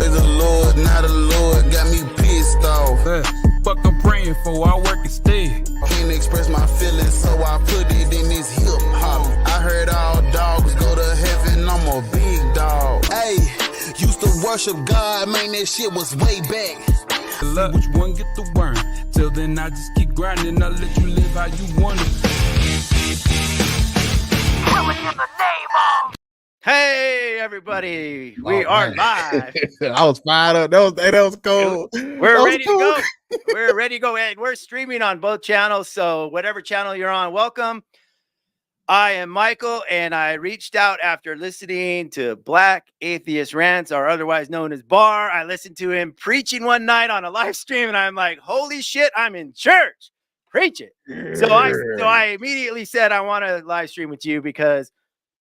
praise the Lord, now the Lord got me pissed off. Fuck I'm praying for, I work instead. Can't express my feelings, so I put it in this hip hop. I heard all dogs go to heaven, I'm a big dog. Hey, used to worship God, man, that shit was way back. See which one get the worm. Till then I just keep grinding, I'll let you live how you want it. Hey everybody, we are live. I was fired up. That was cold. We're ready to go. We're ready to go, and we're streaming on both channels. So whatever channel you're on, welcome. I am Michael, and I reached out after listening to Black Atheist Rants, or otherwise known as Bar. I listened to him preaching one night on a live stream, and I'm like, holy shit, I'm in church. Preach it. So I immediately said I want to live stream with you because,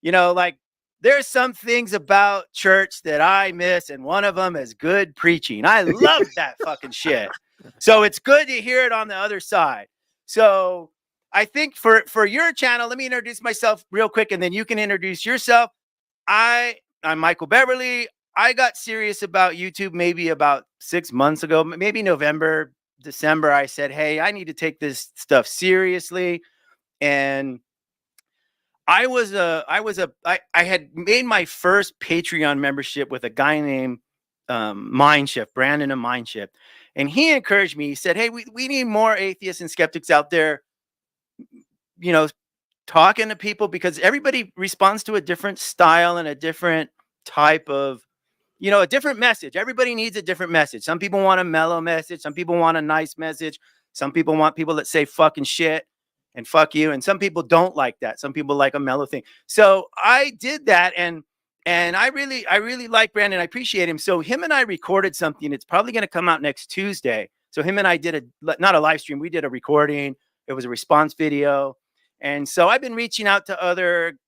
you know, like, there's some things about church that I miss, and one of them is good preaching. I love that fucking shit. So it's good to hear it on the other side. So I think for your channel, let me introduce myself real quick, and then you can introduce yourself. I'm Michael Beverly. I got serious about YouTube maybe about 6 months ago, maybe November, December. I said, hey, I need to take this stuff seriously. And I had made my first Patreon membership with a guy named Mindshift, Brandon of Mindshift. And he encouraged me. He said, hey, we need more atheists and skeptics out there, you know, talking to people, because everybody responds to a different style and a different type of, you know, a different message. Everybody needs a different message. Some people want a mellow message. Some people want a nice message. Some people want people that say fucking shit and fuck you. And some people don't like that. Some people like a mellow thing. So I did that. And I really like Brandon. I appreciate him. So him and I recorded something. It's probably going to come out next Tuesday. So him and I did not a live stream. We did a recording. It was a response video. And so I've been reaching out to other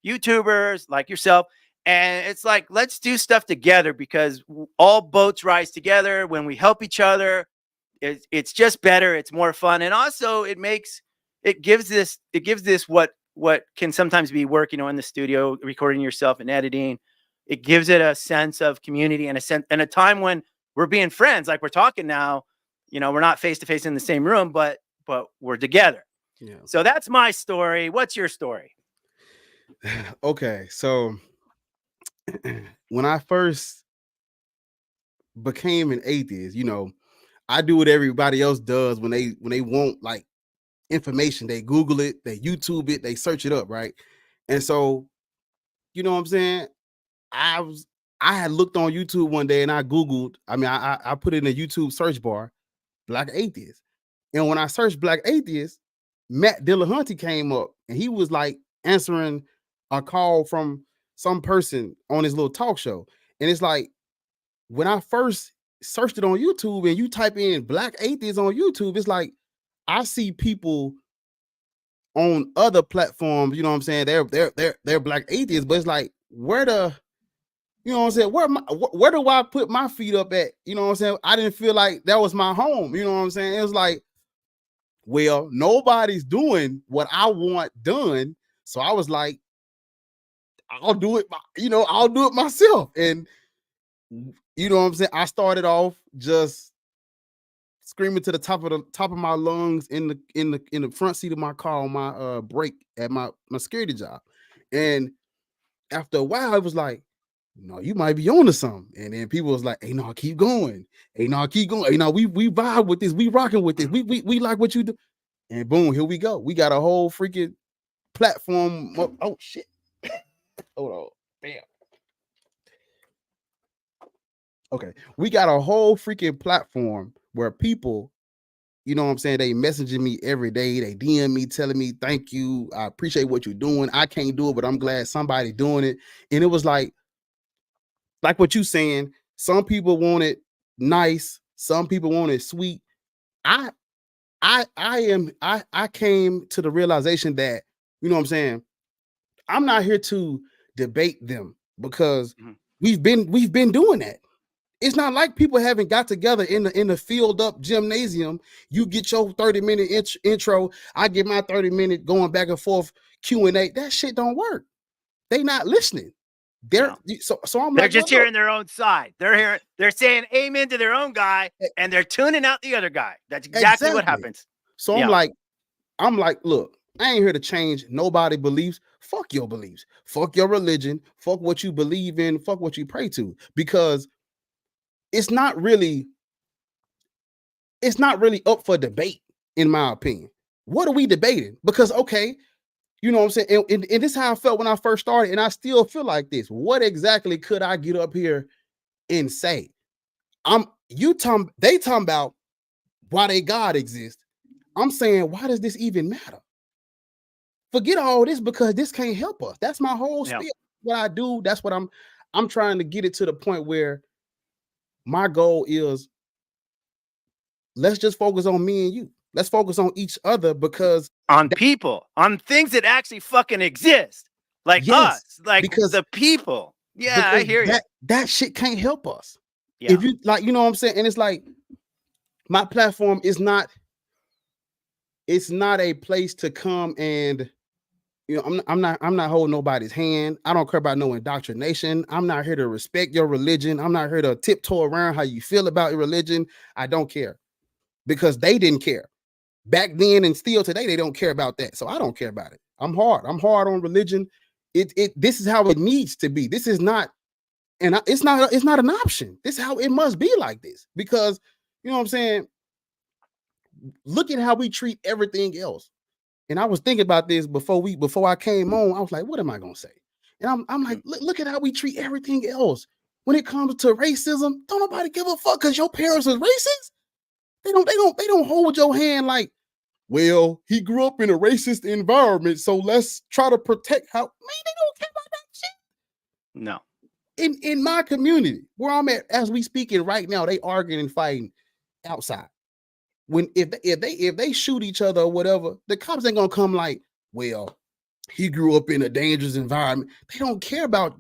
YouTubers like yourself. And it's like, let's do stuff together, because all boats rise together. When we help each other, it's just better. It's more fun. And also it gives this what can sometimes be work, you know, in the studio, recording yourself and editing. It gives it a sense of community and a time when we're being friends, like we're talking now. You know, we're not face to face in the same room, but we're together. Yeah. So that's my story. What's your story? Okay, so when I first became an atheist, you know, I do what everybody else does when they want like information. They Google it, they YouTube it, they search it up, right? And so, you know what I'm saying? I had looked on YouTube one day and I Googled, I put it in a YouTube search bar, Black Atheist. And when I searched Black Atheist, Matt Dillahunty came up, and he was like answering a call from some person on his little talk show. And it's like, when I first searched it on YouTube and you type in Black Atheist on YouTube, it's like I see people on other platforms, you know what I'm saying? They're Black Atheists, but it's like, where do I put my feet up at? You know what I'm saying? I didn't feel like that was my home. You know what I'm saying? It was like, well, nobody's doing what I want done. So I was like, I'll do it myself. And you know what I'm saying? I started off just screaming to the top of my lungs in the front seat of my car on my break at my security job. And after a while, it was like, no, you might be on to something. And then people was like, hey, no, keep going. Hey, no, keep going. Hey, no, we vibe with this. We rocking with this. We like what you do. And boom, here we go. We got a whole freaking platform. Oh, shit. Hold on. Damn. Okay. We got a whole freaking platform where people, you know what I'm saying, they messaging me every day. They DM me telling me, thank you. I appreciate what you're doing. I can't do it, but I'm glad somebody doing it. And it was like what you saying, some people want it nice, some people want it sweet. I came to the realization that, you know what I'm saying, I'm not here to debate them, because we've been doing that. It's not like people haven't got together in the filled up gymnasium. You get your 30-minute intro, I get my 30-minute going back and forth Q&A. That shit don't work. They not listening. They're so I'm They're like, just well, hearing their own side. They're saying amen to their own guy, look, and they're tuning out the other guy. That's exactly what exactly. happens. So I'm like, look, I ain't here to change nobody beliefs. Fuck your beliefs. Fuck your religion. Fuck what you believe in. Fuck what you pray to. Because it's not really up for debate, in my opinion. What are we debating? Because okay, you know what I'm saying? And this is how I felt when I first started, and I still feel like this. What exactly could I get up here and say? They talking about why they God exists. I'm saying, why does this even matter? Forget all this because this can't help us. That's my whole spiel. What I do, that's what I'm trying to get it to the point where my goal is, let's just focus on me and you. Let's focus on each other because on people, on things that actually fucking exist, like yes, us, like because the people. Yeah, I hear you. That shit can't help us. Yeah. If you like, you know what I'm saying? And it's like, my platform is not, it's not a place to come and, you know, I'm not holding nobody's hand. I don't care about no indoctrination. I'm not here to respect your religion. I'm not here to tiptoe around how you feel about your religion. I don't care, because they didn't care back then, and still today they don't care about that. So I don't care about it. I'm hard on religion. This is how it needs to be. This is not, and it's not an option. This is how it must be like this, because you know what I'm saying? Look at how we treat everything else. And I was thinking about this before I came on. I was like, what am I gonna say? And I'm like, look at how we treat everything else. When it comes to racism, don't nobody give a fuck because your parents are racist. They don't hold your hand like, well, he grew up in a racist environment, so let's try to protect how. Man, they don't care about that shit. No. In my community where I'm at, as we speaking right now, they arguing and fighting outside. If they shoot each other or whatever, the cops ain't gonna come like, well, he grew up in a dangerous environment. They don't care about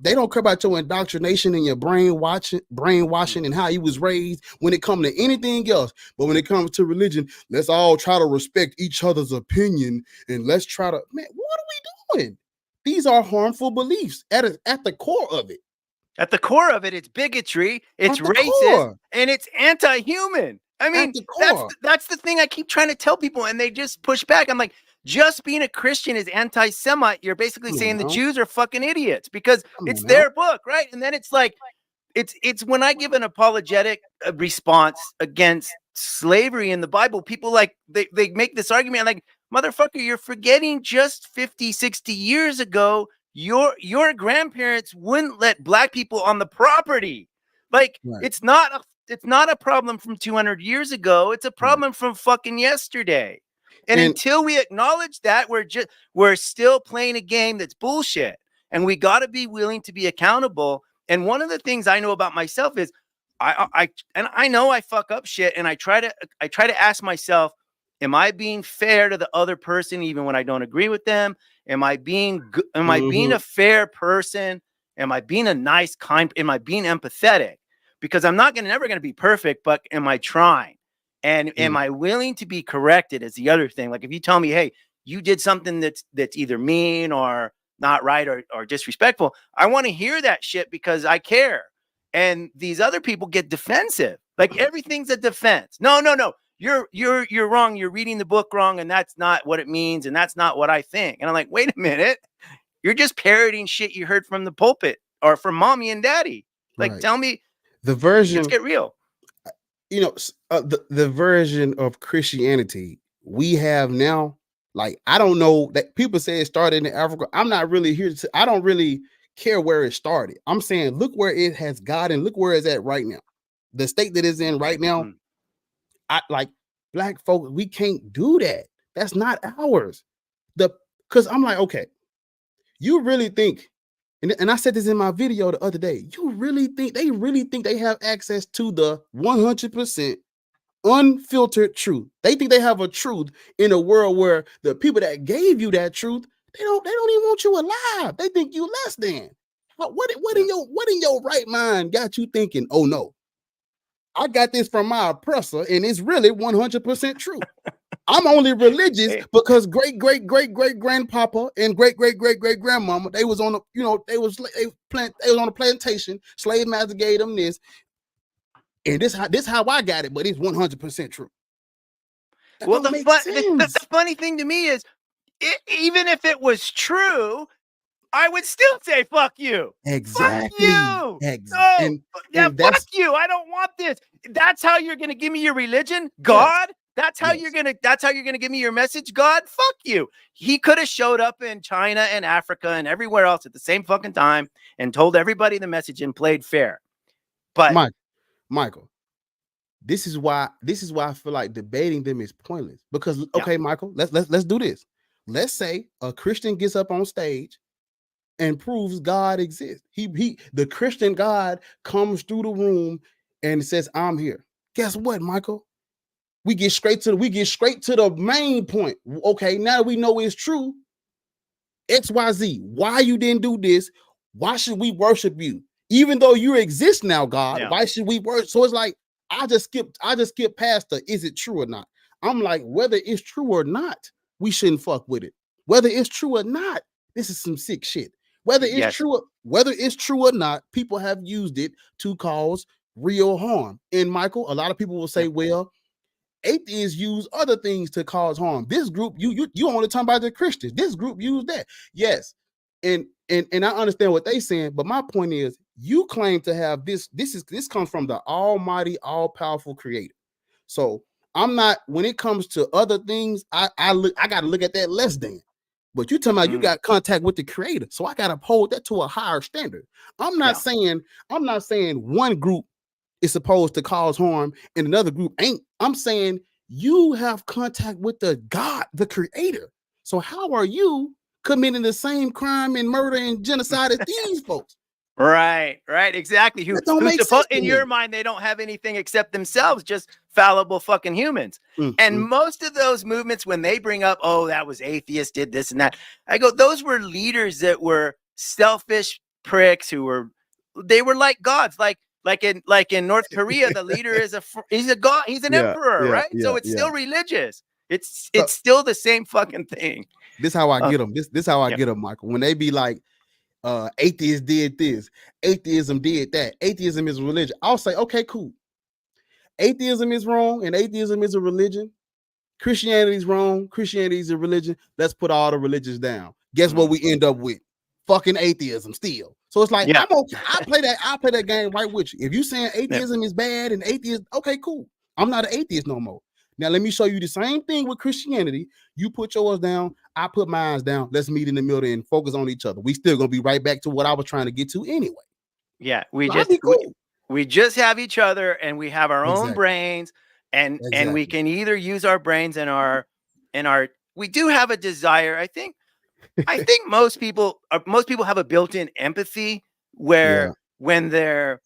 your indoctrination and your brainwashing and how he was raised when it comes to anything else. But when it comes to religion, let's all try to respect each other's opinion and let's try to, man, what are we doing? These are harmful beliefs at the core of it. At the core of it, it's bigotry, it's racist, and it's anti-human. I mean, that's the thing I keep trying to tell people, and they just push back. I'm like, just being a Christian is anti-Semite. You're basically saying the Jews are fucking idiots because it's their book, right? And then it's like, it's when I give an apologetic response against slavery in the Bible, people like they make this argument like, motherfucker, you're forgetting just 50, 60 years ago, your grandparents wouldn't let black people on the property. Like, it's not a problem from 200 years ago. It's a problem from fucking yesterday. And until we acknowledge that, we're still playing a game that's bullshit. And we got to be willing to be accountable. And one of the things I know about myself is I know I fuck up shit, and I try to ask myself, am I being fair to the other person even when I don't agree with them? Am I being a fair person? Am I being a nice, kind? Am I being empathetic? Because I'm never going to be perfect, but am I trying? And am I willing to be corrected is the other thing. Like if you tell me, hey, you did something that's either mean or not right or disrespectful, I want to hear that shit because I care. And these other people get defensive. Like everything's a defense. No. You're wrong. You're reading the book wrong. And that's not what it means. And that's not what I think. And I'm like, wait a minute. You're just parroting shit you heard from the pulpit or from mommy and daddy. Like, tell me the version. Let's get real. You know, the version of Christianity we have now, like, I don't know that people say it started in Africa. I'm not really here to, I don't really care where it started. I'm saying, look where it has gotten, look where it's at right now. The state that it's in right now, I like black folks, we can't do that. That's not ours. Because I'm like, okay, you really think, and I said this in my video the other day, you really think they have access to the 100% unfiltered truth? They think they have a truth in a world where the people that gave you that truth, they don't even want you alive. They think you less than. What in your right mind got you thinking, oh no, I got this from my oppressor and it's really 100% true? I'm only religious because great grandpapa and great grandmama, they was on the, you know, they was on a plantation. Slave master gave them this, and this how I got it, but it's 100% true. That Well, don't the make sense. funny thing to me is, even if it was true, I would still say fuck you. Exactly. Fuck you. And Fuck that's you. I don't want this. That's how you're gonna give me your religion, God. That's how you're gonna give me your message, God. Fuck you. He could have showed up in China and Africa and everywhere else at the same fucking time and told everybody the message and played fair. But Michael, this is why I feel like debating them is pointless. Because okay, Michael, let's do this. Let's say a Christian gets up on stage and proves God exists. The Christian God comes through the room and says, "I'm here." Guess what, Michael? We get straight to the main point. Okay, now that we know it's true, XYZ, why you didn't do this? Why should we worship you? Even though you exist now, God, why should we worship? So it's like I just skipped past the is it true or not? I'm like, whether it's true or not, we shouldn't fuck with it. Whether it's true or not, this is some sick shit. Whether it's true or not, people have used it to cause real harm. And Michael, a lot of people will say, well, atheists use other things to cause harm. This group, you only talking about the Christians. This group used that. Yes. And I understand what they're saying, but my point is, you claim to have this comes from the almighty, all-powerful creator. So I'm not, when it comes to other things, I gotta look at that less than. But you talking about you got contact with the creator, so I gotta hold that to a higher standard. I'm not saying one group is supposed to cause harm and another group ain't. I'm saying you have contact with the God, the creator. So how are you committing the same crime and murder and genocide as these folks? Right, exactly. Who in your mind, they don't have anything except themselves, just fallible fucking humans. And most of those movements, when they bring up, oh, that was atheist, did this and that, I go, those were leaders that were selfish pricks who were like gods, like in North Korea, the leader he's a god, he's an emperor, right? So it's still religious. It's still the same fucking thing. This how I get them. This how I get them, Michael. When they be like, atheists did this, atheism did that, atheism is a religion, I'll say, okay, cool. Atheism is wrong and atheism is a religion. Christianity is wrong, Christianity is a religion. Let's put all the religions down. Guess what we end up with? Fucking atheism still. So it's like, I'm okay. I'll play that game right with you. If you saying atheism is bad and atheist, okay, cool. I'm not an atheist no more. Now let me show you the same thing with Christianity. You put yours down, I put mine down. Let's meet in the middle and focus on each other. We still gonna be right back to what I was trying to get to anyway. Yeah, we just have each other, and we have our own brains, and we can either use our brains and our we do have a desire. I think most people have a built-in empathy where when they're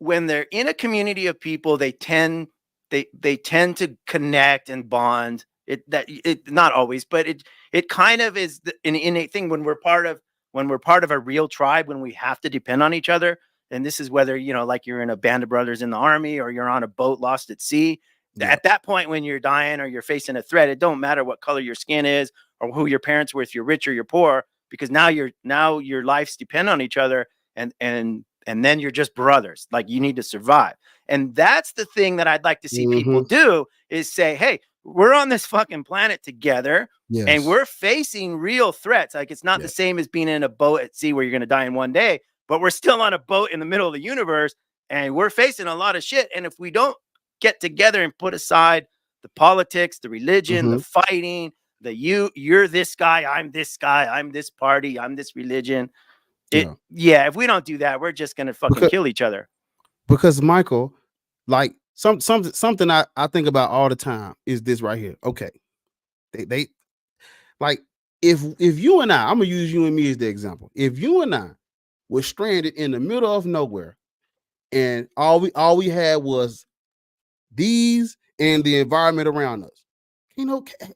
in a community of people, they tend to connect and bond. It not always, but it kind of is an innate thing when we're part of a real tribe, when we have to depend on each other. And this is whether, like you're in a band of brothers in the army or you're on a boat lost at sea. At that point, when you're dying or you're facing a threat, it don't matter what color your skin is or who your parents were, if you're rich or you're poor, because now your lives depend on each other, and then you're just brothers. Like, you need to survive. And that's the thing that I'd like to see people do, is say, hey, we're on this fucking planet together, and we're facing real threats. Like, it's not the same as being in a boat at sea where you're going to die in one day, but we're still on a boat in the middle of the universe, and we're facing a lot of shit. And if we don't get together and put aside the politics, the religion, the fighting, you're this guy, I'm this guy, I'm this party, I'm this religion. If we don't do that, we're just going to fucking kill each other. Because Michael, like something I think about all the time is this right here. Okay. They like, if you and I'm gonna use you and me as the example. If you and I were stranded in the middle of nowhere, and all we had was these and the environment around us,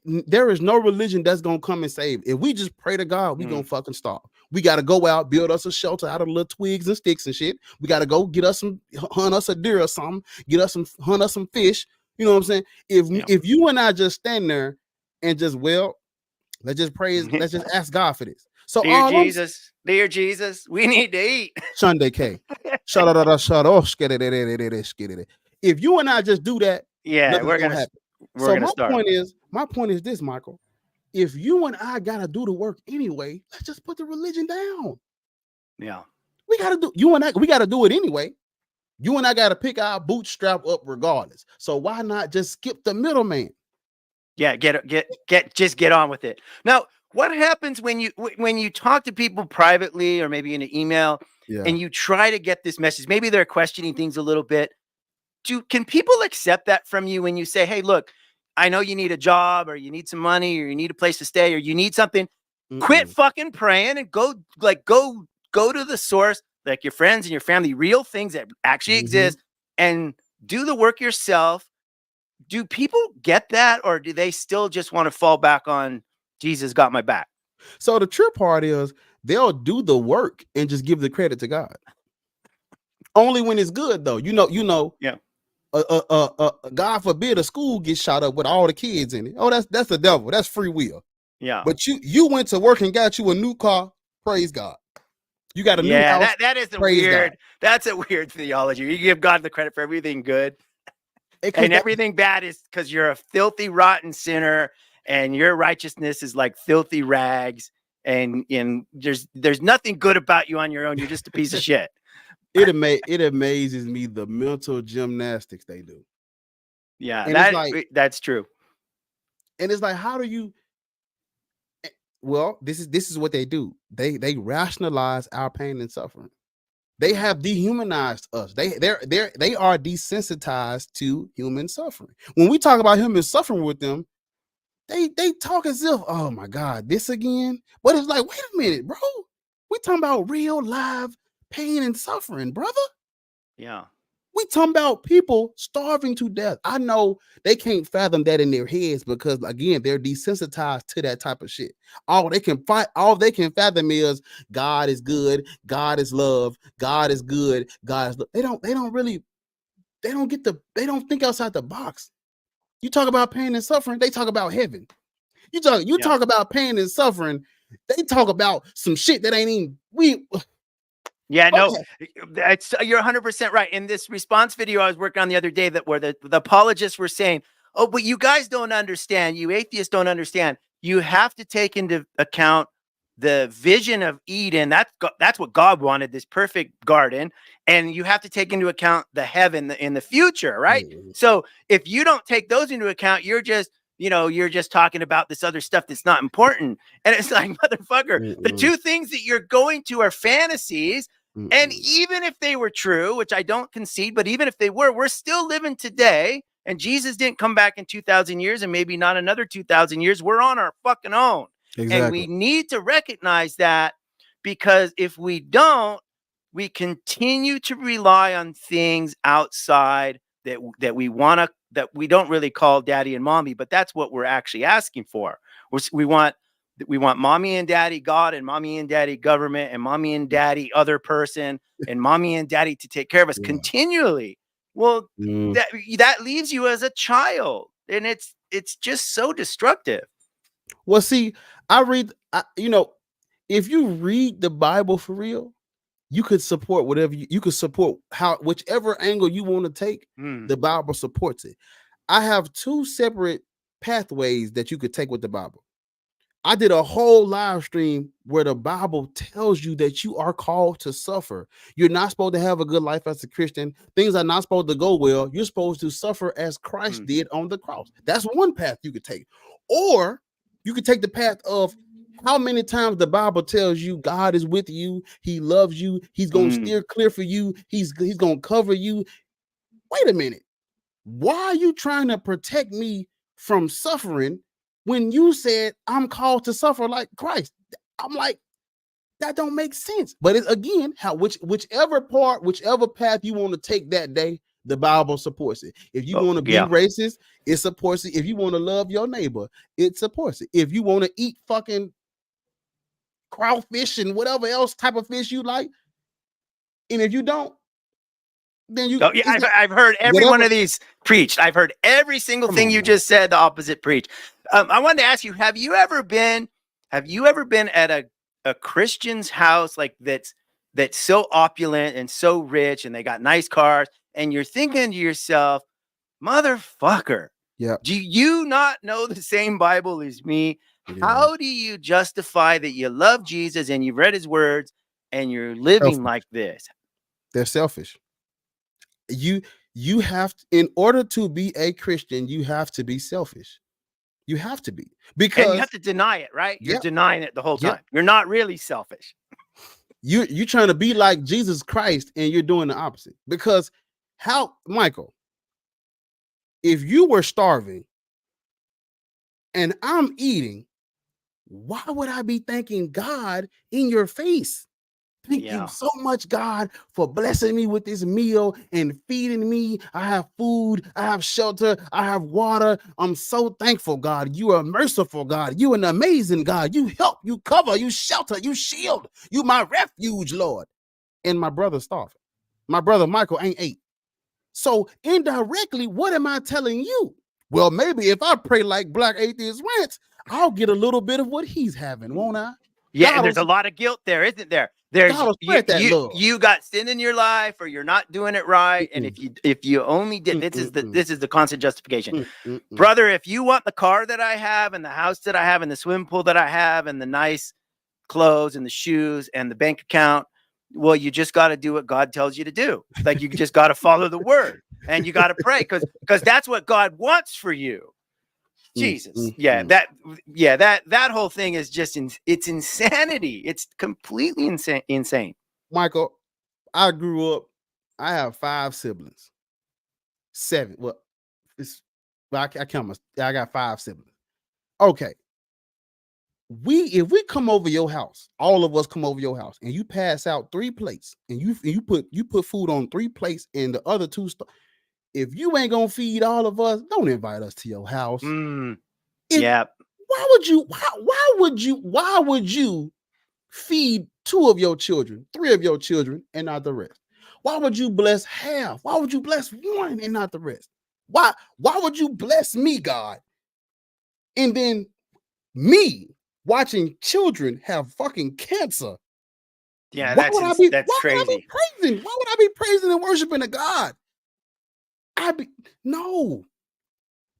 there is no religion that's gonna come and save. If we just pray to God, we gonna fucking starve. We gotta go out, build us a shelter out of little twigs and sticks and shit. We gotta go hunt us a deer or something, hunt us some fish, You know what I'm saying? If Yeah. if you and I just stand there and just, well, let's just praise, let's just ask God for this. So Dear all I'm Jesus, dear Jesus, we need to eat. Sunday K. If you and I just do that, Yeah, nothing's gonna happen. we're So gonna starve. my point is this, Michael. If you and I gotta do the work anyway, let's just put the religion down. Yeah. We gotta do we gotta do it anyway. You and I gotta pick our bootstrap up regardless. So why not just skip the middleman? Yeah, just get on with it. Now, what happens when you talk to people privately or maybe in an email Yeah. and you try to get this message? Maybe they're questioning things a little bit. Can people accept that from you when you say, "Hey, look, I know you need a job or you need some money or you need a place to stay or you need something. Quit Mm-mm. fucking praying and go to the source, like your friends and your family, real things that actually exist, and do the work yourself." Do people get that, or do they still just want to fall back on Jesus got my back? So the trip part is they'll do the work and just give the credit to God. Only when it's good, though. Yeah. God forbid a school gets shot up with all the kids in it. Oh, that's the devil. That's free will. Yeah. But you went to work and got you a new car. Praise God. You got a new Yeah, house. that is Praise God. that's a weird theology. You give God the credit for everything good, and everything bad is because you're a filthy, rotten sinner, and your righteousness is like filthy rags, and there's nothing good about you on your own. You're just a piece of shit. It amazes me the mental gymnastics they do. Yeah, And that's true. And it's like, how do you? Well, this is what they do. They rationalize our pain and suffering. They have dehumanized us. They are desensitized to human suffering. When we talk about human suffering with them, they talk as if, oh my God, this again. But it's like, wait a minute, bro. We talking about real live pain and suffering, brother. Yeah. We talking about people starving to death. I know they can't fathom that in their heads because, again, they're desensitized to that type of shit. All they can fathom is God is good, God is love, God is good, God is love. They don't think outside the box. You talk about pain and suffering, they talk about heaven. You talk about pain and suffering, they talk about some shit that ain't even Yeah, no, okay. you're 100% right. In this response video I was working on the other day, that where the apologists were saying, "Oh, but you guys don't understand. You atheists don't understand. You have to take into account the vision of Eden. That's what God wanted, this perfect garden, and you have to take into account the heaven in the future, right? So if you don't take those into account, you're just talking about this other stuff that's not important." And it's like, motherfucker, the two things that you're going to are fantasies. And even if they were true, which I don't concede, but even if they were, we're still living today. And Jesus didn't come back in 2,000 years and maybe not another 2,000 years. We're on our fucking own. Exactly. And we need to recognize that, because if we don't, we continue to rely on things outside that we don't really call daddy and mommy, but that's what we're actually asking for. We want mommy and daddy God, and mommy and daddy government, and mommy and daddy other person, and mommy and daddy to take care of us continually. Well, that leaves you as a child, and it's just so destructive. Well, see, if you read the Bible for real, you could support whatever you could support whichever angle you want to take. The Bible supports it. I have two separate pathways that you could take with the Bible. I did a whole live stream where the Bible tells you that you are called to suffer. You're not supposed to have a good life as a Christian. Things are not supposed to go well. You're supposed to suffer as Christ did on the cross. That's one path you could take. Or you could take the path of how many times the Bible tells you God is with you. He loves you. He's going to steer clear for you. He's going to cover you. Wait a minute. Why are you trying to protect me from suffering when you said I'm called to suffer like Christ? I'm like, that don't make sense. But it's, again, whichever path you want to take that day, the Bible supports it. If you want to be racist, it supports it. If you want to love your neighbor, it supports it. If you want to eat fucking crawfish and whatever else type of fish you like, and if you don't, then you Oh, yeah, I've heard every whatever. one of these preached. I've heard every single Come thing on, you man. just said, the opposite preached. I wanted to ask you, have you ever been at a Christian's house like that's so opulent and so rich and they got nice cars, and you're thinking to yourself, motherfucker, Yeah. do you not know the same Bible as me? Yeah. How do you justify that you love Jesus and you've read his words and you're living Selfish. like this? They're selfish. You have to, in order to be a Christian, you have to be selfish. You have to be, And you because have to deny it, right? You're Yep. denying it the whole Yep. time. You're not really selfish. you're trying to be like Jesus Christ and you're doing the opposite. Because how, Michael, if you were starving and I'm eating, why would I be thanking God in your face? Thank Yeah. you so much, God, for blessing me with this meal and feeding me. I have food, I have shelter, I have water. I'm so thankful, God. You are merciful, God. You an amazing God. You help, you cover, you shelter, you shield. You my refuge, Lord. And my brother's starving. My brother Michael ain't ate. So indirectly, what am I telling you? Well, maybe if I pray like Black Atheist Rants, I'll get a little bit of what he's having, won't I? Yeah, God and there's will, a lot of guilt there, isn't there? There's God will spread that love. you got sin in your life, or you're not doing it right. And if you only did, this is the constant justification. Brother, if you want the car that I have and the house that I have and the swimming pool that I have and the nice clothes and the shoes and the bank account, well, you just got to do what God tells you to do. Like, you just got to follow the word and you got to pray because that's what God wants for you. Jesus. Yeah, that whole thing is just it's insanity. It's completely insane. Michael, I grew up, I have 5 siblings. 7. Well, I count I got 5 siblings. Okay. If we come over your house, all of us come over your house, and you pass out 3 plates, and you put food on 3 plates, and the other 2 if you ain't gonna feed all of us, don't invite us to your house. Yeah. Why would you feed 2 of your children, 3 of your children, and not the rest? Why would you bless half? Why would you bless 1 and not the rest? Why would you bless me, God? And then me watching children have fucking cancer. Yeah, Why would I be praising? Why would I be praising and worshiping a God? No.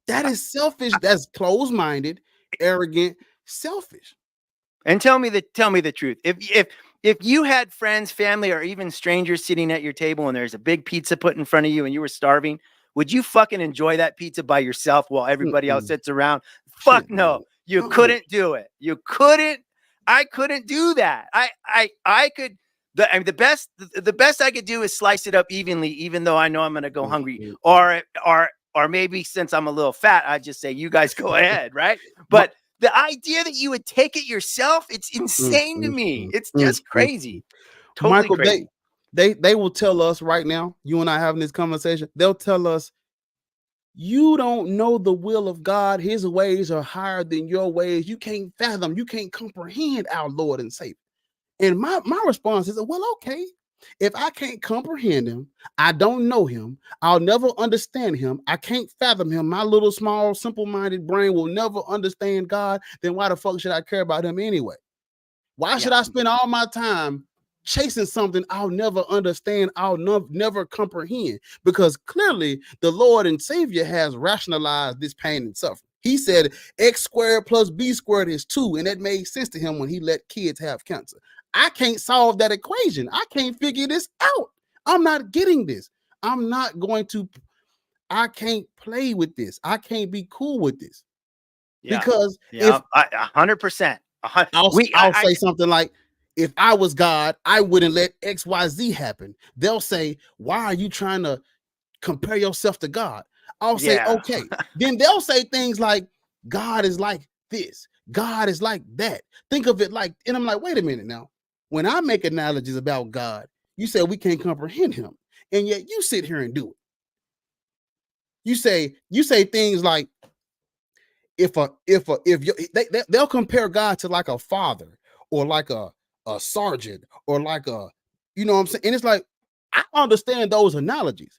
That is selfish. That's closed-minded, arrogant, selfish. And tell me the truth. If you had friends, family, or even strangers sitting at your table and there's a big pizza put in front of you and you were starving, would you fucking enjoy that pizza by yourself while everybody else sits around? Fuck no. You couldn't do it. You couldn't. I couldn't do that. I could. The best I could do is slice it up evenly, even though I know I'm going to go hungry. Or maybe since I'm a little fat, I just say, you guys go ahead, right? But the idea that you would take it yourself, it's insane to me. It's just crazy. Totally Michael, crazy. They will tell us right now, you and I having this conversation, they'll tell us, you don't know the will of God. His ways are higher than your ways. You can't fathom, you can't comprehend our Lord and Savior. And my response is, well, okay. If I can't comprehend him, I don't know him, I'll never understand him, I can't fathom him, my little small simple-minded brain will never understand God, then why the fuck should I care about him anyway? Why should I spend all my time chasing something I'll never understand, I'll never comprehend? Because clearly the Lord and Savior has rationalized this pain and suffering. He said X squared plus B squared is 2, and that made sense to him when he let kids have cancer. I can't solve that equation. I can't figure this out. I'm not getting this. I'm not going to, I can't play with this. I can't be cool with this. Because if 100%. I'll say something like, if I was God, I wouldn't let XYZ happen. They'll say, why are you trying to compare yourself to God? I'll say, okay. Then they'll say things like, God is like this. God is like that. Think of it like, and I'm like, wait a minute now. When I make analogies about God, you say we can't comprehend him. And yet you sit here and do it. You say things like, they'll compare God to like a father or like a sergeant or like a, you know what I'm saying? And it's like, I understand those analogies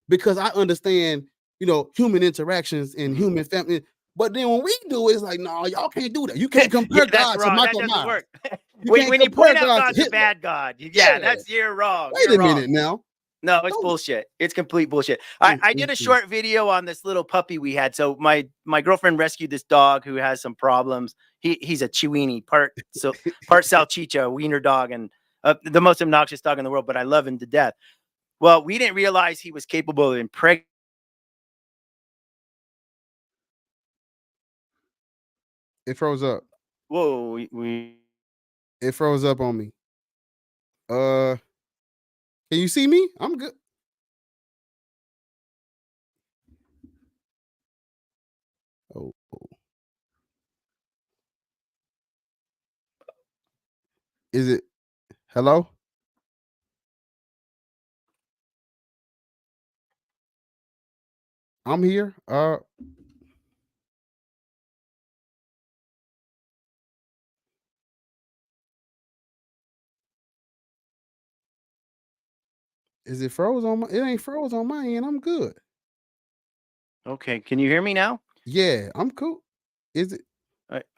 because I understand, human interactions and human family. But then when we do it, it's like, no, y'all can't do that. You can't compare That's God to wrong. That Michael doesn't Myers. work. You when can't you compare point out God to God's a Hitler. bad God, Yeah. you're wrong. Wait You're a wrong. minute now. No, it's Don't- bullshit. It's complete bullshit. I did a short video on this little puppy we had. So my girlfriend rescued this dog who has some problems. He's a Chiweenie, part salchicha, wiener dog, and the most obnoxious dog in the world, but I love him to death. Well, we didn't realize he was capable of impregnating. It froze up. Whoa, It froze up on me. Can you see me? I'm good. Oh. Is it? Hello? I'm here. Is it froze on my? It ain't froze on my end. I'm good. okay. Can you hear me now? Yeah, I'm cool. Is it?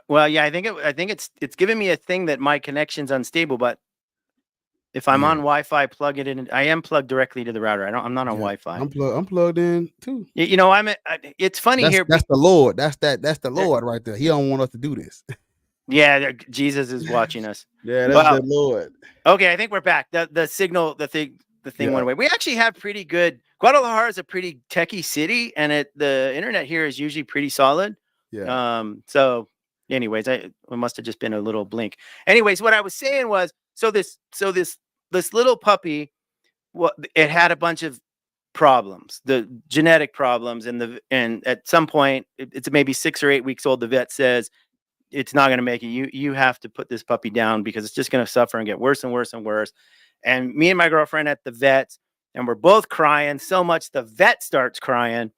Well, yeah, I think it's giving me a thing that my connection's unstable, but if I'm Yeah. on Wi-Fi, plug it in. I am plugged directly to the router. I'm not on Yeah, Wi-Fi. I'm plugged in too. It's funny here. That's the Lord. That's the Lord right there. He don't want us to do this. Yeah, Jesus is watching us. Yeah, that's Well, the Lord. okay, I think we're back. The signal, the thing Yeah. went away. We actually have pretty good. Guadalajara is a pretty techie city, and the internet here is usually pretty solid. Yeah. So, anyways, it must have just been a little blink. Anyways, what I was saying was, this little puppy, it had a bunch of problems, the genetic problems, and at some point, it's maybe 6 or 8 weeks old. The vet says it's not going to make it. You have to put this puppy down because it's just going to suffer and get worse and worse and worse. And me and my girlfriend at the vet, and we're both crying so much the vet starts crying.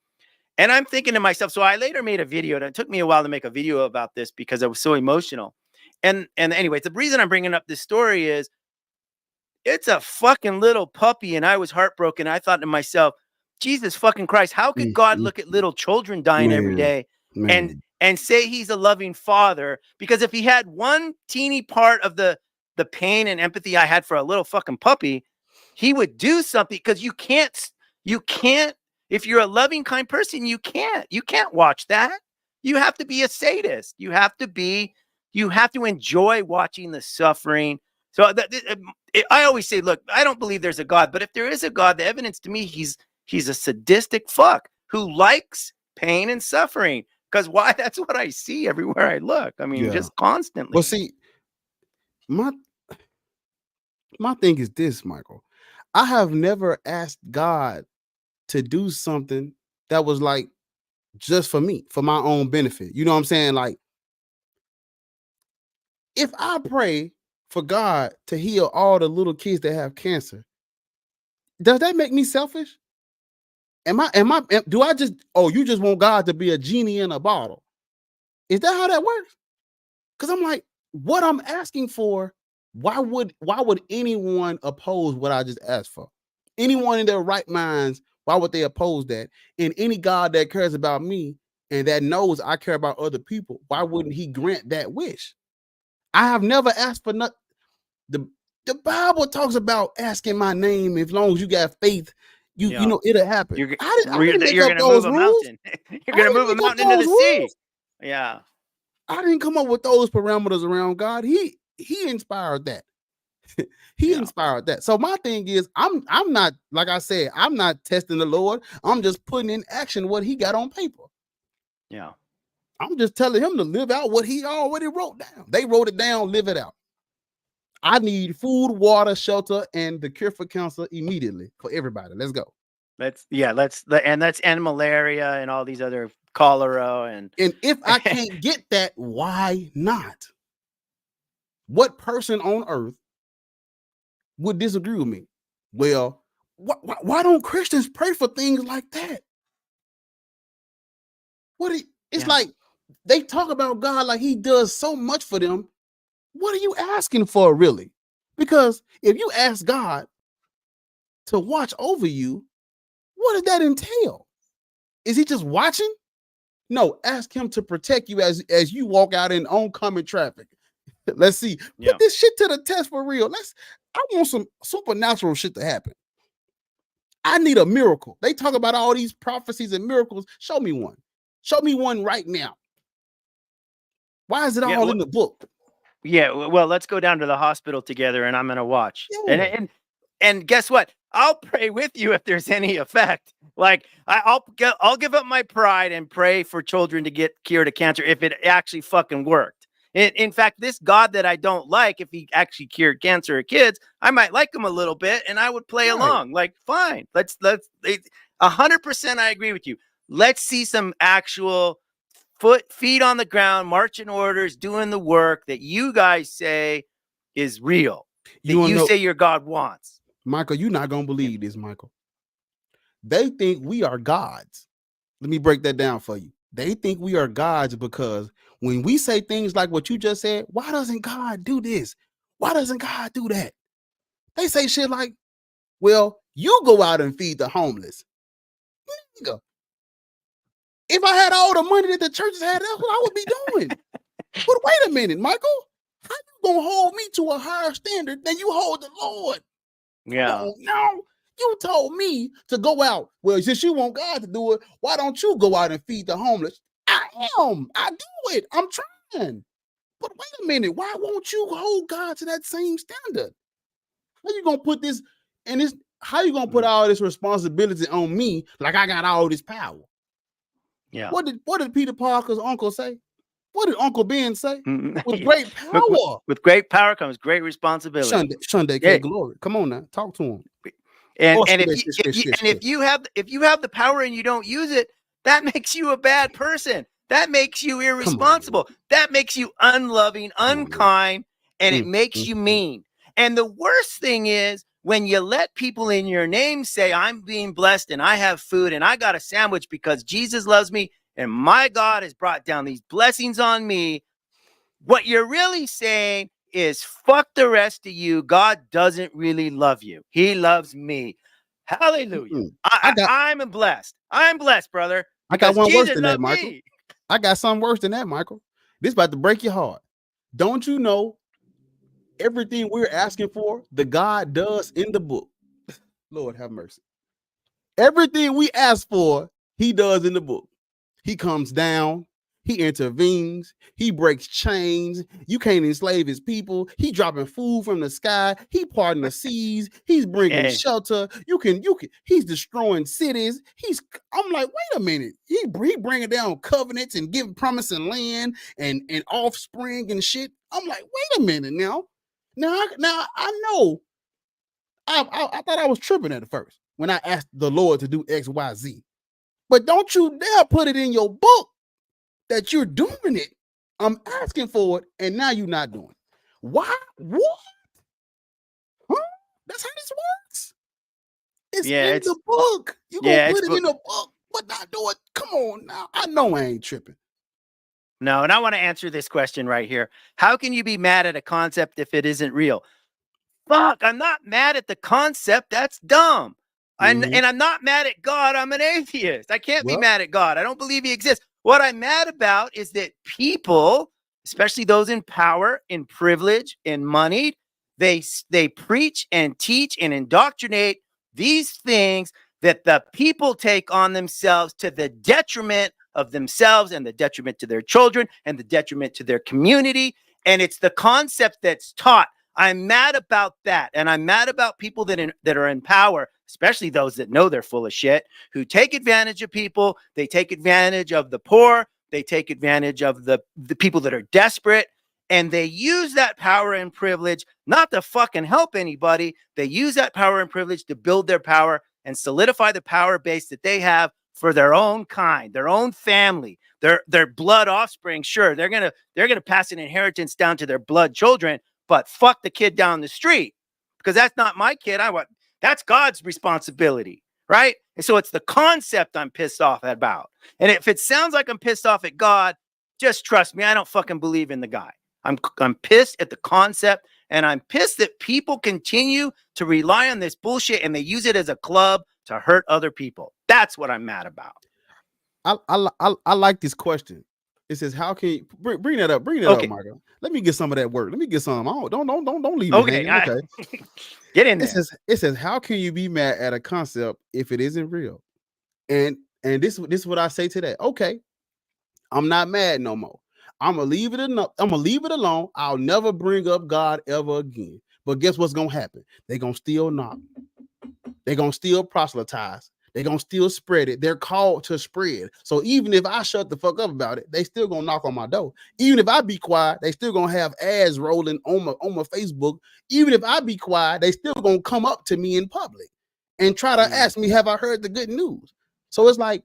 And I'm thinking to myself, so I later made a video, and it took me a while to make a video about this because I was so emotional. And anyways, the reason I'm bringing up this story is it's a fucking little puppy, and I was heartbroken. I thought to myself, Jesus fucking Christ, how could God look at little children dying every day and say he's a loving father? Because if he had one teeny part of the pain and empathy I had for a little fucking puppy, he would do something. Because you can't, if you're a loving, kind person, you can't watch that. You have to be a sadist. You have to enjoy watching the suffering. So I always say, look, I don't believe there's a God, but if there is a God, the evidence to me, he's a sadistic fuck who likes pain and suffering. Because why? That's what I see everywhere I look. I mean, just constantly. Well, see, my thing is this, Michael. I have never asked God to do something that was like just for me, for my own benefit. You know what I'm saying? Like, if I pray for God to heal all the little kids that have cancer, does that make me selfish? Do I just, you just want God to be a genie in a bottle? Is that how that works? Because I'm like, what I'm asking for, why would anyone oppose what I just asked for? Anyone in their right minds, why would they oppose that? And any God that cares about me and that knows I care about other people, why wouldn't he grant that wish? I have never asked for nothing. The Bible talks about asking my name. As long as you got faith, you know it'll happen. You're I didn't going to move a mountain. You're going to move a mountain into the sea. Yeah. I didn't come up with those parameters around God. He inspired that. He inspired that. So my thing is, I'm not, like I said, I'm not testing the Lord. I'm just putting in action what he got on paper. Yeah. I'm just telling him to live out what he already wrote down. They wrote it down, live it out. I need food, water, shelter, and the cure for cancer immediately for everybody. Let's go. And malaria and all these other cholera and if I can't get that, why not? What person on earth would disagree with me? Well, why don't Christians pray for things like that? It's like they talk about God like he does so much for them. What are you asking for, really? Because if you ask God, to watch over you, what does that entail? Is he just watching? No, ask him to protect you as you walk out in oncoming traffic. Let's see. Put this shit to the test for real. I want some supernatural shit to happen. I need a miracle. They talk about all these prophecies and miracles. Show me one. Show me one right now. Why is it all in the book? Yeah, well, let's go down to the hospital together and I'm going to watch. Yeah. And guess what? I'll pray with you if there's any effect. Like I'll give up my pride and pray for children to get cured of cancer if it actually fucking worked. In fact, this God that I don't like, if he actually cured cancer of kids, I might like him a little bit and I would play along. Like, fine, let's 100% I agree with you. Let's see some actual feet on the ground, marching orders, doing the work that you guys say is real. You say your God wants. Michael, you're not gonna believe this, Michael. They think we are gods. Let me break that down for you. They think we are gods because when we say things like what you just said, why doesn't God do this? Why doesn't God do that? They say shit like, well, you go out and feed the homeless. Nigga, if I had all the money that the churches had, that's what I would be doing. But wait a minute, Michael. How you gonna hold me to a higher standard than you hold the Lord? Yeah. No, you told me to go out. Well, since you want God to do it, why don't you go out and feed the homeless? I do it. I'm trying. But wait a minute. Why won't you hold God to that same standard? How you gonna put this and this? How you gonna put all this responsibility on me like I got all this power? Yeah. What did Peter Parker's uncle say? What did Uncle Ben say? With great power. With great power comes great responsibility. Sunday, glory. Come on now, talk to him. And if you have the power and you don't use it, that makes you a bad person. That makes you irresponsible. That makes you unloving, unkind, and it makes you mean. And the worst thing is when you let people in your name say, I'm being blessed and I have food and I got a sandwich because Jesus loves me and my God has brought down these blessings on me. What you're really saying is fuck the rest of you. God doesn't really love you. He loves me. Hallelujah. I'm blessed. I'm blessed, brother. I got one worse than that, Michael. I got something worse than that, Michael. This about to break your heart. Don't you know everything we're asking for, the God does in the book? Lord have mercy. Everything we ask for, he does in the book. He comes down. He intervenes. He breaks chains. You can't enslave his people. He dropping food from the sky. He parting the seas. He's bringing shelter. You can. He's destroying cities. I'm like, wait a minute. He bringing down covenants and giving promising land and offspring and shit. I'm like, wait a minute now. Now I know. I thought I was tripping at first when I asked the Lord to do X, Y, Z. But don't you dare put it in your book that you're doing it. I'm asking for it, and now you're not doing it. Why? What? Huh? That's how this works. It's in the book. You gonna put it in the book, but not do it. Come on now. I know I ain't tripping. No, and I want to answer this question right here. How can you be mad at a concept if it isn't real? Fuck, I'm not mad at the concept. That's dumb. And I'm not mad at God. I'm an atheist. I can't be mad at God. I don't believe he exists. What I'm mad about is that people, especially those in power, in privilege, in money, they preach and teach and indoctrinate these things that the people take on themselves to the detriment of themselves and the detriment to their children and the detriment to their community. And it's the concept that's taught. I'm mad about that. And I'm mad about people that are in power, especially those that know they're full of shit, who take advantage of people. They take advantage of the poor. They take advantage of the people that are desperate. And they use that power and privilege not to fucking help anybody. They use that power and privilege to build their power and solidify the power base that they have for their own kind, their own family, their blood offspring. Sure, they're gonna pass an inheritance down to their blood children. But fuck the kid down the street, because that's not my kid. That's God's responsibility, right? And so it's the concept I'm pissed off about. And if it sounds like I'm pissed off at God, just trust me, I don't fucking believe in the guy. I'm pissed at the concept And I'm pissed that people continue to rely on this bullshit and they use it as a club to hurt other people. That's what I'm mad about. I like this question. It says, "How can you bring that up? Bring that up, Michael. Let me get some of that work. Let me get some. Don't leave me hanging. Okay, get in there." It says, "How can you be mad at a concept if it isn't real?" And this is what I say to that. Okay, I'm not mad no more. I'm gonna leave it alone. I'm gonna leave it alone. I'll never bring up God ever again. But guess what's gonna happen? They're gonna still knock. They're gonna still proselytize. They're gonna still spread it. They're called to spread. So even if I shut the fuck up about it, they still gonna knock on my door. Even if I be quiet, they still gonna have ads rolling on my Facebook. Even if I be quiet, they still gonna come up to me in public and try to ask me, have I heard the good news? So it's like,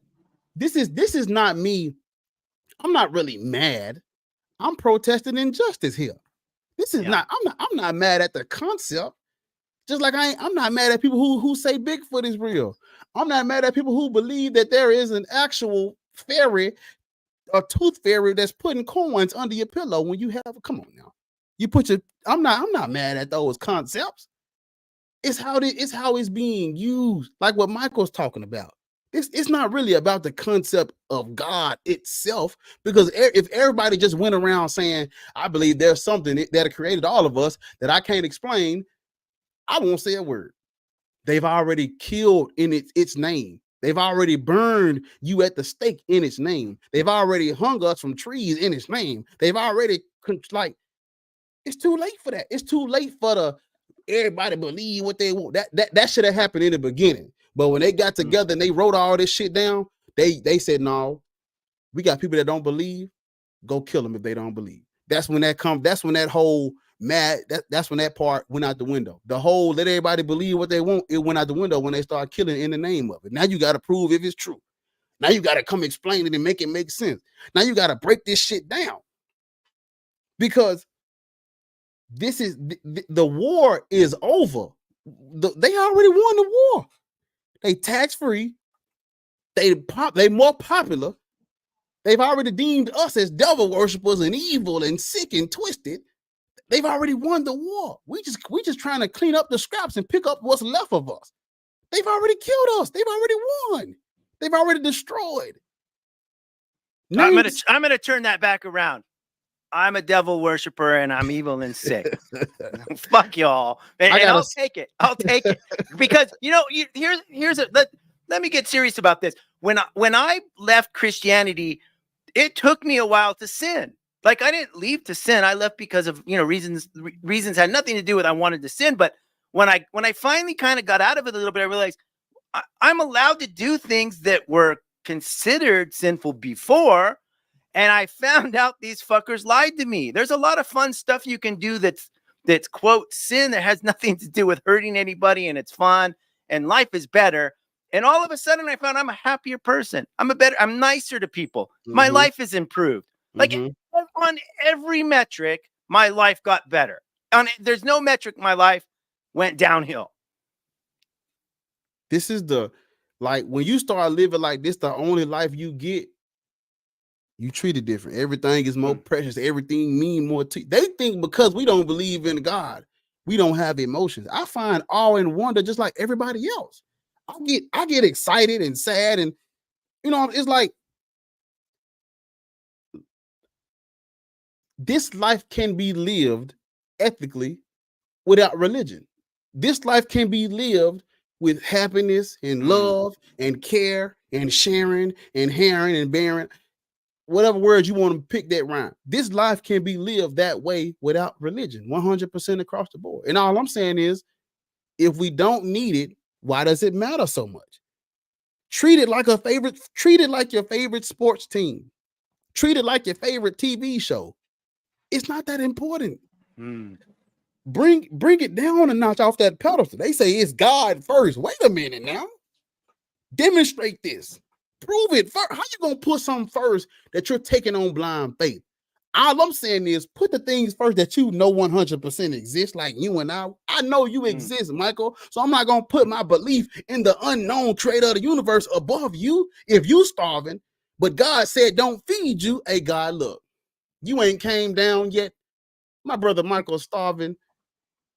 this is not me. I'm not really mad. I'm protesting injustice here. This is not. I'm not mad at the concept. Just like I'm not mad at people who say Bigfoot is real. I'm not mad at people who believe that there is an actual fairy, a tooth fairy that's putting coins under your pillow when you have. Come on now, you put your. I'm not mad at those concepts. It's how it's being used, like what Michael's talking about. It's not really about the concept of God itself, because if everybody just went around saying, I believe there's something that created all of us that I can't explain, I won't say a word. They've already killed in its name. They've already burned you at the stake in its name. They've already hung us from trees in its name. They've already, like, it's too late for that. It's too late for everybody believe what they want. That should have happened in the beginning. But when they got together and they wrote all this shit down, they said, no, we got people that don't believe. Go kill them if they don't believe. That's when that whole that's when that part went out the window. The whole let everybody believe what they want, it went out the window when they start killing in the name of it. Now you got to prove if it's true. Now you got to come explain it and make it make sense. Now you got to break this shit down, because this is the war is over. They already won the war. They tax free. They more popular. They've already deemed us as devil worshipers and evil and sick and twisted. They've already won the war. We just trying to clean up the scraps and pick up what's left of us. They've already killed us. They've already won. They've already destroyed. I'm gonna turn that back around. I'm a devil worshiper and I'm evil and sick. Fuck y'all. And I'll take it. I'll take it. Because let me get serious about this. When I left Christianity, it took me a while to sin. Like, I didn't leave to sin. I left because of, reasons had nothing to do with I wanted to sin. But when I finally kind of got out of it a little bit, I realized I'm allowed to do things that were considered sinful before. And I found out these fuckers lied to me. There's a lot of fun stuff you can do that's quote sin, that has nothing to do with hurting anybody, and it's fun and life is better. And all of a sudden I found I'm a happier person. I'm nicer to people. My life is improved. Like on every metric, my life got better. There's no metric my life went downhill. This is when you start living like this, the only life you get, you treat it different. Everything is more precious. Everything mean more to you. They think because we don't believe in God, we don't have emotions. I find awe and wonder just like everybody else. I get excited and sad, and it's like this life can be lived ethically without religion. This life can be lived with happiness and love and care and sharing and hearing and bearing. Whatever words you want to pick that rhyme. This life can be lived that way without religion, 100% across the board. And all I'm saying is, if we don't need it, why does it matter so much? Treat it like your favorite sports team. Treat it like your favorite TV show. It's not that important. Bring it down a notch off that pedestal. They say it's God first. Wait a minute now. Demonstrate this. Prove it first. How you gonna put something first that you're taking on blind faith? All I'm saying is put the things first that 100% exist, like you and I. I know you exist, Michael. So I'm not gonna put my belief in the unknown creator of the universe above you. If you starving, but God said don't feed you. Hey, God, look, you ain't came down yet. My brother Michael's starving.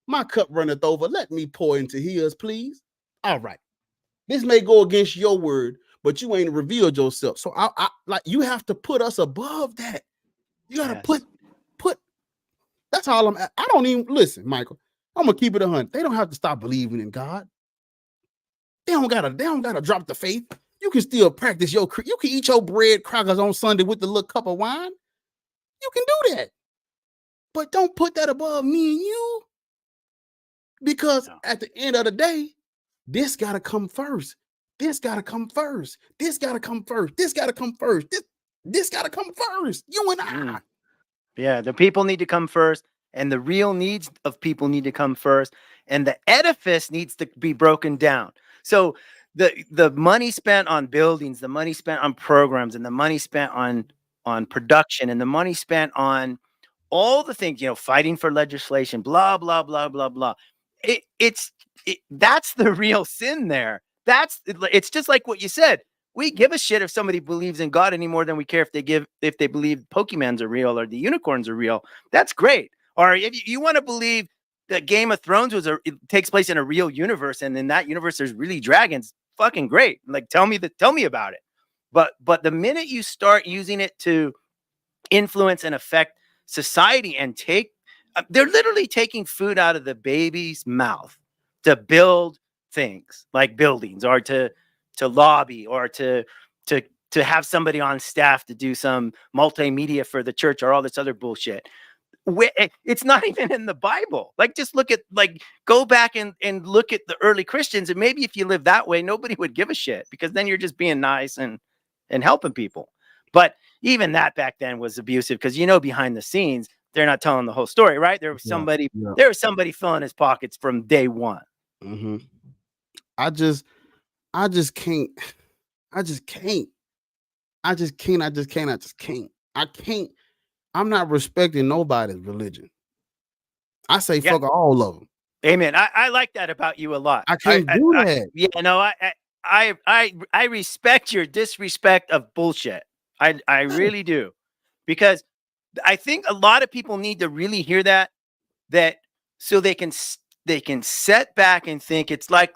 My cup runneth over. Let me pour into his, please. All right. This may go against your word, but you ain't revealed yourself. So I like you have to put us above that. You gotta put. That's all I'm. I don't even listen, Michael. I'm gonna keep it 100. They don't have to stop believing in God. They don't gotta drop the faith. You can still practice your. You can eat your bread crackers on Sunday with the little cup of wine. You can do that, but don't put that above me and you, because at the end of the day, this gotta come first. This gotta come first. This gotta come first. This gotta come first. This gotta come first. You and I. Yeah, the people need to come first, and the real needs of people need to come first, and the edifice needs to be broken down. So the money spent on buildings, the money spent on programs, and the money spent on production, and the money spent on all the things, fighting for legislation, blah blah blah blah blah. That's the real sin there. It's just like what you said. We give a shit if somebody believes in God any more than we care if they believe Pokemons are real or the unicorns are real. That's great. Or if you want to believe that Game of Thrones it takes place in a real universe, and in that universe there's really dragons, fucking great. Like tell me about it. But the minute you start using it to influence and affect society and they're literally taking food out of the baby's mouth to build things like buildings, or to lobby, or to have somebody on staff to do some multimedia for the church, or all this other bullshit. It's not even in the Bible. Like, just go back and look at the early Christians, and maybe if you live that way, nobody would give a shit, because then you're just being nice and helping people. But even that back then was abusive, because behind the scenes they're not telling the whole story, right? There was somebody filling his pockets from day one. Mm-hmm. I just can't. I'm not respecting nobody's religion. I say fuck all of them. Amen. I like that about you a lot. I can't do that. I respect your disrespect of bullshit. I really do, because I think a lot of people need to really hear that so they can set back and think. It's like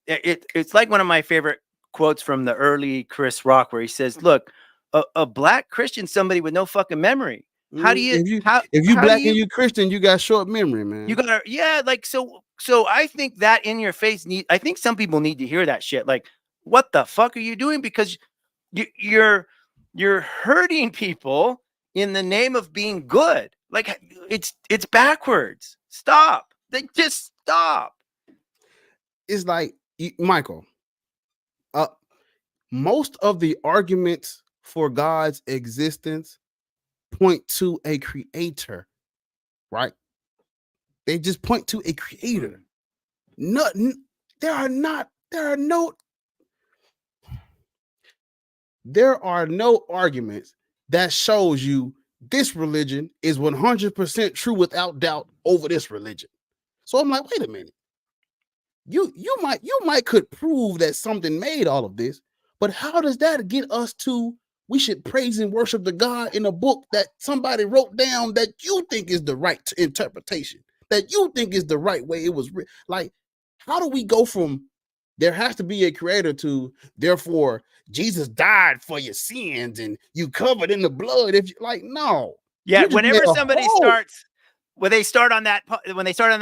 it's like one of my favorite quotes from the early Chris Rock, where he says, "Look, a black Christian, somebody with no fucking memory. How do you if you black and you Christian, you got short memory, man. You gotta so I think that in your face I think some people need to hear that shit. Like, what the fuck are you doing? Because you're hurting people in the name of being good. Like, it's backwards. Stop. Just stop. It's like, Michael, most of the arguments for God's existence point to a creator, right? They just point to a creator. There are no arguments that shows you this religion is 100% true without doubt over this religion. So I'm like, wait a minute. You might could prove that something made all of this, but how does that get us to we should praise and worship the God in a book that somebody wrote down that you think is the right interpretation, that you think is the right way it was written? Like, how do we go from there has to be a creator to therefore Jesus died for your sins and you covered in the blood? If you like, no. Yeah, whenever somebody starts when they start on that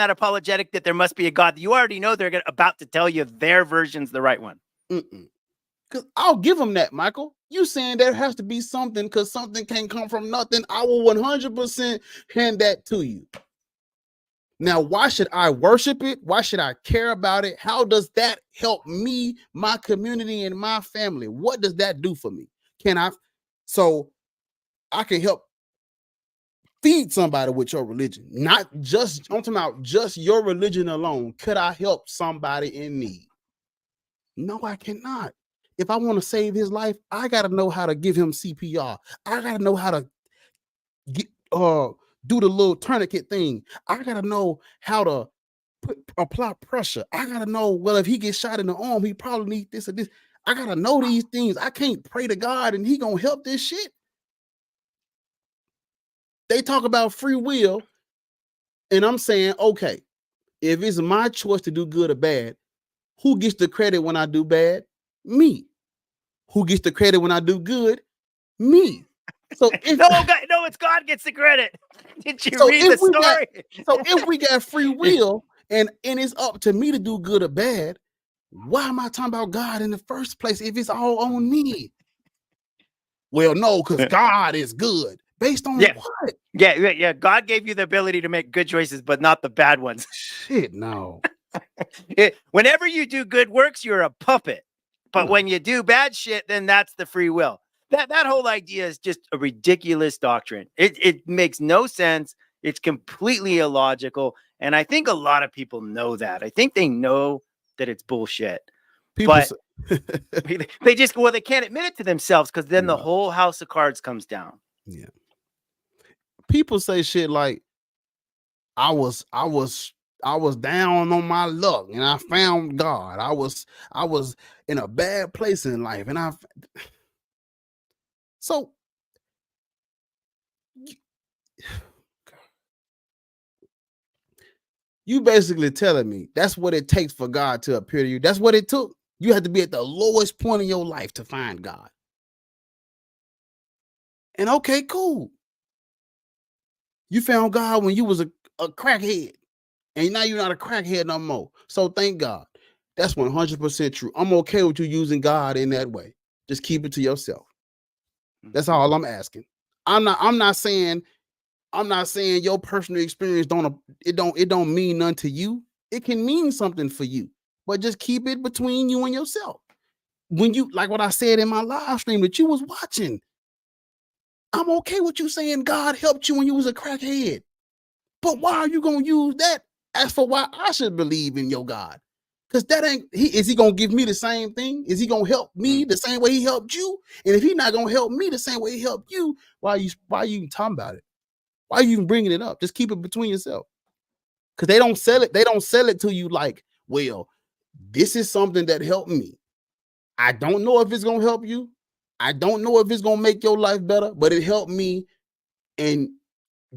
apologetic that there must be a God, you already know they're about to tell you their version's the right one. Because I'll give them that, Michael. You saying there has to be something because something can't come from nothing. I will 100% hand that to you. Now, why should I worship it? Why should I care about it? How does that help me, my community, and my family? What does that do for me? So I can help feed somebody with your religion, not just, I'm talking about just your religion alone. Could I help somebody in need? No, I cannot. If I want to save his life, I got to know how to give him CPR. I got to know how to do the little tourniquet thing. I got to know how to apply pressure. I got to know, well, if he gets shot in the arm, he probably needs this or this. I got to know these things. I can't pray to God and he going to help this shit. They talk about free will, and I'm saying, okay, if it's my choice to do good or bad, who gets the credit when I do bad? Me. Who gets the credit when I do good? Me. So if no, it's God gets the credit. Did you read the story? If we got free will and it's up to me to do good or bad, why am I talking about God in the first place if it's all on me? Well, no, because God is good. Based on what? Yeah. God gave you the ability to make good choices, but not the bad ones. Shit, no. Whenever you do good works, you're a puppet. But when you do bad shit, then that's the free will. That whole idea is just a ridiculous doctrine. It makes no sense. It's completely illogical. And I think a lot of people know that. I think they know that it's bullshit. But they just, they can't admit it to themselves because then the whole house of cards comes down. Yeah. People say shit like, I was down on my luck and I found God. I was in a bad place in life and so you basically telling me that's what it takes for God to appear to you. That's what it took. You had to be at the lowest point in your life to find God. And okay, cool. You found God when you was a crackhead. And now you're not a crackhead no more. So thank God. That's 100% true. I'm okay with you using God in that way. Just keep it to yourself. That's all I'm asking. I'm not saying your personal experience don't mean none to you. It can mean something for you, but just keep it between you and yourself. When you, like what I said in my live stream that you was watching, I'm okay with you saying God helped you when you was a crackhead. But why are you gonna use that as for why I should believe in your God? Because that ain't is he gonna give me the same thing? Is he gonna help me the same way he helped you? And if he's not gonna help me the same way he helped you, why are you even talking about it? Why are you even bringing it up? Just keep it between yourself. Because they don't sell it. They don't sell it to you like, well, this is something that helped me. I don't know if it's gonna help you. I don't know if it's gonna make your life better, but it helped me. And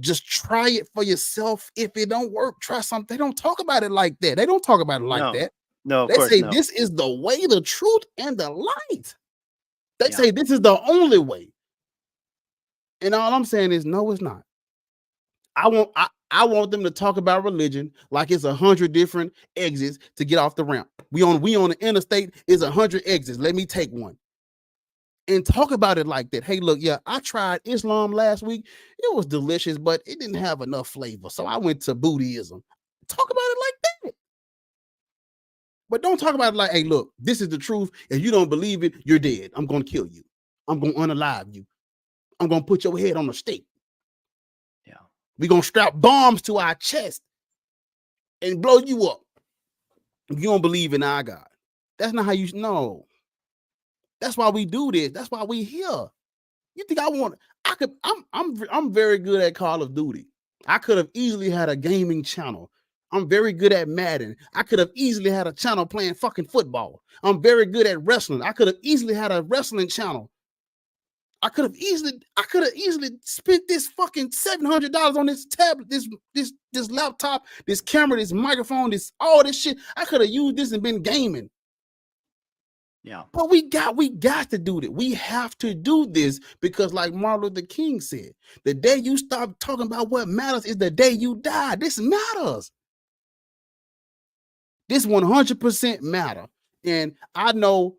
just try it for yourself. If it don't work, try something. They don't talk about it like that. They don't talk about it like that. No, they say this is the way, the truth, and the light. They say this is the only way. And all I'm saying is, no, it's not. I want them to talk about religion like it's 100 different exits to get off the ramp. We on the interstate is 100 exits. Let me take one. And talk about it like that. Hey, look, yeah, I tried Islam last week. It was delicious, but it didn't have enough flavor. So I went to Buddhism. Talk about it like that. But don't talk about it like, hey, look, this is the truth. If you don't believe it, you're dead. I'm going to kill you. I'm going to unalive you. I'm going to put your head on a stake. Yeah. We're going to strap bombs to our chest and blow you up. If you don't believe in our God. That's not how you know. That's why we do this. That's why we here. You think I'm very good at Call of Duty. I could have easily had a gaming channel. I'm very good at Madden. I could have easily had a channel playing fucking football. I'm very good at wrestling. I could have easily had a wrestling channel. I could have easily spent this fucking $700 on this tablet, this laptop, this camera, this microphone, all this shit. I could have used this and been gaming. Yeah. But we got to do that. We have to do this because, like Martin Luther King said, the day you stop talking about what matters is the day you die. This matters. This 100% matter. And I know,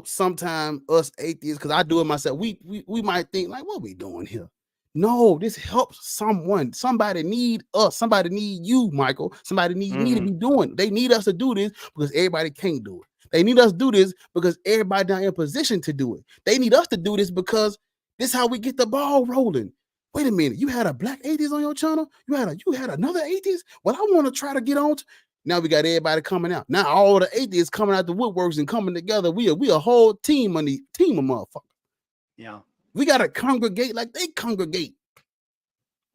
sometimes us atheists, because I do it myself, we might think like, what are we doing here? No, this helps someone. Somebody need us. Somebody need you, Michael. Somebody need me to be doing. They need us to do this because everybody can't do it. They need us to do this because everybody not in position to do it. They need us to do this because this is how we get the ball rolling. Wait a minute, you had a black atheist on your channel? You had another atheist? Well, I want to try to get on. Now we got everybody coming out. Now all the atheists coming out the woodworks and coming together. We a whole team of motherfuckers. Yeah. We got to congregate like they congregate.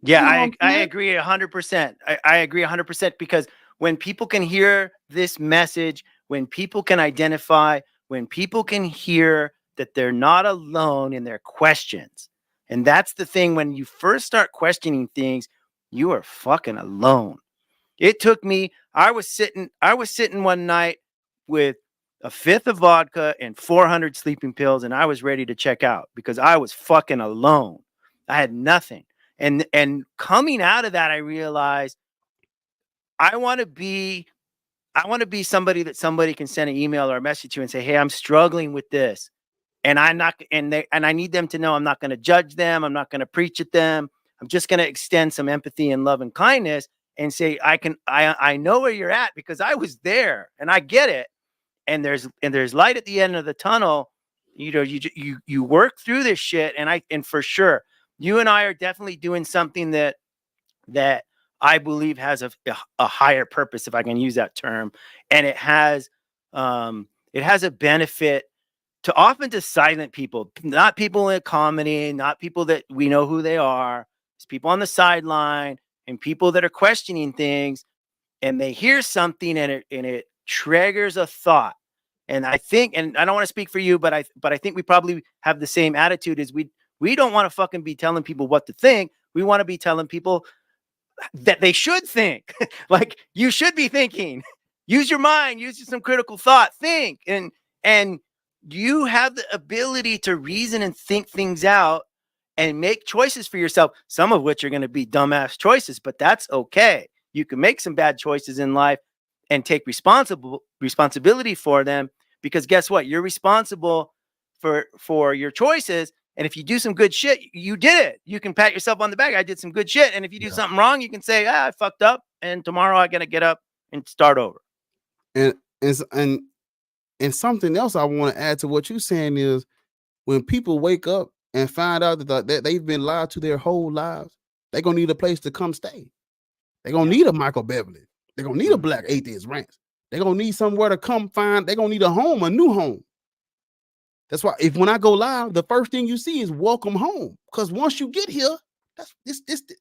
Yeah, I agree 100%. I agree 100% because when people can hear this message, when people can identify, when people can hear that they're not alone in their questions. And that's the thing, when you first start questioning things, you are fucking alone. It took me, I was sitting one night with a fifth of vodka and 400 sleeping pills, and I was ready to check out because I was fucking alone. I had nothing. And coming out of that, I realized I want to be somebody that somebody can send an email or a message to and say, "Hey, I'm struggling with this." And I'm not, and I need them to know I'm not going to judge them. I'm not going to preach at them. I'm just going to extend some empathy and love and kindness and say, I know where you're at because I was there and I get it. And there's light at the end of the tunnel. You know, you work through this shit. And for sure, you and I are definitely doing something that I believe has a higher purpose, if I can use that term. And it has a benefit to silent people, not people in comedy, not people that we know who they are. It's people on the sideline and people that are questioning things, and they hear something and it triggers a thought. And I think, and I don't want to speak for you, but I think we probably have the same attitude as we don't want to fucking be telling people what to think. We want to be telling people that they should think. Like, you should be thinking. Use your mind, use some critical thought, think. And you have the ability to reason and think things out and make choices for yourself, some of which are going to be dumbass choices, but that's okay. You can make some bad choices in life and take responsibility for them, because guess what? You're responsible for your choices. And if you do some good shit, you did it. You can pat yourself on the back. I did some good shit. And if you do something wrong, you can say, I fucked up, and tomorrow I got to get up and start over. And something else I want to add to what you're saying is, when people wake up and find out that they've been lied to their whole lives, they're going to need a place to come stay. They're going to need a Michael Beverly. They're going to need a Black Atheist Ranch. They're going to need somewhere to come find. They're going to need a home, a new home. That's why when I go live, the first thing you see is welcome home. Because once you get here,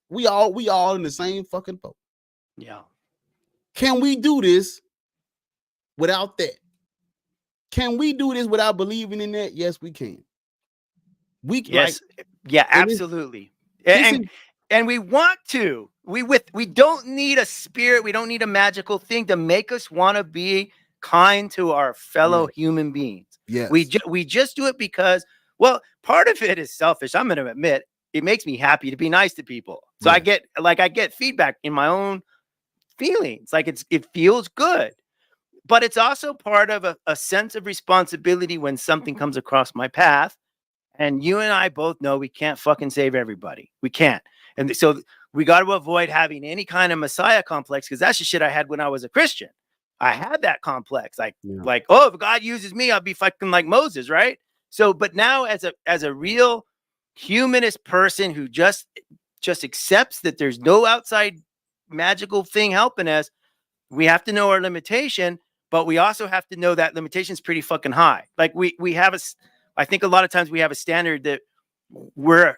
we all in the same fucking boat. Yeah. Can we do this without that? Can we do this without believing in that? Yes, we can. Yes. Yeah, absolutely. And we want to. We don't need a spirit. We don't need a magical thing to make us want to be kind to our fellow human beings. Yes. We just do it because, well, part of it is selfish. I'm going to admit, it makes me happy to be nice to people. So I get feedback in my own feelings. Like, it feels good. But it's also part of a sense of responsibility when something comes across my path. And you and I both know we can't fucking save everybody. We can't. And so we got to avoid having any kind of Messiah complex, because that's the shit I had when I was a Christian. I had that complex. Like, oh, if God uses me, I'll be fucking like Moses, right? So, but now as a real humanist person who just accepts that there's no outside magical thing helping us, we have to know our limitation. But we also have to know that limitation is pretty fucking high. Like, we have I think a lot of times we have a standard that we're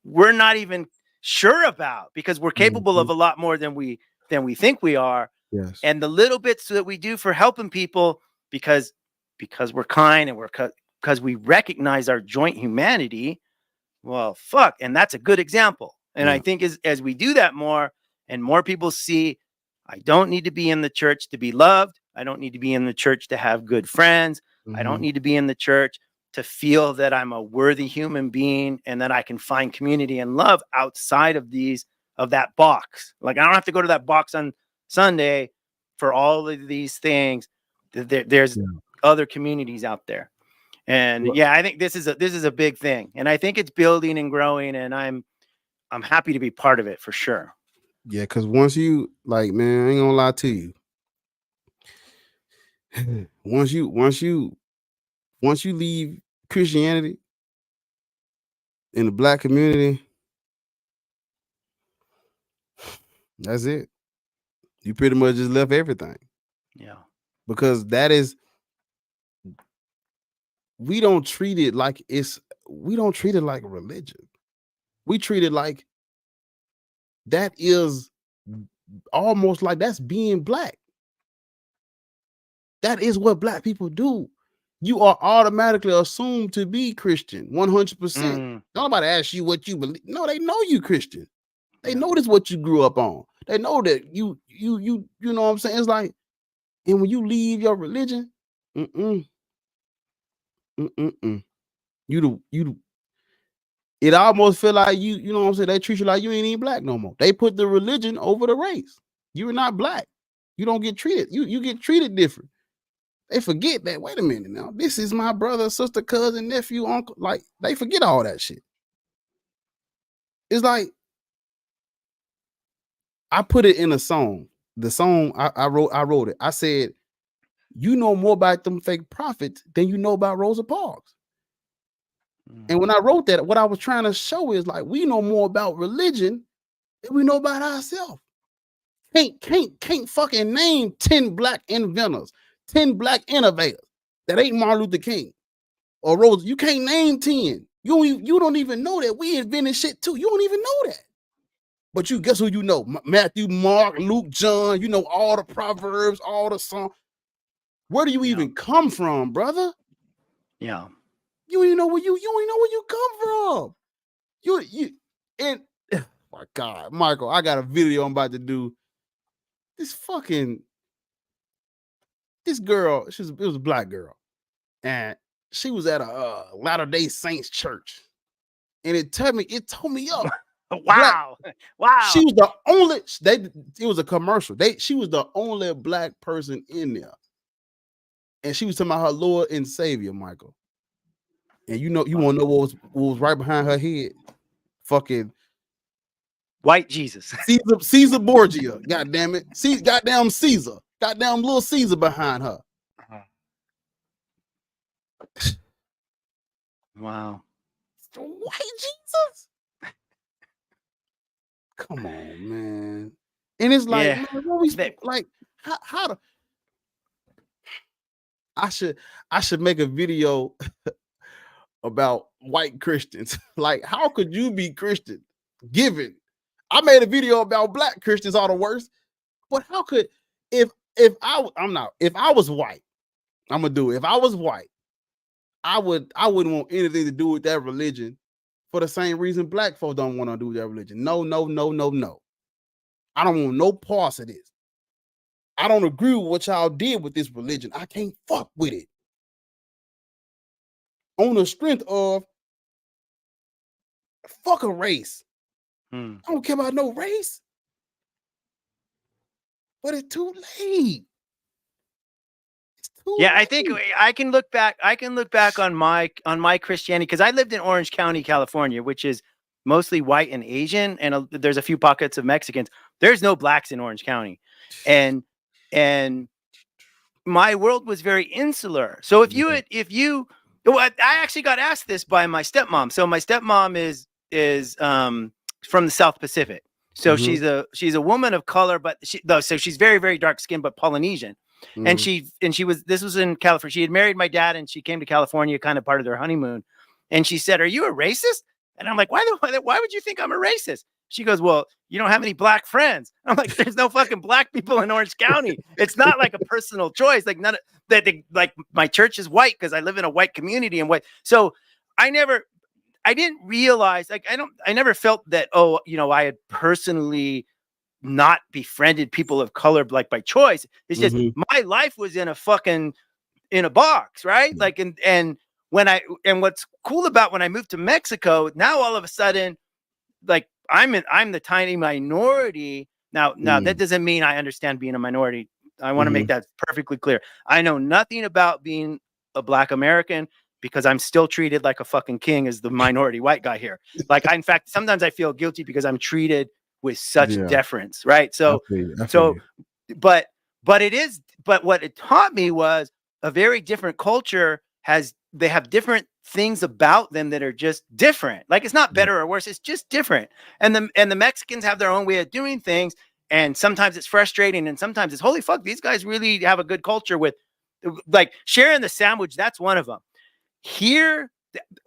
not even sure about, because we're capable of a lot more than we think we are. Yes. And the little bits that we do for helping people, because we're kind and because we recognize our joint humanity. Well, fuck. And that's a good example. And I think as we do that more and more people see, I don't need to be in the church to be loved. I don't need to be in the church to have good friends. I don't need to be in the church to feel that I'm a worthy human being and that I can find community and love outside of that box. Like, I don't have to go to that box on Sunday for all of these things. There's other communities out there. And I think this is a big thing. And I think it's building and growing, and I'm happy to be part of it for sure. Yeah, because once you, like, man, I ain't gonna lie to you. Once you leave Christianity in the Black community, that's it. You pretty much just left everything. Yeah. Because we don't treat it like a religion. We treat it like that is almost like that's being Black. That is what Black people do. You are automatically assumed to be Christian, 100%. Nobody asks you what you believe. No, they know you Christian. They know this what you grew up on. They know that you know what I'm saying? It's like, and when you leave your religion, you it almost feel like you know what I'm saying? They treat you like you ain't even black no more. They put the religion over the race. You're not black. You don't get treated. You get treated different. They forget that. Wait a minute now. This is my brother, sister, cousin, nephew, uncle. Like they forget all that shit. It's like I put it in a song. The song I wrote it. I said, you know more about them fake prophets than you know about Rosa Parks. And when I wrote that, what I was trying to show is like we know more about religion than we know about ourselves. Can't fucking name 10 black inventors, 10 black innovators that ain't Martin Luther King or Rosa. You can't name 10. You don't even know that we invented shit too. You don't even know that. But you guess who you know? Matthew, Mark, Luke, John. You know all the proverbs, all the songs. Where do you even come from, brother? Yeah. You ain't know where you come from. You and oh my God, Michael, I got a video I'm about to do. This girl, it was a black girl, and she was at a Latter-day Saints church, and it told me up. Wow. Black, wow. She was the only it was a commercial. She was the only black person in there. And she was talking about her Lord and Savior, Michael. And you want to know what was right behind her head? Fucking white Jesus. Caesar Borgia. God damn it. Goddamn Caesar. Goddamn little Caesar behind her. Wow. White Jesus? Come on, man. And it's like, man, what we like how to I should make a video about white Christians. Like, how could you be Christian? Given I made a video about black Christians are the worst, but how could if I was white, I'm gonna do it. If I was white, I wouldn't want anything to do with that religion for the same reason black folks don't want to do with that religion. No. I don't want no parts of this. I don't agree with what y'all did with this religion. I can't fuck with it. On the strength of fuck a race. I don't care about no race. But it's too late. Yeah, I think I can look back on my Christianity because I lived in Orange County, California, which is mostly white and Asian, and there's a few pockets of Mexicans. There's no blacks in Orange County, and my world was very insular. So I actually got asked this by my stepmom. So my stepmom is from the South Pacific. So she's a woman of color, but so she's very, very dark skinned, but Polynesian. And this was in California. She had married my dad and she came to California, kind of part of their honeymoon. And she said, "Are you a racist?" And I'm like, why would you think I'm a racist? She goes, "Well, you don't have any black friends." I'm like, "There's no fucking black people in Orange County. It's not like a personal choice. Like none of that. Like my church is white because I live in a white community and white." So I didn't realize, I never felt that, I had personally not befriended people of color like by choice. It's just my life was in a box, right? Like, and what's cool about when I moved to Mexico, now all of a sudden, like I'm the tiny minority. Now that doesn't mean I understand being a minority. I want to make that perfectly clear. I know nothing about being a Black American because I'm still treated like a fucking king as the minority white guy here. Like, in fact, sometimes I feel guilty because I'm treated with such deference, right? So, but what it taught me was a very different culture they have different things about them that are just different. Like, it's not better or worse, it's just different. And the Mexicans have their own way of doing things. And sometimes it's frustrating. And sometimes it's, holy fuck, these guys really have a good culture with, like, sharing the sandwich. That's one of them. Here,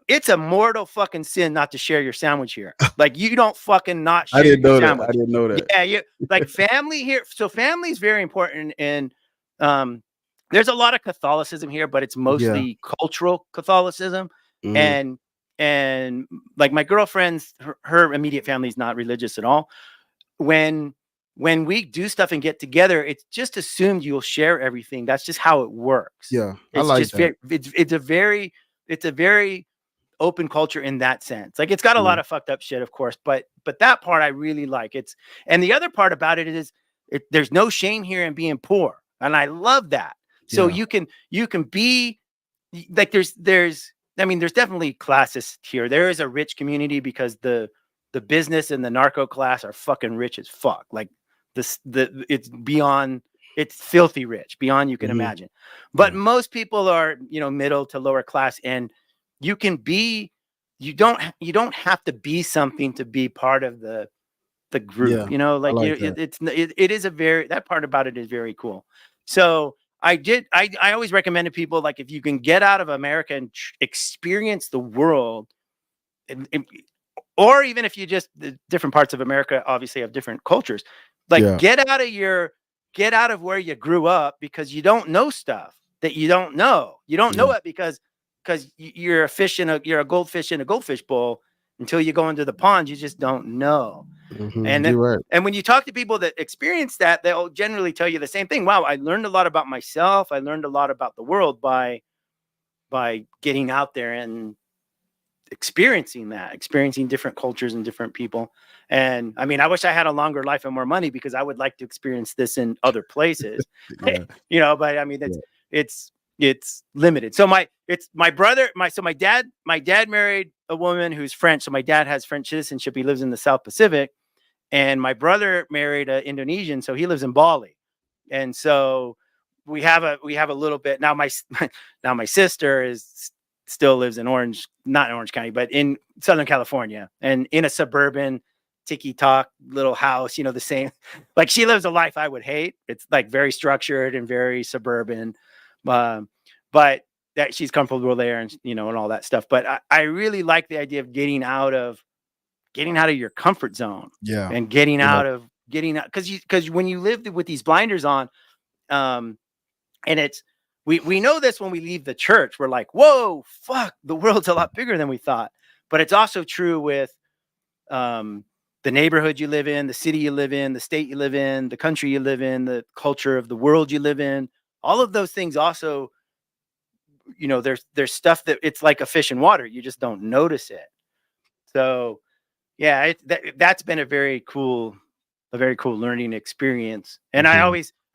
it's a mortal fucking sin not to share your sandwich here. Like, you don't fucking not share your sandwich. I didn't know that. Yeah, like family here. So family is very important. And there's a lot of Catholicism here, but it's mostly cultural Catholicism. And like my girlfriend's, her immediate family is not religious at all. When when we do stuff and get together, it's just assumed you'll share everything. That's just how it works. Yeah, I It's like just that. it's a very open culture in that sense. Like, it's got a Yeah. lot of fucked up shit, of course, but that part I really like. And the other part about it is there's no shame here in being poor, and I love that. So Yeah. you can be like, there's I mean, there's definitely classes here. There is a rich community because the business and the narco class are fucking rich as fuck. Like, it's beyond, it's filthy rich, beyond you can Mhm. imagine. But Yeah. most people are, middle to lower class, and you can be, you don't have to be something to be part of the group. Yeah, I Like, like that. it is a very, that part about it is very cool. So I always recommend to people, like, if you can get out of America and experience the world, or even if you just, the different parts of America obviously have different cultures. Like, Yeah. get out of where you grew up, because you don't know stuff that you don't know. You don't know Yeah. it because you're you're a goldfish in a goldfish bowl. Until you go into the pond, you just don't know. And You're right. and when you talk to people that experience that, they'll generally tell you the same thing. Wow, I learned a lot about myself. I learned a lot about the world by getting out there and experiencing different cultures and different people. And I mean, I wish I had a longer life and more money, because I would like to experience this in other places. Yeah. But I mean, Yeah. it's limited. So my brother, my dad married a woman who's French. So my dad has French citizenship. He lives in the South Pacific. And my brother married an Indonesian, so he lives in Bali. And so we have a little bit now. My sister still lives in not in Orange County, but in Southern California, and in a suburban tiki-talk little house. The same, like, she lives a life I would hate. It's like very structured and very suburban, but that she's comfortable there, and and all that stuff. But I really like the idea of getting out of your comfort zone, Yeah. and getting Yeah. out, because when you live with these blinders on, and it's, we know this when we leave the church. We're like, whoa, fuck, the world's a lot bigger than we thought. But it's also true with the neighborhood you live in, the city you live in, the state you live in, the country you live in, the culture of the world you live in. All of those things also, there's stuff that it's like a fish in water. You just don't notice it. So yeah, that's been a very cool learning experience. And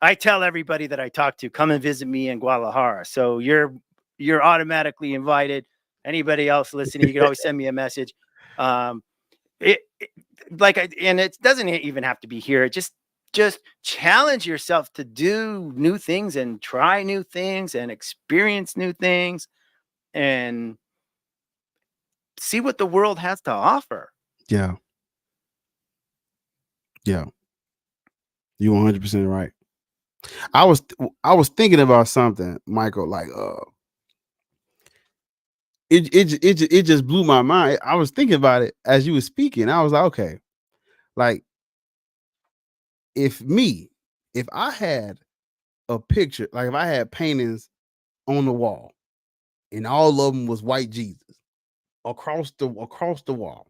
I tell everybody that I talk to, come and visit me in Guadalajara. So you're automatically invited. Anybody else listening, you can always send me a message. And it doesn't even have to be here. It just challenge yourself to do new things and try new things and experience new things and see what the world has to offer. Yeah. Yeah. You 100% right. I was thinking about something, Michael, like it just blew my mind. I was thinking about it as you were speaking. I was like, okay, like, if I had a picture, like if I had paintings on the wall and all of them was white Jesus across the wall,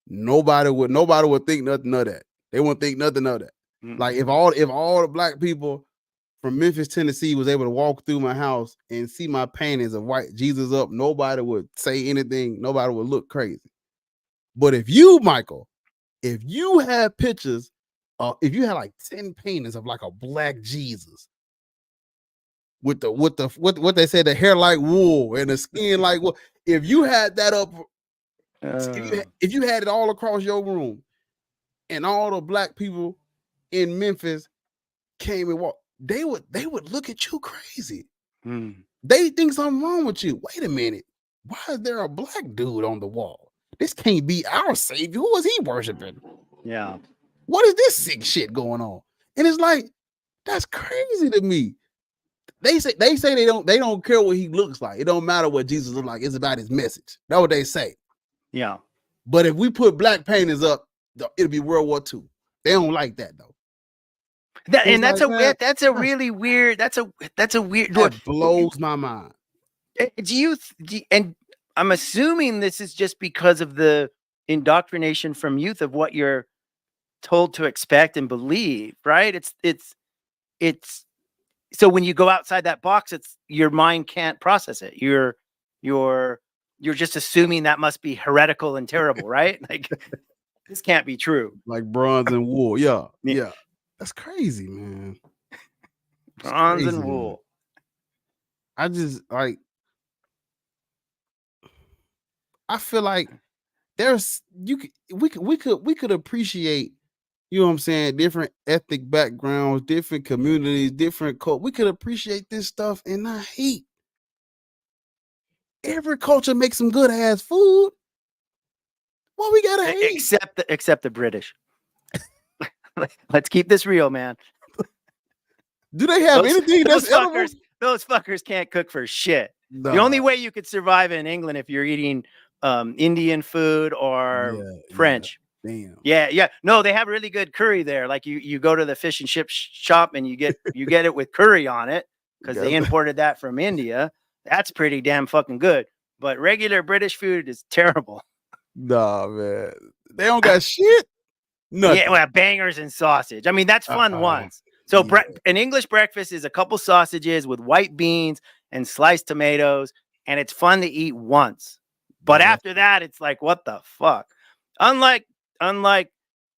nobody would think nothing of that. They wouldn't think nothing of that. Like, if all the black people from Memphis, Tennessee was able to walk through my house and see my paintings of white Jesus up, nobody would say anything. Nobody would look crazy. But if you, Michael, if you had pictures, if you had like 10 paintings of like a black Jesus with what they said, the hair like wool and the skin like wool, if you had that up, if you had it all across your room, and all the black people in Memphis came and walked, they would look at you crazy. They think something wrong with you. Wait a minute. Why is there a black dude on the wall? This can't be our savior. Who is he worshiping? Yeah. What is this sick shit going on? And it's like, that's crazy to me. They say they don't care what he looks like. It don't matter what Jesus looks like. It's about his message. That's what they say. Yeah. But if we put black paintings up, it'll be World War II. They don't like that though. That's a really weird. That's a weird. That blows my mind. And I'm assuming this is just because of the indoctrination from youth of what you're told to expect and believe, right? It's so when you go outside that box, it's your mind can't process it. You're just assuming that must be heretical and terrible, right? Like this can't be true. Like bronze and wool. Yeah, Yeah. yeah. That's crazy, man. It's Bronze crazy, and man. wool. I just like I feel like there's we could appreciate, you know what I'm saying, different ethnic backgrounds, different communities, different culture. We could appreciate this stuff and not hate. Every culture makes some good ass food. What we gotta hate? Except the British. Let's keep this real, man. Do they have anything that's edible? Those fuckers can't cook for shit. Nah. The only way you could survive in England if you're eating Indian food or French. Damn. Yeah. No, they have really good curry there. Like you go to the fish and chip shop and you get it with curry on it because they imported that from India. That's pretty damn fucking good. But regular British food is terrible. Nah, man. They don't got shit. Nothing. Yeah, well, bangers and sausage. I mean, that's fun once. So an English breakfast is a couple sausages with white beans and sliced tomatoes, and it's fun to eat once. But after that, it's like, what the fuck? Unlike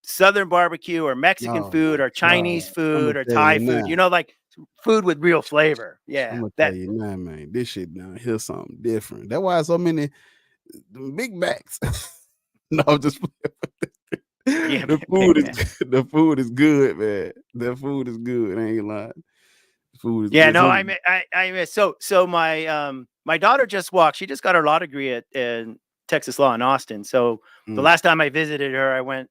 Southern barbecue or Mexican food or Chinese food or Thai food, you know, like food with real flavor. Yeah. I'm gonna tell you now, man. This shit down here something different. That's why so many Big Macs. No, I'm just Yeah, the food is good, man. The food is good. I ain't lying. The food is yeah, good. no, I miss so my daughter just walked. She just got her law degree at Texas Law in Austin. So the last time I visited her, I went,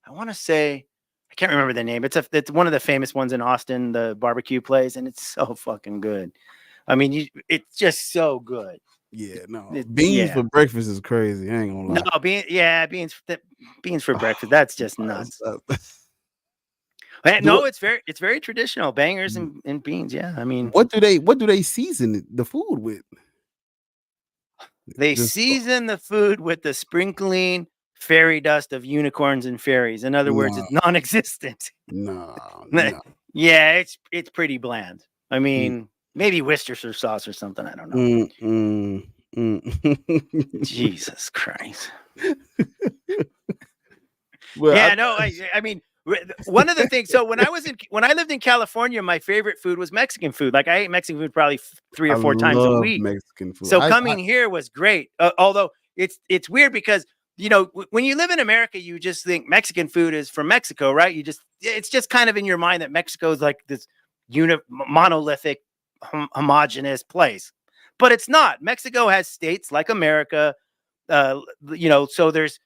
I want to say, I can't remember the name. It's one of the famous ones in Austin, the barbecue place, and it's so fucking good. I mean, it's just so good. Yeah, no. Beans for breakfast is crazy. I ain't gonna lie. No, beans for breakfast. That's just nuts. No, it's very traditional. Bangers and beans. Yeah, I mean, what do they season the food with? They season the food with the sprinkling fairy dust of unicorns and fairies. In other words, it's non-existent. No. Yeah, it's pretty bland. I mean, maybe Worcestershire sauce or something. I don't know. Jesus Christ. Well, yeah, no, I mean, one of the things. So when I lived in California, my favorite food was Mexican food. Like I ate Mexican food probably 3 or 4 times a week. Mexican food. So coming here was great. Although it's weird because, you know, when you live in America, you just think Mexican food is from Mexico, right? It's just kind of in your mind that Mexico is like this monolithic, homogenous place, but it's not. Mexico has states like America, you know, so there's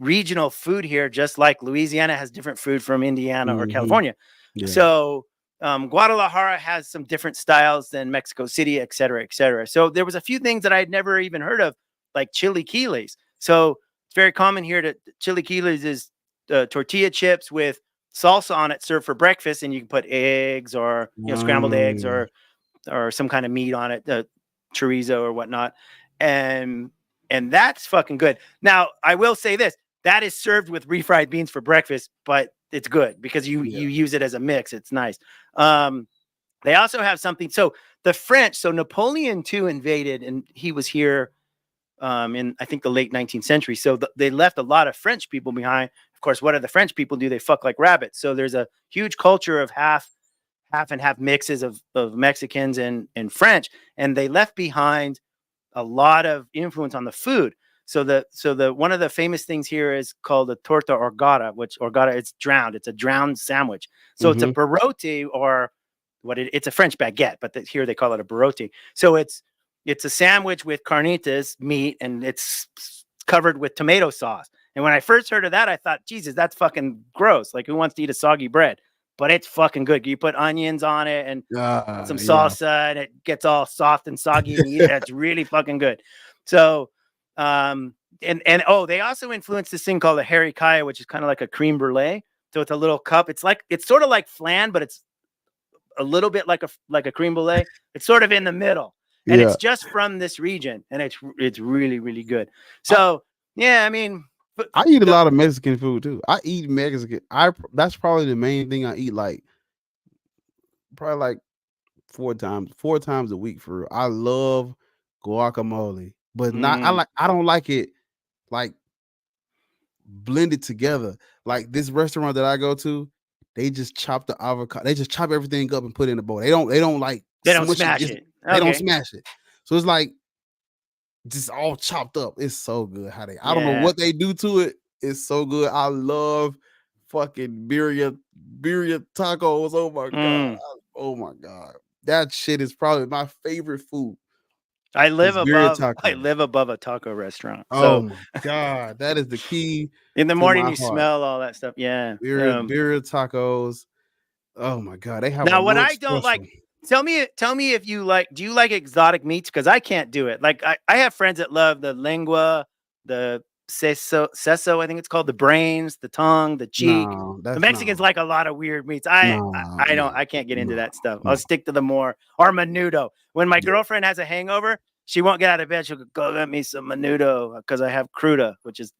regional food here, just like Louisiana has different food from Indiana or California. Yeah. So Guadalajara has some different styles than Mexico City, et cetera, et cetera. So there was a few things that I had never even heard of, like chilaquiles. So it's very common here to chilaquiles is tortilla chips with salsa on it served for breakfast, and you can put eggs or scrambled eggs or some kind of meat on it, chorizo or whatnot, and that's fucking good. Now I will say this: that is served with refried beans for breakfast, but it's good because you use it as a mix. It's nice. They also have something. So the French, so Napoleon II invaded, and he was here in I think the late 19th century. So they left a lot of French people behind. Of course, what do the French people do? They fuck like rabbits. So there's a huge culture of half and half mixes of Mexicans and French, and they left behind a lot of influence on the food. So the one of the famous things here is called a torta ahogada, which ahogada, it's drowned. It's a drowned sandwich. So it's a barotte, or it's a French baguette, but here they call it a barotte. So it's a sandwich with carnitas meat, and it's covered with tomato sauce. And when I first heard of that, I thought, Jesus, that's fucking gross. Like, who wants to eat a soggy bread? But it's fucking good. You put onions on it and some salsa, and it gets all soft and soggy, and you eat it. It's really fucking good. So, they also influenced this thing called a haricaya, which is kind of like a creme brulee. So it's a little cup. It's sort of like flan, but it's a little bit like a creme brulee. It's sort of in the middle, and it's just from this region, and it's really, really good. So yeah, I mean, I eat a lot of Mexican food too. I eat Mexican. That's probably the main thing I eat. Like probably like four times a week for real. I love guacamole, but not. I don't like it like blended together. Like this restaurant that I go to, they just chop the avocado. They just chop everything up and put it in a bowl. They don't like. They don't smush smash it. it. They don't Okay. smash it. So it's like just all chopped up. It's so good. I don't know Yeah. what they do to it. It's so good. I love fucking birria tacos. Oh my god. Oh my god. That shit is probably my favorite food. I live above tacos. a taco restaurant. Oh So my god. That is the key in the to morning my you heart. smell all that stuff. Yeah. Birria tacos. Oh my god. They have Now a what lunch I don't special. like, tell me if you like, do you like exotic meats? Because I can't do it. Like I have friends that love the lingua, the seso, I think it's called, the brains, the tongue, the cheek. No, The that's Mexicans like a lot of weird meats. I can't get into that stuff. I'll stick to the more, or menudo. When my girlfriend has a hangover, she won't get out of bed. She'll go get me some menudo because I have cruda, which is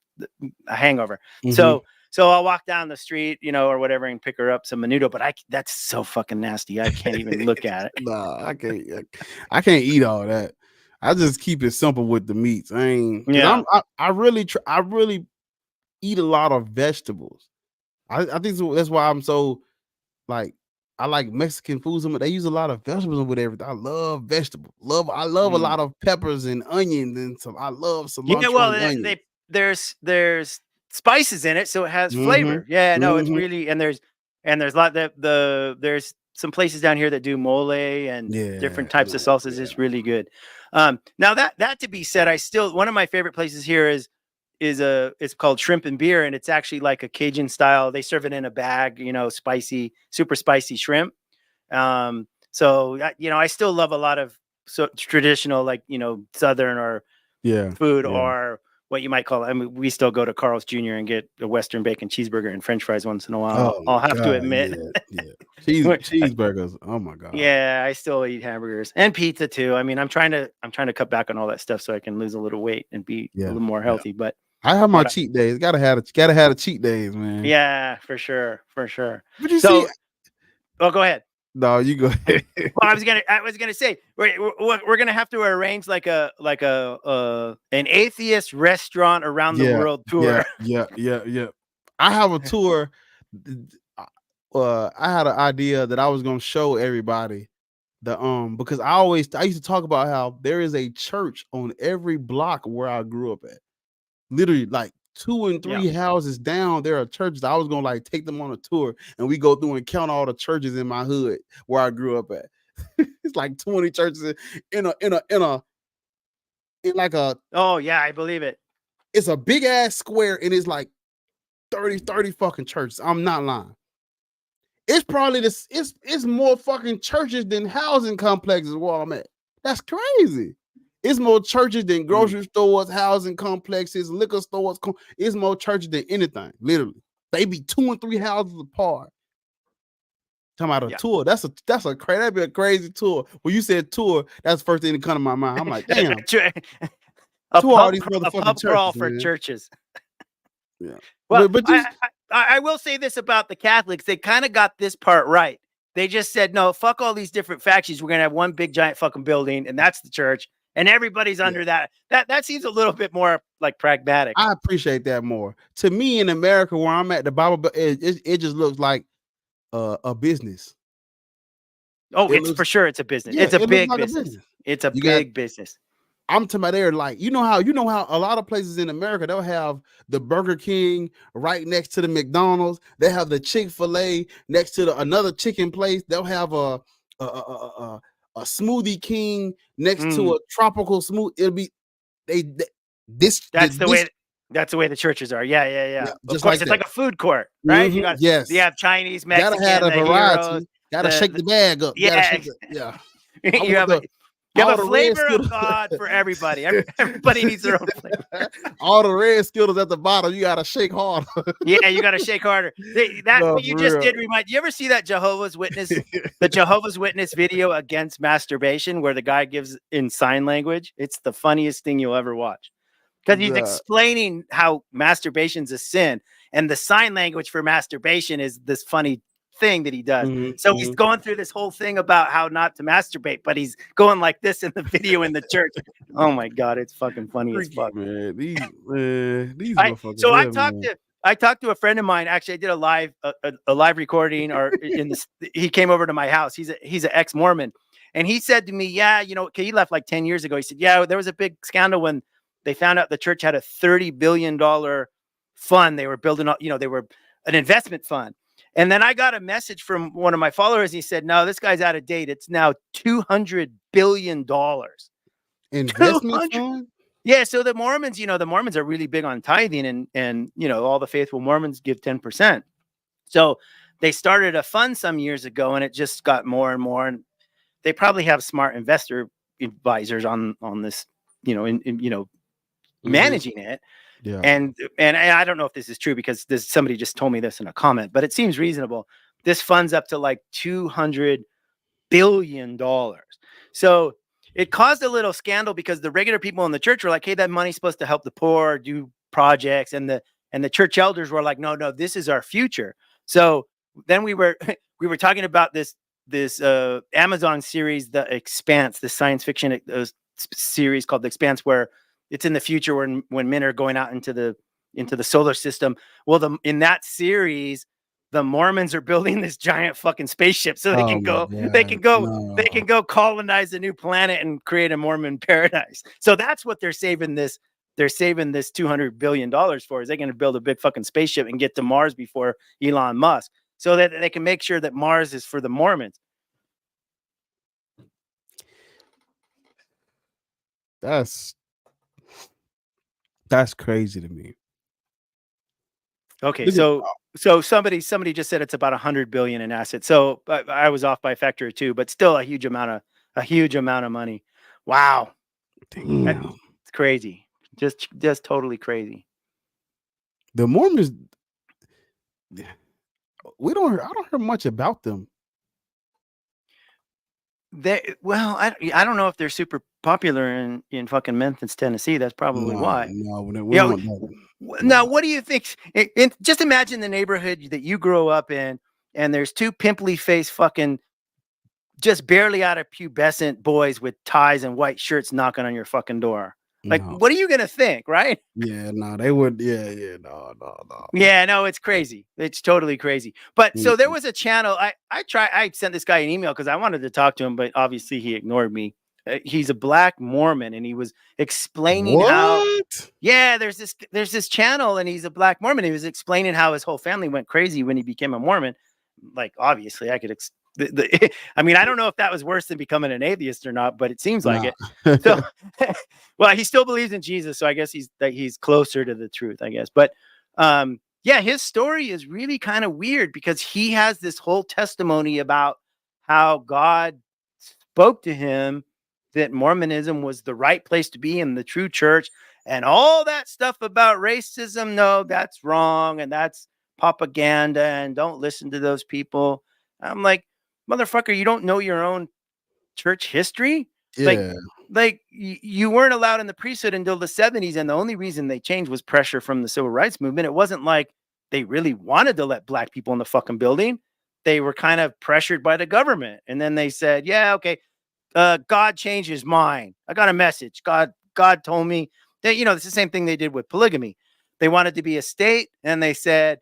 a hangover. Mhm. So I'll walk down the street, or whatever, and pick her up some menudo. But that's so fucking nasty. I can't even look at it. Nah, I can't eat all that. I just keep it simple with the meats. I really eat a lot of vegetables. I think that's why I'm so like I like Mexican food. They use a lot of vegetables with everything. I love vegetables. I love a lot of peppers and onions and I love cilantro Well, and onions. there's spices in it, so it has flavor. Yeah, no, it's really, and there's there's some places down here that do mole and different types of salsas. It's really good. Now that to be said, one of my favorite places here is it's called Shrimp and Beer, and it's actually like a Cajun style. They serve it in a bag, spicy, super spicy shrimp. So I still love a lot of traditional, like Southern or food, or what you might call it. I mean, we still go to Carl's Jr. and get a Western bacon cheeseburger and French fries once in a while. Oh I'll have to admit, cheeseburgers. Oh my god. Yeah, I still eat hamburgers and pizza too. I mean, I'm trying to cut back on all that stuff so I can lose a little weight and be a little more healthy. But I have my cheat days. Gotta have the cheat days, man. Yeah, for sure. But you see, go ahead. No, you go ahead. Well, I was gonna say we're gonna have to arrange like an atheist restaurant around the world tour. Yeah. I have a tour. I had an idea that I was gonna show everybody because I used to talk about how there is a church on every block where I grew up at. Literally, like 2 and 3 houses down, there are churches. I was gonna like take them on a tour, and we go through and count all the churches in my hood where I grew up at. It's like 20 churches in like a. Oh yeah, I believe it. It's a big ass square, and it's like 30 fucking churches. I'm not lying. It's probably it's more fucking churches than housing complexes where I'm at. That's crazy. It's more churches than grocery stores, housing complexes, liquor stores. It's more churches than anything. Literally, they be 2 and 3 houses apart. Talking about a tour. That'd be a crazy tour. When you said tour, that's the first thing that come to my mind. I'm like, damn. A pub crawl for churches. Yeah. Well, but I will say this about the Catholics. They kind of got this part right. They just said, no, fuck all these different factions. We're going to have one big giant fucking building, and that's the church. And everybody's under that. That seems a little bit more like pragmatic. I appreciate that more. To me, in America, where I'm at, the Bible, it just looks like a business. Oh, for sure it's a business. It's a big business. It's a big business. I'm talking about there, like you know how a lot of places in America they'll have the Burger King right next to the McDonald's. They have the Chick-fil-A next to another chicken place. They'll have a Smoothie King next to a tropical smoothie. It'll be That's the way the churches are. Yeah. Of course, like it's like a food court, right? Mm-hmm. You have Chinese, Mexican, gotta have a variety. Heroes, gotta shake the bag up. Yeah. You have a flavor of God for everybody. Everybody needs their own flavor. All the red Skittles at the bottom, you gotta shake harder. Yeah, you gotta shake harder. What you just did remind. You ever see that Jehovah's Witness, the Jehovah's Witness video against masturbation, where the guy gives in sign language? It's the funniest thing you'll ever watch. because he's explaining how masturbation's a sin, and the sign language for masturbation is this funny thing that he does. So he's going through this whole thing about how not to masturbate, but he's going like this in the video in the church. Oh my God, it's fucking funny as fuck. Man, these motherfuckers. So I talked to a friend of mine. Actually, I did a live recording, or in this. He came over to my house. He's an ex-Mormon, and he said to me, "Yeah, you know, he left like 10 years ago." He said, "Yeah, there was a big scandal when they found out the church had a $30 billion fund. They were building up, you know, they were an investment fund." And then I got a message from one of my followers. He said, "No, this guy's out of date. It's now $200 billion." Investment fund? Yeah. So the Mormons, you know, the Mormons are really big on tithing, and, you know, all the faithful Mormons give 10%. So they started a fund some years ago, and it just got more and more. And they probably have smart investor advisors on this, you know, managing it. Yeah. And I don't know if this is true, because somebody just told me this in a comment, but it seems reasonable. This fund's up to like $200 billion. So it caused a little scandal, because the regular people in the church were like, "Hey, that money's supposed to help the poor, do projects." And the church elders were like, no, this is our future. So then we were talking about this Amazon series, The Expanse, the science fiction series called The Expanse, where it's in the future when men are going out into the solar system. Well, in that series, the Mormons are building this giant fucking spaceship so they can go colonize a new planet and create a Mormon paradise. So that's what they're saving this. They're saving this $200 billion for, is they're going to build a big fucking spaceship and get to Mars before Elon Musk, so that they can make sure that Mars is for the Mormons. That's crazy to me. Okay, so somebody just said it's about 100 billion in assets. So I was off by a factor of 2, but still a huge amount of money. Wow, damn, it's crazy. Just totally crazy. The Mormons, I don't hear much about them. I don't know if they're super popular in fucking Memphis, Tennessee. That's probably why. Now, what do you think? Just imagine the neighborhood that you grow up in, and there's 2 pimply faced fucking just barely out of pubescent boys with ties and white shirts knocking on your fucking door. Like, what are you gonna think, right? Yeah, no, they would. Yeah, no. Yeah, no, it's crazy. It's totally crazy. But so there was a channel. I sent this guy an email because I wanted to talk to him, but obviously he ignored me. He's a black Mormon, and he was explaining how. Yeah, there's this channel, and he's a black Mormon. He was explaining how his whole family went crazy when he became a Mormon. Like, obviously, I could. I mean, I don't know if that was worse than becoming an atheist or not, but it seems like it. So, well, he still believes in Jesus, so I guess he's closer to the truth, I guess. But yeah, his story is really kind of weird, because he has this whole testimony about how God spoke to him that Mormonism was the right place to be in the true church, and all that stuff about racism. No, that's wrong, and that's propaganda, and don't listen to those people. I'm like, motherfucker, you don't know your own church history? Yeah. Like you weren't allowed in the priesthood until the 70s, and the only reason they changed was pressure from the civil rights movement. It wasn't like they really wanted to let black people in the fucking building. They were kind of pressured by the government, and then they said, "Yeah, okay, God changed his mind. I got a message. God told me that, you know, it's the same thing they did with polygamy. They wanted to be a state, and they said,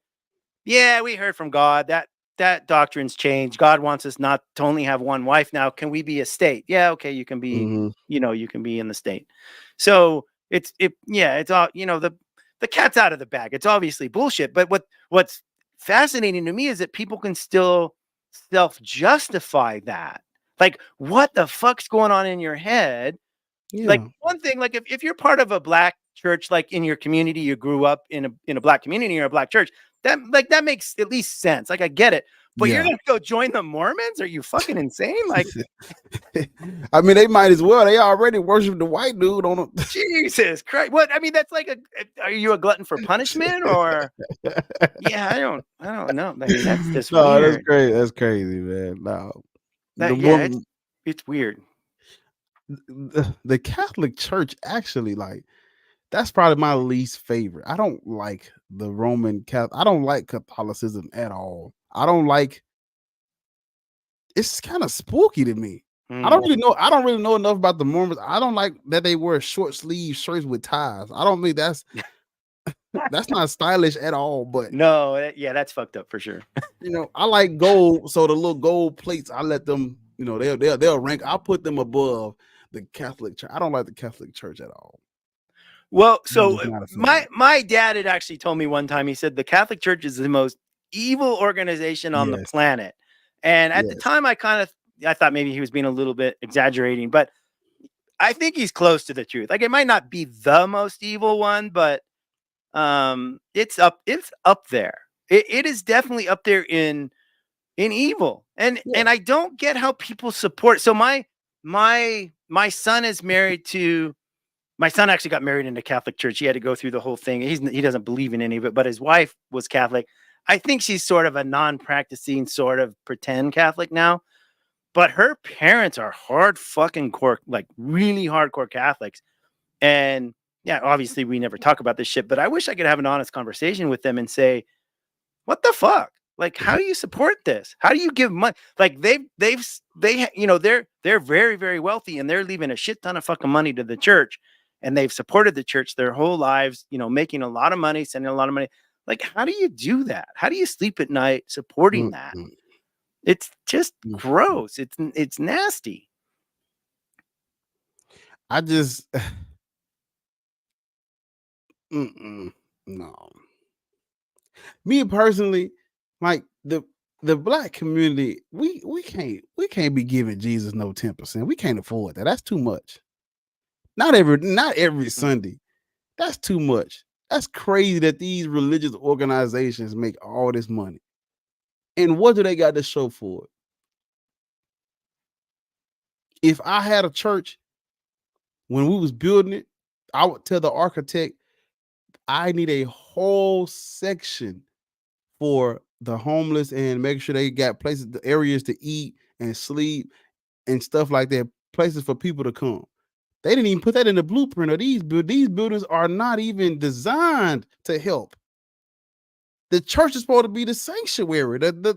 yeah, we heard from God that doctrine's changed. God wants us not to only have one wife now. Can we be a state? Yeah, okay, you can be, you can be in the state." So it's all, the cat's out of the bag. It's obviously bullshit. But what's fascinating to me is that people can still self-justify that. Like, what the fuck's going on in your head? Yeah. Like, one thing, like if you're part of a black church, like in your community, you grew up in a black community or a black church, that makes at least sense. Like, I get it. But you're gonna go join the Mormons? Are you fucking insane? Like, I mean, they might as well. They already worship the white dude on them. Jesus Christ! What? I mean, that's like are you a glutton for punishment, or? Yeah, I don't know. I mean, that's just weird. That's crazy. That's crazy, man. No, it's weird. The Catholic Church actually, like, That's probably my least favorite. I don't like the Roman Catholic. I don't like Catholicism at all. I don't like. It's kind of spooky to me. I don't Mm. really know. I don't really know enough about the Mormons. I don't like that they wear short sleeve shirts with ties. I don't think that's not stylish at all. But No, yeah, that's fucked up for sure. I like gold. So the little gold plates, I let them. They'll rank. I'll put them above the Catholic Church. I don't like the Catholic Church at all. Well, I'm so just not a fan. my dad had actually told me one time, he said the Catholic Church is the most evil organization on the Yes. planet. And at the Yes. time I thought maybe he was being a little bit exaggerating, but I think he's close to the truth. Like it might not be the most evil one, but it's up there. It is definitely up there in evil. And Yeah. I don't get how people support. So my son is married to my son actually got married in the Catholic Church. He had to go through the whole thing. He doesn't believe in any of it, but his wife was Catholic. I think she's sort of a non-practicing, sort of pretend Catholic now. But her parents are hard fucking core, like really hardcore Catholics. And yeah, obviously we never talk about this shit, but I wish I could have an honest conversation with them and say, what the fuck? Like, how do you support this? How do you give money? Like they're very, very wealthy and they're leaving a shit ton of fucking money to the church. And they've supported the church their whole lives, making a lot of money, sending a lot of money. Like, how do you do that? How do you sleep at night supporting that? Mm-mm. It's just Mm-mm. gross. It's nasty. I just no. Me personally, like the black community, we can't be giving Jesus no 10%. We can't afford that. That's too much. Not every Sunday. That's too much. That's crazy that these religious organizations make all this money. And what do they got to show for it? If I had a church when we was building it, I would tell the architect, I need a whole section for the homeless and make sure they got places, the areas to eat and sleep and stuff like that, places for people to come. They didn't even put that in the blueprint of these buildings are not even designed to help. The church is supposed to be the sanctuary. Oh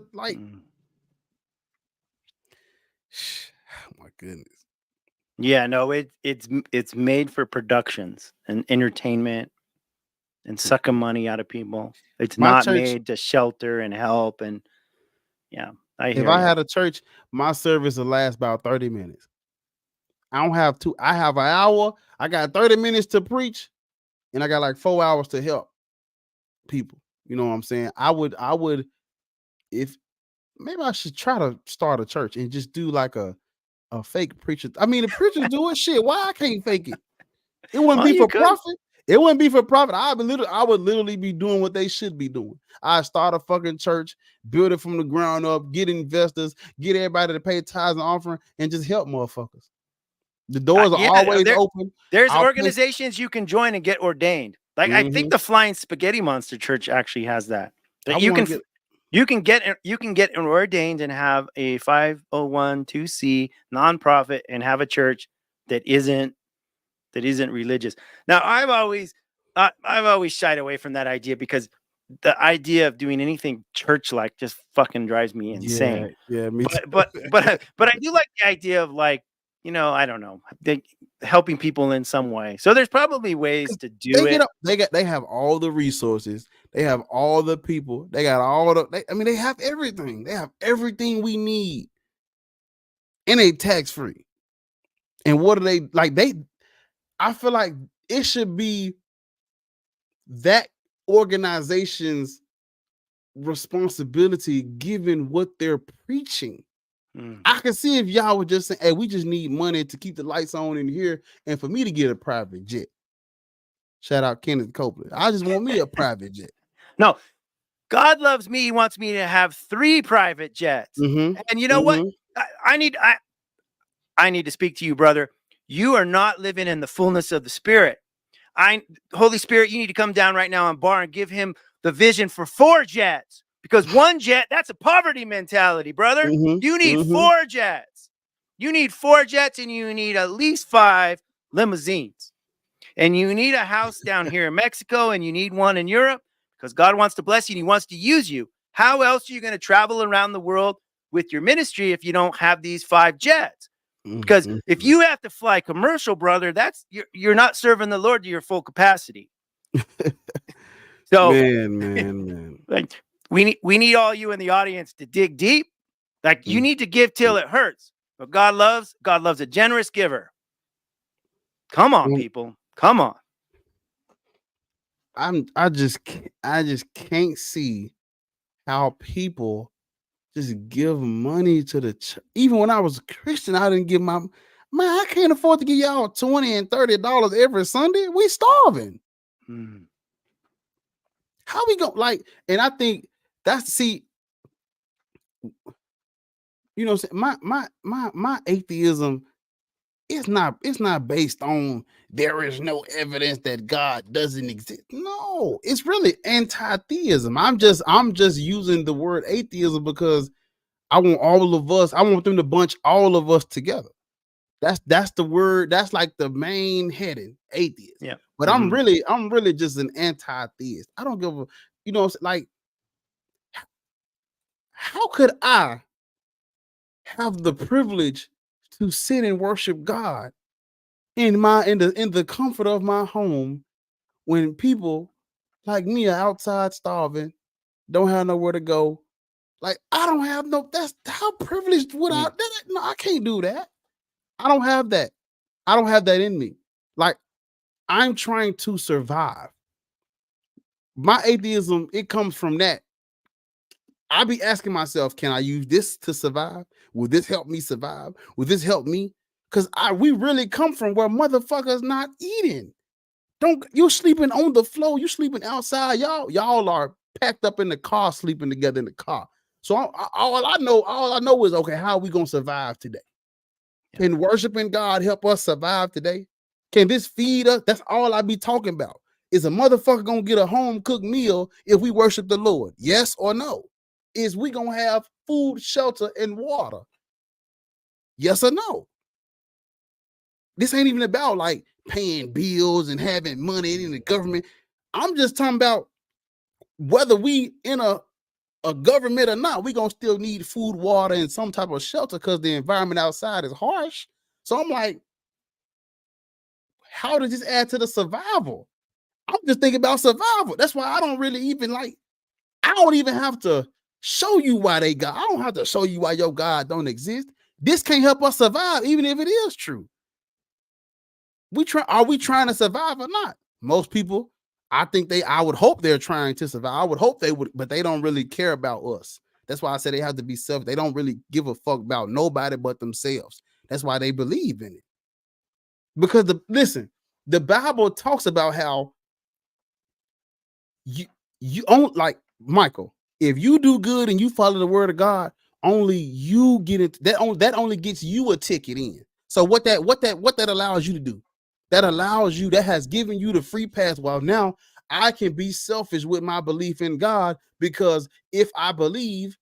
my goodness. Yeah, no, it's made for productions and entertainment and sucking money out of people. It's My not church, made to shelter and help. And yeah, I hear if I you. had a church, my service will last about 30 minutes. I don't have I have an hour. I got 30 minutes to preach, and I got like 4 hours to help people. You know what I'm saying? I would, if maybe I should try to start a church and just do like a fake preacher. I mean, the preachers do it. Shit, why I can't fake it? It wouldn't Well, be you for could. profit. It wouldn't be for profit. I would literally be doing what they should be doing. I start a fucking church, build it from the ground up, get investors, get everybody to pay tithes and offering, and just help motherfuckers. The doors are always open. There's organizations you can join and get ordained. Like I think the Flying Spaghetti Monster Church actually has that. You can get ordained and have a 501(c) nonprofit and have a church that isn't religious. Now I've always shied away from that idea because the idea of doing anything church-like just fucking drives me insane. Yeah, me too. But I do like the idea of like, I don't know, helping people in some way. So there's probably ways to do it. They have all the resources. They have all the people. They got all they have everything. They have everything we need. And they tax-free. And what are they like? I feel like it should be that organization's responsibility given what they're preaching. I can see if y'all would just say, hey, we just need money to keep the lights on in here and for me to get a private jet. Shout out Kenneth Copeland. I just want me a private jet. No, God loves me. He wants me to have 3 private jets. And you know what? I need to speak to you, brother. You are not living in the fullness of the Spirit. Holy Spirit, you need to come down right now on Bar and give him the vision for 4 jets. Because 1 jet, that's a poverty mentality, brother. You need 4 jets. You need 4 jets and you need at least 5 limousines. and you need a house down here in Mexico, and you need one in Europe because God wants to bless you and he wants to use you. How else are you going to travel around the world with your ministry if you don't have these 5 jets? Because if you have to fly commercial, brother, that's you're not serving the Lord to your full capacity. So, man. like, we need all you in the audience to dig deep. Like, you need to give till it hurts. But God loves a generous giver. Come on, people. Come on. I just can't see how people just give money to the church. Even when I was a Christian, I didn't give man, I can't afford to give y'all $20 and $30 every Sunday. We starving. How we go like, and I think that's you know, my atheism it's not based on there is no evidence that God doesn't exist. No, it's really anti-theism. I'm just using the word atheism because I want them to bunch all of us together. That's the word, that's like the main heading, atheist. Yeah. But I'm really just an anti-theist. I don't give a, you know, like, how could I have the privilege to sit and worship God in the comfort of my home when people like me are outside starving, don't have nowhere to go? Like, I don't have no, that's how privileged would I, no, I can't do that. I don't have that. I don't have that in me. Like, I'm trying to survive. My atheism, it comes from that. I be asking myself, can I use this to survive? Will this help me survive? Will this help me? Because we really come from where motherfuckers not eating. You're sleeping on the floor. You sleeping outside. Y'all are packed up in the car, sleeping together in the car. So all I know is, okay, how are we gonna survive today? Can worshiping God help us survive today? Can this feed us? That's all I be talking about. Is a motherfucker gonna get a home cooked meal if we worship the Lord? Yes or no? Is we gonna have food, shelter, and water? Yes or no? This ain't even about like paying bills and having money in the government. I'm just talking about whether we in a government or not, we gonna still need food, water, and some type of shelter because the environment outside is harsh. So I'm like, how does this add to the survival? I'm just thinking about survival. That's why I don't really even like, I don't even have to show you why they God. I don't have to show you why your God don't exist. This can't help us survive, even if it is true. Are we trying to survive or not? Most people, I would hope they're trying to survive. I would hope they would, but they don't really care about us. That's why I say they have to be self. They don't really give a fuck about nobody but themselves. That's why they believe in it. Because the Bible talks about how you own, like, Michael, if you do good and you follow the word of God, only you get it. That only gets you a ticket in. So what that allows you to do? That has given you the free pass. Well, now I can be selfish with my belief in God, because if I believe,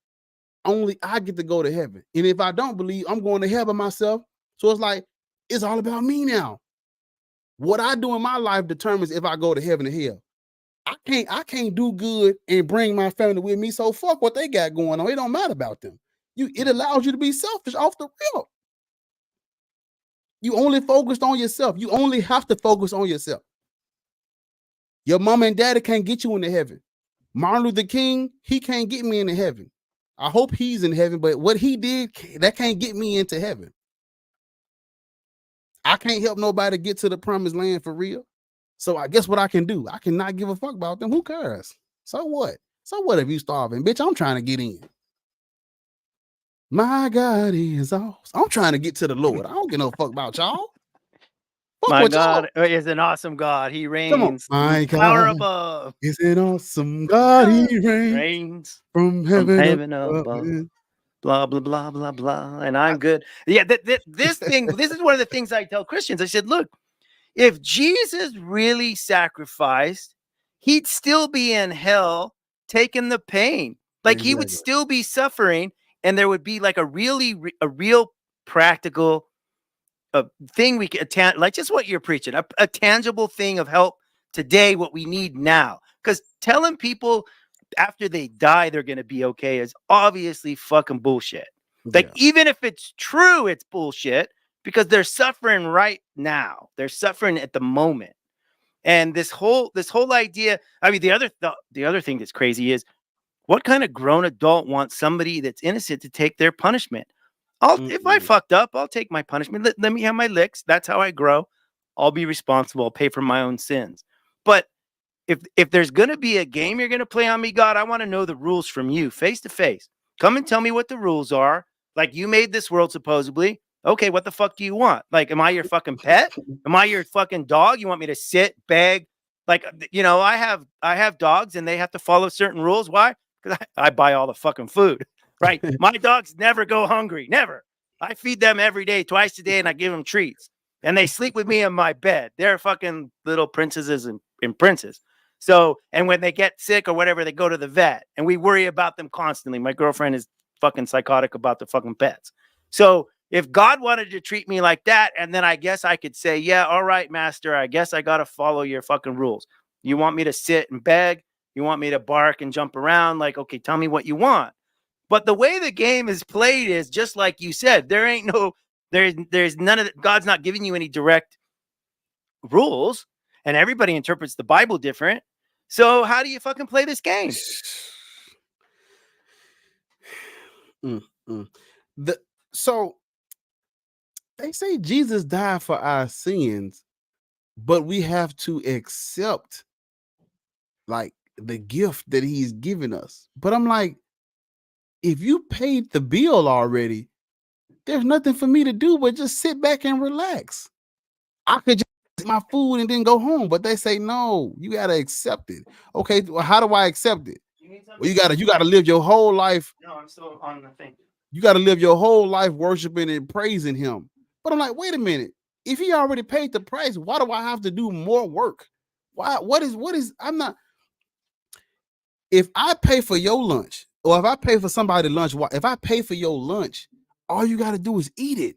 only I get to go to heaven. And if I don't believe, I'm going to hell by myself. So it's like, it's all about me now. What I do in my life determines if I go to heaven or hell. I can't do good and bring my family with me. So fuck what they got going on. It don't matter about them. It allows you to be selfish off the real. You only focused on yourself. You only have to focus on yourself. Your mama and daddy can't get you into heaven. Martin Luther King, he can't get me into heaven. I hope he's in heaven, but what he did, that can't get me into heaven. I can't help nobody get to the promised land for real. So I guess what I can do? I cannot give a fuck about them. Who cares? So what? So what if you starving? Bitch, I'm trying to get in. My God is awesome. I'm trying to get to the Lord. I don't give no fuck about y'all. Fuck my what God y'all. is an awesome God. He reigns. Come on. My Power God above. is an awesome God. He reigns From heaven above. above. Blah, blah, blah, blah, blah. And I'm good. Yeah, this is one of the things I tell Christians. I said, look, if Jesus really sacrificed, he'd still be in hell taking the pain. Like, he would still be suffering, and there would be like a real practical thing we can like just what you're preaching, a tangible thing of help today, what we need now. Because telling people after they die they're going to be okay is obviously fucking bullshit. Like, Yeah. even if it's true, it's bullshit because they're suffering right now. They're suffering at the moment. And this whole idea, I mean, the other thing that's crazy is what kind of grown adult wants somebody that's innocent to take their punishment? If I fucked up, I'll take my punishment. Let me have my licks. That's how I grow. I'll be responsible. I'll pay for my own sins. But if there's gonna be a game you're gonna play on me, God, I want to know the rules from you, face to face. Come and tell me what the rules are. Like, you made this world supposedly. Okay, what the fuck do you want? Like, am I your fucking pet? Am I your fucking dog? You want me to sit, beg? Like, I have dogs and they have to follow certain rules. Why? Because I buy all the fucking food, right? My dogs never go hungry, never. I feed them every day, twice a day, and I give them treats. And they sleep with me in my bed. They're fucking little princesses and princes. So, and when they get sick or whatever, they go to the vet, and we worry about them constantly. My girlfriend is fucking psychotic about the fucking pets. So if God wanted to treat me like that, and then I guess I could say, yeah, all right, master, I guess I got to follow your fucking rules. You want me to sit and beg? You want me to bark and jump around? Like, okay, tell me what you want. But the way the game is played is just like you said. There's none of that. God's not giving you any direct rules, and everybody interprets the Bible different. So how do you fucking play this game? So they say Jesus died for our sins, but we have to accept like the gift that he's given us. But I'm like, if you paid the bill already, there's nothing for me to do but just sit back and relax. I could just eat my food and then go home, but they say no, you gotta accept it. Okay, well, how do I accept it? Well, you gotta live your whole life. No, I'm still on the thing. You gotta live your whole life worshiping and praising him. But I'm like, wait a minute. If he already paid the price, why do I have to do more work? Why? What is? I'm not. If I pay for your lunch, or if I pay for somebody's lunch, if I pay for your lunch, all you got to do is eat it.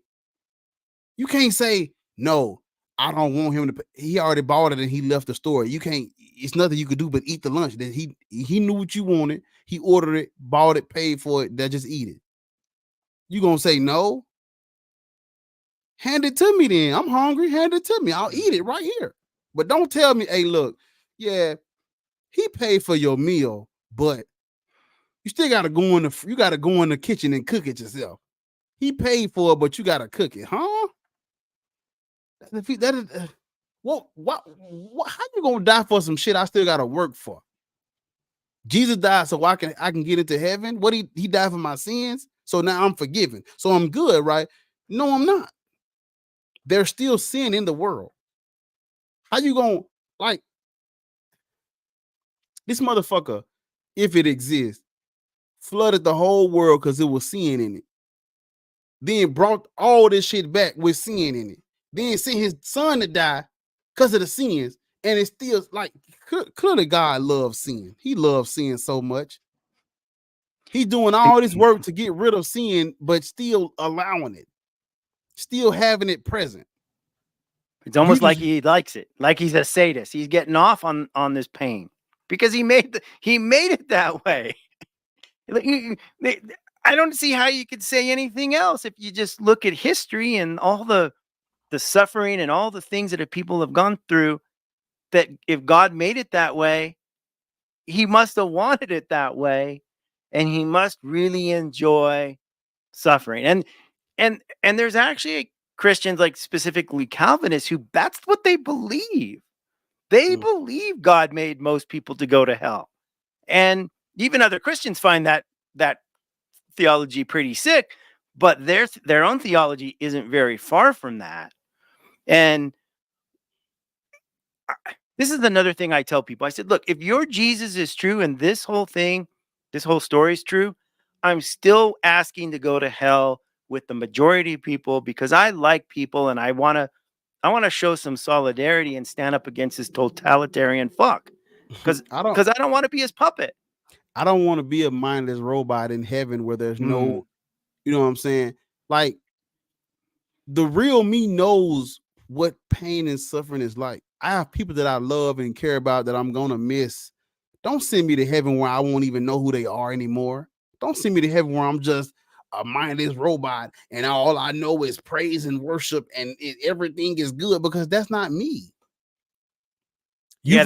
You can't say, no, I don't want him to pay. He already bought it and he left the store. You can't, it's nothing you could do but eat the lunch. That he knew what you wanted. He ordered it, bought it, paid for it. That just eat it. You gonna say no? Hand it to me then. I'm hungry. Hand it to me. I'll eat it right here. But don't tell me, hey, look, yeah, he paid for your meal, but you still gotta go in the kitchen and cook it yourself. He paid for it, but you gotta cook it, huh? That is what? How you gonna die for some shit I still gotta work for? Jesus died so I can get into heaven. What he died for my sins, so now I'm forgiven. So I'm good, right? No, I'm not. There's still sin in the world. How you gonna like this motherfucker, if it exists, flooded the whole world because it was sin in it. Then brought all this shit back with sin in it. Then sent his son to die because of the sins. And it's still like, clearly God loves sin. He loves sin so much. He's doing all this work to get rid of sin, but still allowing it, still having it present. It's almost like he likes it, like he's a sadist. He's getting off on this pain because he made it that way. I don't see how you could say anything else if you just look at history and all the suffering and all the things that people have gone through. That if God made it that way, he must have wanted it that way, and he must really enjoy suffering. And there's actually Christians, like specifically Calvinists, who that's what they believe. They believe God made most people to go to hell. And even other Christians find that theology pretty sick, but their own theology isn't very far from that. And this is another thing I tell people. I said, look, if your Jesus is true and this whole story is true, I'm still asking to go to hell with the majority of people because I like people and I want to show some solidarity and stand up against this totalitarian fuck. Because I don't want to be his puppet. I don't want to be a mindless robot in heaven where there's no, you know what I'm saying? Like, the real me knows what pain and suffering is like. I have people that I love and care about that I'm gonna miss. Don't send me to heaven where I won't even know who they are anymore. Don't send me to heaven where I'm just a mindless robot and all I know is praise and worship and everything is good, because that's not me. Yeah,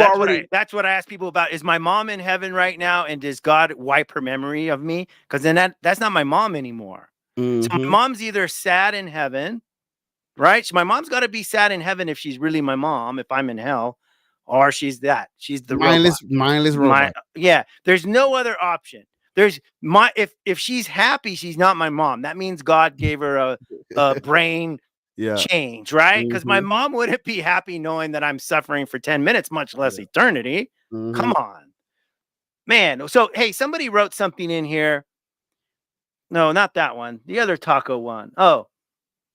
that's what I ask people about. Is my mom in heaven right now, and does God wipe her memory of me? Because then that's not my mom anymore. So my mom's either sad in heaven, right? So my mom's got to be sad in heaven if she's really my mom, if I'm in hell, or she's the mindless robot. Yeah, there's no other option. There's if she's happy, she's not my mom. That means God gave her a brain change, right? Because my mom wouldn't be happy knowing that I'm suffering for 10 minutes, much less eternity. Come on, man. So hey, somebody wrote something in here. No, not that one. The other taco one. Oh,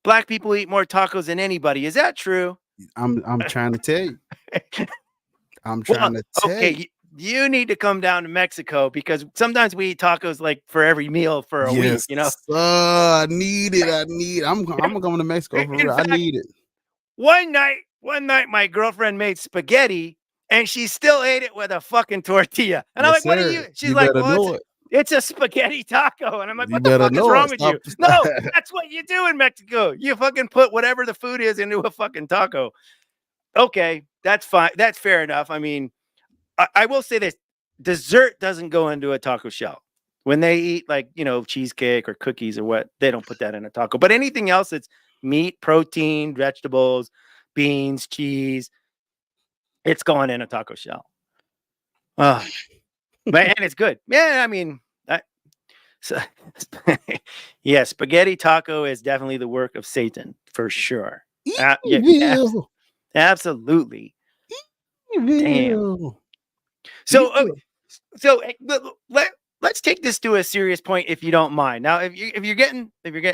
black people eat more tacos than anybody. Is that true? I'm trying to tell you. I'm trying to tell you. You need to come down to Mexico, because sometimes we eat tacos like for every meal for a week, you know? I need it. I'm going to Mexico for real. I need it. One night, my girlfriend made spaghetti and she still ate it with a fucking tortilla. And I'm like, what are you? She's like, well, it's a spaghetti taco. And I'm like, what the fuck is wrong with you? No, that's what you do in Mexico. You fucking put whatever the food is into a fucking taco. Okay, that's fine. That's fair enough. I mean, I will say this: dessert doesn't go into a taco shell. When they eat, like, cheesecake or cookies or what, they don't put that in a taco. But anything else that's meat, protein, vegetables, beans, cheese, it's going in a taco shell. But and it's good. Yeah, I mean, yeah, spaghetti taco is definitely the work of Satan for sure. Absolutely. Damn. So let's take this to a serious point, if you don't mind. Now, if you're getting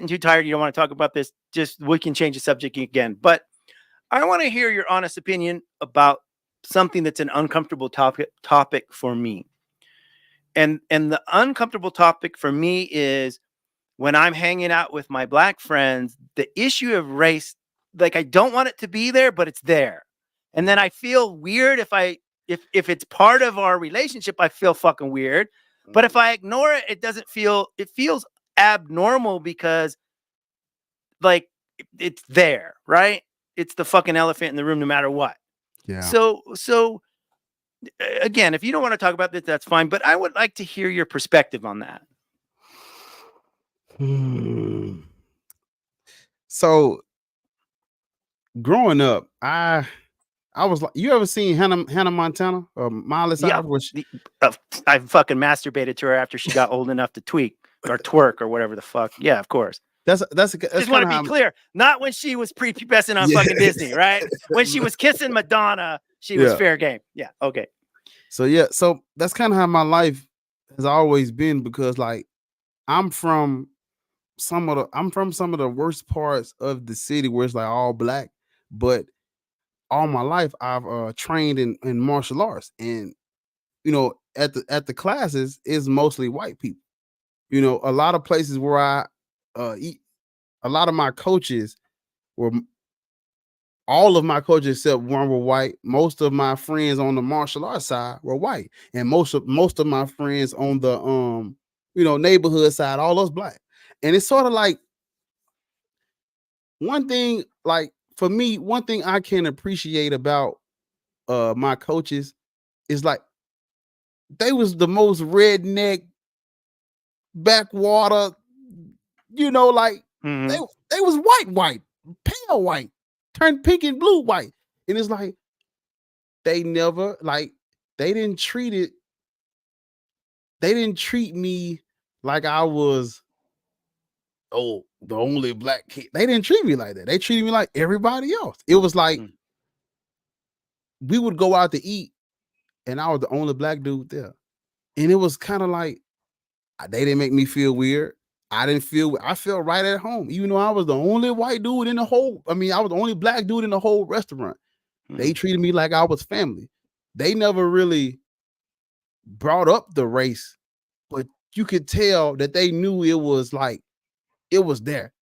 too tired, you don't want to talk about this, just we can change the subject again. But I want to hear your honest opinion about something that's an uncomfortable topic for me. And the uncomfortable topic for me is when I'm hanging out with my black friends, the issue of race, like, I don't want it to be there, but it's there. And then I feel weird if it's part of our relationship, I feel fucking weird. But if I ignore it, it feels abnormal, because like it's there, right? It's the fucking elephant in the room no matter what. Yeah. So again, if you don't want to talk about this, that's fine. But I would like to hear your perspective on that. So growing up, I was like, you ever seen Hannah Montana or Miley Cyrus? I fucking masturbated to her after she got old enough to tweak or twerk or whatever the fuck. Yeah, of course. Just want to be clear. Not when she was prepubescent on fucking Disney, right? When she was kissing Madonna, she was fair game. Yeah, okay. So that's kind of how my life has always been, because like I'm from some of the worst parts of the city where it's like all black, but all my life I've trained in martial arts, and at the classes is mostly white people. A lot of places where I eat, a lot of my coaches were, all of my coaches except one were white. Most of my friends on the martial arts side were white, and most of my friends on the neighborhood side, all those black. And it's sort of like one thing, like for me, one thing I can appreciate about my coaches is like they was the most redneck backwater, like they was white, pale white, turned pink and blue white. And it's like they never, like, they didn't treat me like I was the only black kid. They didn't treat me like that. They treated me like everybody else. It was like we would go out to eat and I was the only black dude there. And it was kind of like they didn't make me feel weird. I felt right at home, even though I was the only white dude in the whole, I was the only black dude in the whole restaurant. They treated me like I was family. They never really brought up the race, but you could tell that they knew it was like, it was there.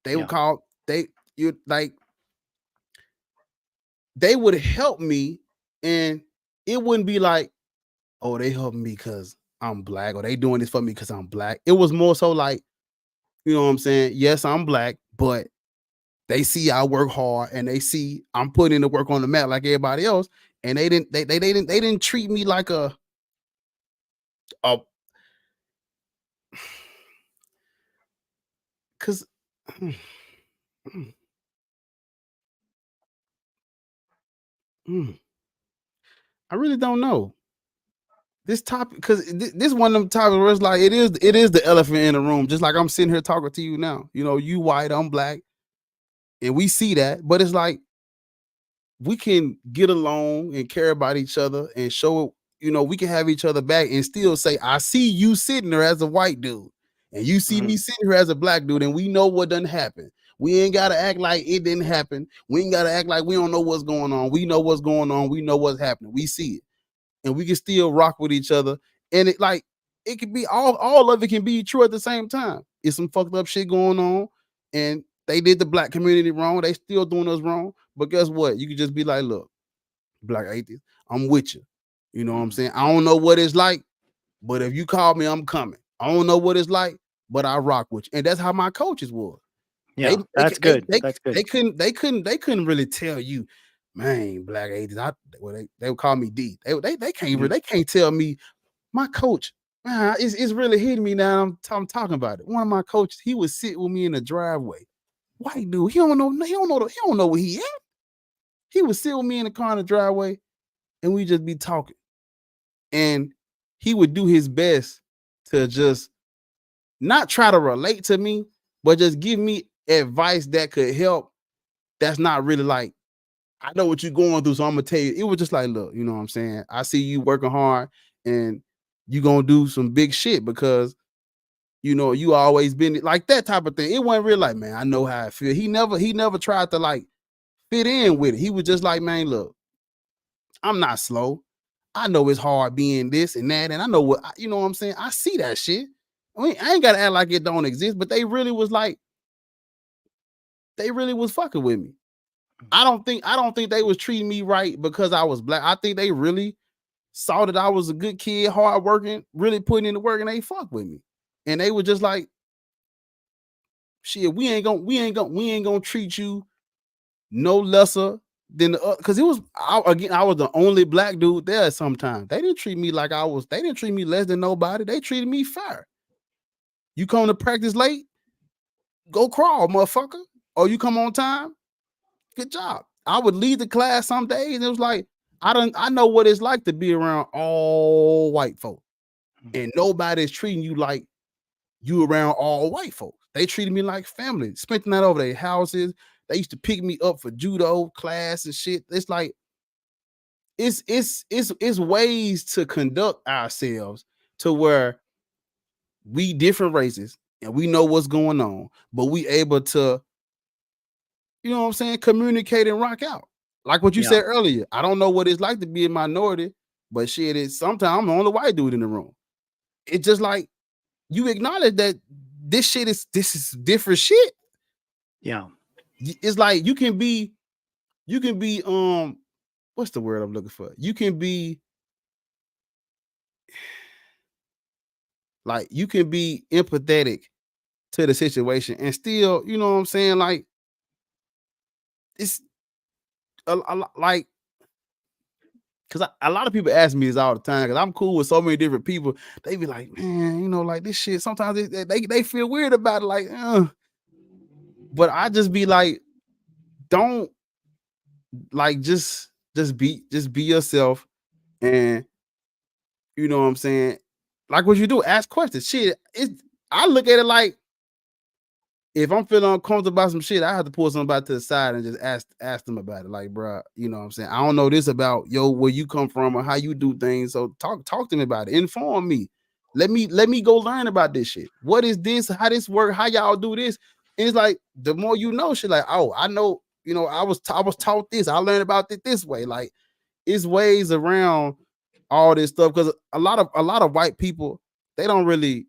They would call they would help me, and it wouldn't be like, oh, they helping me because I'm black, or they doing this for me because I'm black. It was more so like, you know what I'm saying? Yes, I'm black, but they see I work hard, and they see I'm putting the work on the mat like everybody else, and they didn't treat me like a because I really don't know this topic, because this one of them topics where it's like it is the elephant in the room. Just like I'm sitting here talking to you now. You know, you white, I'm black, and we see that, but it's like we can get along and care about each other and show, you know, we can have each other back and still say, I see you sitting there as a white dude, and you see me sitting here as a black dude, and we know what done happened. We ain't gotta act like it didn't happen. We ain't gotta act like we don't know what's going on. We know what's going on. We know what's happening. We see it. And we can still rock with each other. And it could be all of it can be true at the same time. It's some fucked up shit going on, and they did the black community wrong. They still doing us wrong. But guess what? You could just be like, look, black atheist, I'm with you. You know what I'm saying? I don't know what it's like, but if you call me, I'm coming. I don't know what it's like, but I rock with you. And that's how my coaches were. Yeah, that's good. That's good. They couldn't really tell you, man, black atheist. They would call me D. They can't tell me. My coach, man, it's really hitting me now. I'm talking about it. One of my coaches, he would sit with me in the driveway. White dude, he don't know where he at. He would sit with me in the car in the driveway, and we just be talking. And he would do his best to just not try to relate to me, but just give me advice that could help. That's not really like, I know what you're going through, so I'm gonna tell you. It was just like, look, you know what I'm saying? I see you working hard, and you gonna do some big shit because, you know, you always been like that type of thing. It wasn't really like, man, I know how I feel. He never tried to like fit in with it. He was just like, man, look, I'm not slow. I know it's hard being this and that, and I know what, you know what I'm saying? I see that shit. I mean, I ain't gotta act like it don't exist, but they really was fucking with me. I don't think they was treating me right because I was black. I think they really saw that I was a good kid, hard working, really putting in the work, and they fuck with me. And they were just like, shit, we ain't gonna treat you no lesser than the because it was I was the only black dude there sometimes. They didn't treat me like they didn't treat me less than nobody. They treated me fair. You come to practice late, go crawl, motherfucker. Or you come on time, good job. I would lead the class some days, and it was like, I know what it's like to be around all white folk, and nobody's treating you like you around all white folks. They treated me like family, spent the night over their houses. They used to pick me up for judo class and shit. It's like it's ways to conduct ourselves to where we different races and we know what's going on, but we able to, you know what I'm saying, communicate and rock out. Like what you said earlier. I don't know what it's like to be a minority, but shit, it's sometimes I'm the only white dude in the room. It's just like you acknowledge that this is different shit. Yeah. It's like you can be what's the word I'm looking for? You can be empathetic to the situation and still, you know what I'm saying? Like it's like, because a lot of people ask me this all the time because I'm cool with so many different people. They be like, man, you know, like this shit. Sometimes they feel weird about it, like, but I just be like, don't like just be yourself, and you know what I'm saying. Like what you do, ask questions. Shit, I look at it like, if I'm feeling uncomfortable about some shit, I have to pull somebody to the side and just ask them about it. Like, bro, you know what I'm saying? I don't know this about where you come from or how you do things. So talk to me about it. Inform me. Let me go learn about this shit. What is this? How this work? How y'all do this? And it's like, the more you know, shit, like, oh, I know, you know, I was taught this. I learned about it this way. Like, it's ways around all this stuff, because a lot of white people, they don't really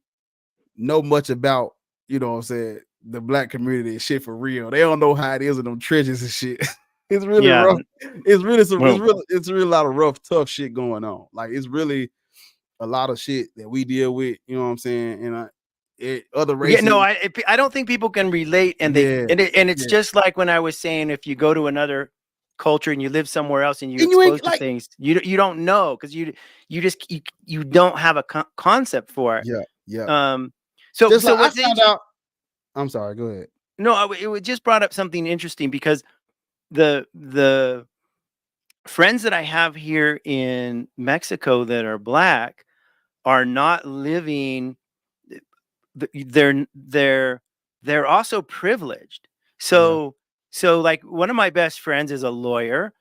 know much about, you know what I'm saying, the black community is shit for real. They don't know how it is in them trenches and shit. It's really Yeah. rough. It's really Well, it's really a lot of rough, tough shit going on. Like it's really a lot of shit that we deal with. You know what I'm saying? And other yeah, races. no, I don't think people can relate, and Yeah, it's yeah. just like when I was saying, if you go to another culture and you live somewhere else and you And you ain't exposed to like, things, you don't know because you don't have a concept for it. yeah, yeah. So Just like I what's found interesting? out. I'm sorry. Go ahead. No, it just brought up something interesting because the friends that I have here in Mexico that are black are not living. They're also privileged. Yeah, So like one of my best friends is a lawyer.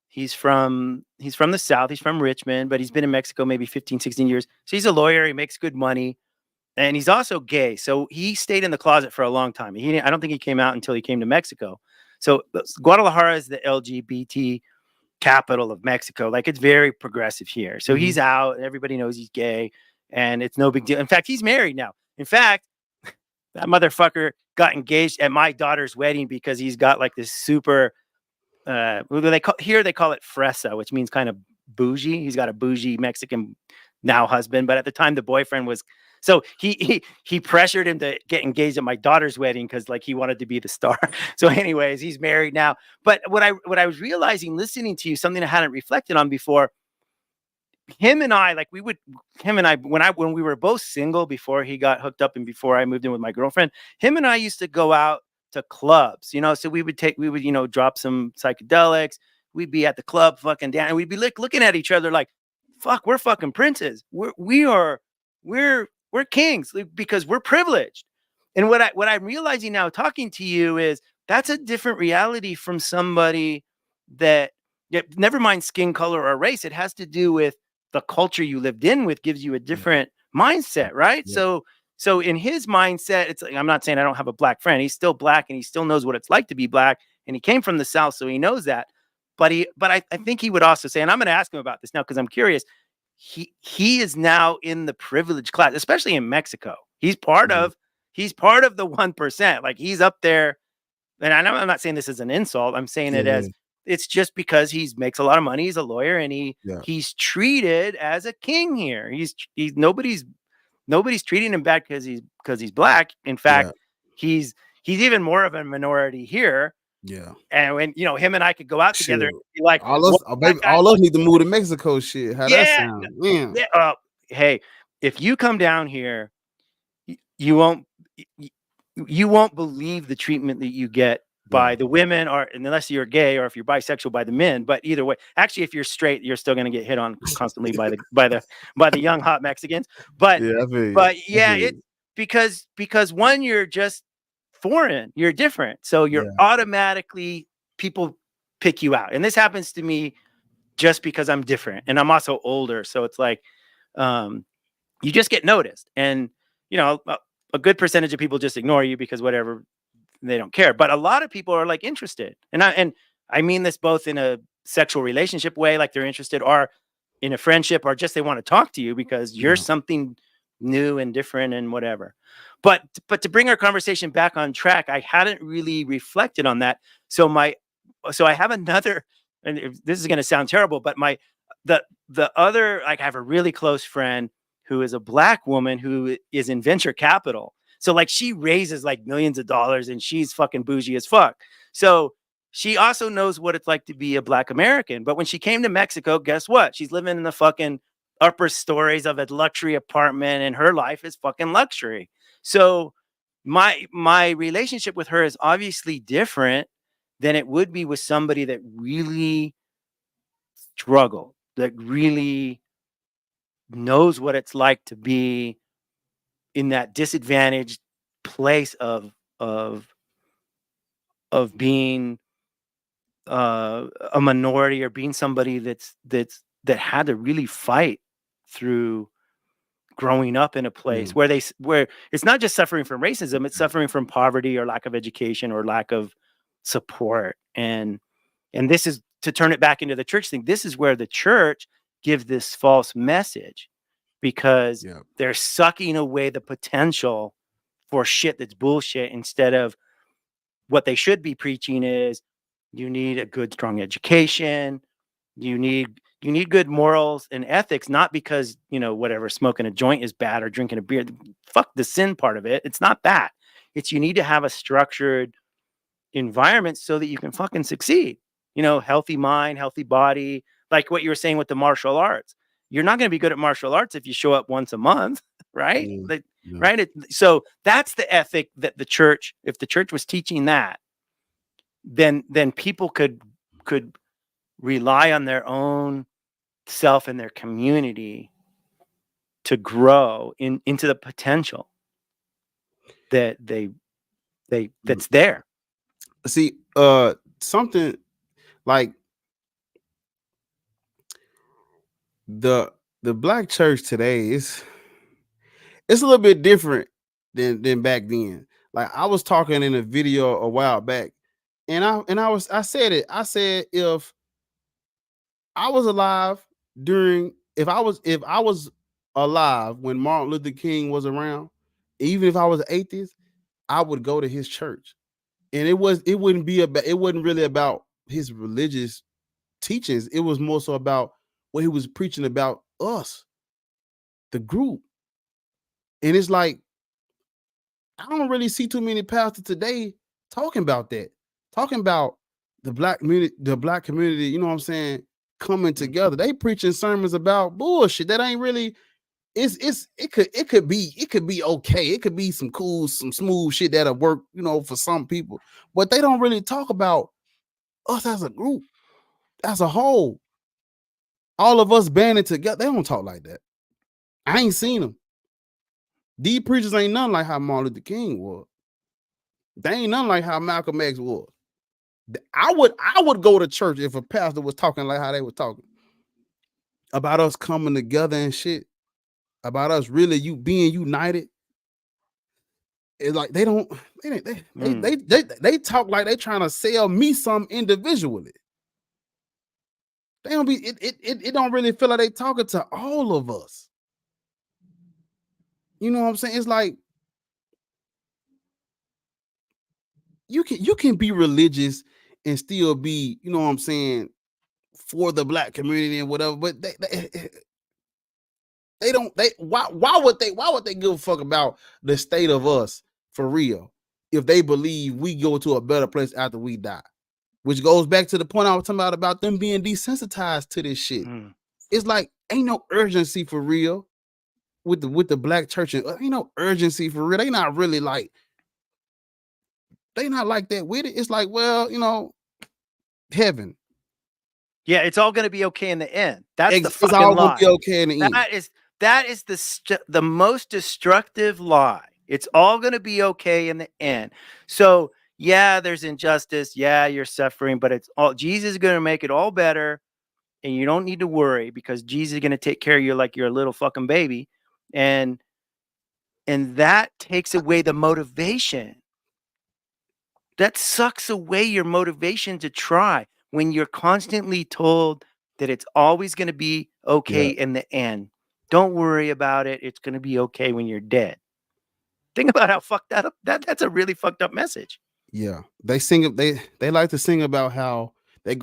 He's from the South. He's from Richmond, but he's been in Mexico maybe 15, 16 years. So he's a lawyer. He makes good money. And he's also gay. So he stayed in the closet for a long time. I don't think he came out until he came to Mexico. So Guadalajara is the LGBT capital of Mexico. Like it's very progressive here. So he's out. Everybody knows he's gay, and it's no big deal. In fact, he's married now. In fact, that motherfucker got engaged at my daughter's wedding because he's got like this super. What do they call here? They call it fresa, which means kind of bougie. He's got a bougie Mexican now husband, but at the time the boyfriend was. So he pressured him to get engaged at my daughter's wedding because like he wanted to be the star. So, anyways, he's married now. But what I was realizing listening to you, something I hadn't reflected on before. Him and I when we were both single before he got hooked up and before I moved in with my girlfriend, him and I used to go out to clubs, so we would drop some psychedelics. We'd be at the club fucking down and we'd be looking at each other like, fuck, we're fucking princes. We're kings because we're privileged. And what I'm realizing now talking to you is that's a different reality from somebody that never mind skin color or race. It has to do with the culture you lived in with gives you a different mindset, right? yeah, So in his mindset, it's like, I'm not saying I don't have a black friend. He's still black and he still knows what it's like to be black. And he came from the South, so he knows that. But I think he would also say, and I'm going to ask him about this now because I'm curious. He is now in the privileged class, especially in Mexico. He's part of the 1%. Like he's up there. And I'm not saying this as an insult. I'm saying it as it's just because he makes a lot of money. He's a lawyer and he's treated as a king here. He's nobody's treating him bad because he's black. In fact, he's even more of a minority here. yeah. And when him and I could go out together and be like, all us need to move to Mexico. Shit, how that sound? Yeah. Hey, if you come down here, you won't believe the treatment that you get by the women, or unless you're gay, or if you're bisexual, by the men. But either way, actually, if you're straight, you're still going to get hit on constantly by the young hot Mexicans. But it's because one, you're just foreign, you're different, so you're automatically people pick you out, and this happens to me just because I'm different, and I'm also older, so it's like you just get noticed, and a good percentage of people just ignore you because whatever. They don't care, but a lot of people are like interested, and I mean this both in a sexual relationship way, like they're interested, or in a friendship, or just they want to talk to you because you're something new and different and whatever. But to bring our conversation back on track, I hadn't really reflected on that. So I have another, and this is going to sound terrible, but the other, like I have a really close friend who is a black woman who is in venture capital. So like she raises like millions of dollars and she's fucking bougie as fuck. So she also knows what it's like to be a black American. But when she came to Mexico, guess what? She's living in the fucking upper stories of a luxury apartment and her life is fucking luxury. So my relationship with her is obviously different than it would be with somebody that really struggled, that really knows what it's like to be in that disadvantaged place of being a minority, or being somebody that had to really fight through growing up in a place where it's not just suffering from racism, it's suffering from poverty or lack of education or lack of support. And this is to turn it back into the church thing. This is where the church gives this false message because they're sucking away the potential for shit that's bullshit, instead of what they should be preaching is you need a good, strong education. You need good morals and ethics, not because, whatever, smoking a joint is bad or drinking a beer. Fuck the sin part of it. It's not that. It's you need to have a structured environment so that you can fucking succeed. Healthy mind, healthy body, like what you were saying with the martial arts. You're not going to be good at martial arts if you show up once a month, right? Yeah. Yeah. Right. So that's the ethic that the church, if the church was teaching that, then people could rely on their own self and their community to grow into the potential that that's there. See, something like the black church today is, it's a little bit different than back then. Like I was talking in a video a while back, and I said it. I said if I was alive if I was alive when Martin Luther King was around, even if I was an atheist, I would go to his church. And it wouldn't really about his religious teachings. It was more so about what he was preaching about us, the group. And it's like, I don't really see too many pastors today talking about that, talking about the black community, you know what I'm saying, coming together. They preaching sermons about bullshit that ain't really, it could be okay. It could be some cool, some smooth shit that'll work, for some people, but they don't really talk about us as a group, as a whole. All of us banding together. They don't talk like that. I ain't seen them. These preachers ain't nothing like how Martin Luther King was. They ain't nothing like how Malcolm X was. I would go to church if a pastor was talking like how they were talking about us coming together and shit, about us really being united. It's like they talk like they trying to sell me some individually. They don't be it don't really feel like they talking to all of us. You know what I'm saying? It's like you can be religious and still be, you know what I'm saying, for the black community and whatever, but why would they give a fuck about the state of us for real if they believe we go to a better place after we die? Which goes back to the point I was talking about them being desensitized to this shit. It's like ain't no urgency for real with the black church, and ain't no urgency for real. They not really like, they not like that with it. It's like, well, heaven. Yeah, it's all going to be okay in the end. That's the It's fucking all lie. gonna be okay in the end. That is the most destructive lie. It's all going to be okay in the end. So yeah, there's injustice. Yeah, you're suffering, but it's all, Jesus is going to make it all better, and you don't need to worry because Jesus is going to take care of you like you're a little fucking baby, and that takes away the motivation. That sucks away your motivation to try when you're constantly told that it's always going to be okay in the end. Don't worry about it. It's going to be okay when you're dead. Think about how fucked that up. That's a really fucked up message. Yeah, they like to sing about how they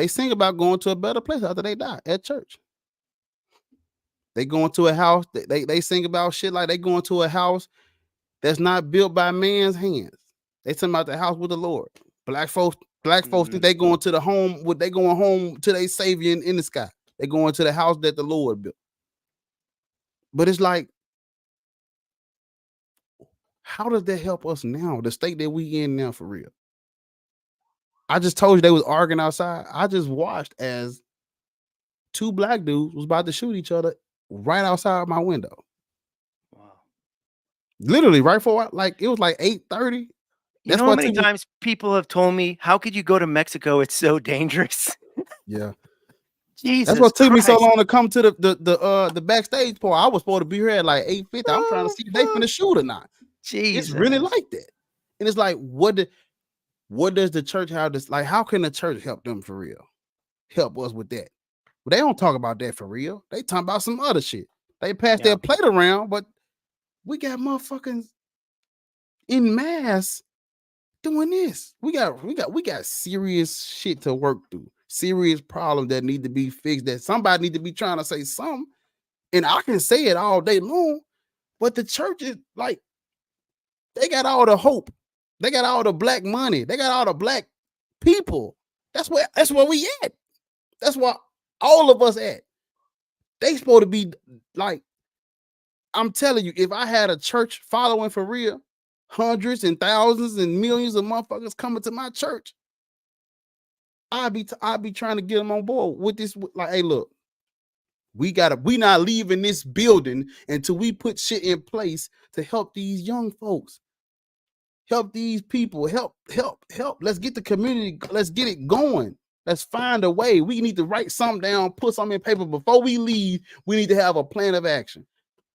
sing about going to a better place after they die at church. They go into a house. They sing about shit like they go into a house that's not built by man's hands. They talking about the house with the Lord. Black folks think they going to the home. They going home to their Savior in the sky. They going to the house that the Lord built. But it's like, how does that help us now? The state that we in now, for real. I just told you they was arguing outside. I just watched as two black dudes was about to shoot each other right outside my window. Wow. Literally right for like, it was like 8:30. You know how many times people have told me, how could you go to Mexico? It's so dangerous. Yeah. Jesus, that's what took me so Christ. long to come to the backstage part. I was supposed to be here at like 8:50. I'm trying to see if they finna shoot or not. Jesus. It's really like that. And it's like, what does the church have this? Like, how can the church help them for real? Help us with that. But they don't talk about that for real. They talking about some other shit. They pass their plate around, but we got motherfuckers in mass doing this. We got serious shit to work through. Serious problems that need to be fixed. That somebody need to be trying to say something. And I can say it all day long, but the church is like, they got all the hope. They got all the black money. They got all the black people. That's where we at. That's where all of us at. They supposed to be like, I'm telling you, if I had a church following for real, hundreds and thousands and millions of motherfuckers coming to my church, I'd be trying to get them on board with this. Like, hey, look, we not leaving this building until we put shit in place to help these young folks, help these people, help. Let's get the community, let's get it going. Let's find a way. We need to write something down, put something in paper before we leave. We need to have a plan of action.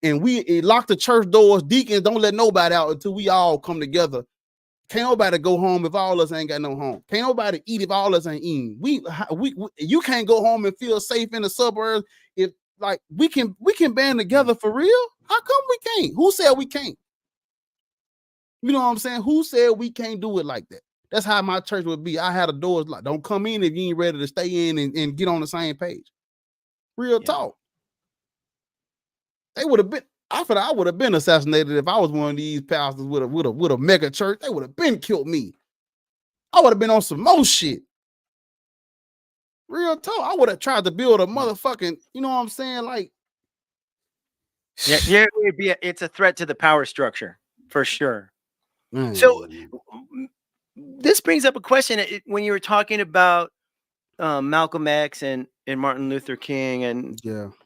And we lock the church doors. Deacons don't let nobody out until we all come together. Can't nobody go home if all of us ain't got no home. Can't nobody eat if all of us ain't eating. You can't go home and feel safe in the suburbs if like we can band together for real. How come we can't? Who said we can't? You know what I'm saying? Who said we can't do it like that? That's how my church would be. I had the doors like, don't come in if you ain't ready to stay in and get on the same page. Real talk. They would have been. I thought I would have been assassinated if I was one of these pastors with a mega church. They would have been killed me. I would have been on some more shit. Real talk. I would have tried to build a motherfucking. You know what I'm saying? Like, yeah, it's a threat to the power structure for sure. man. So this brings up a question when you were talking about Malcolm X and Martin Luther King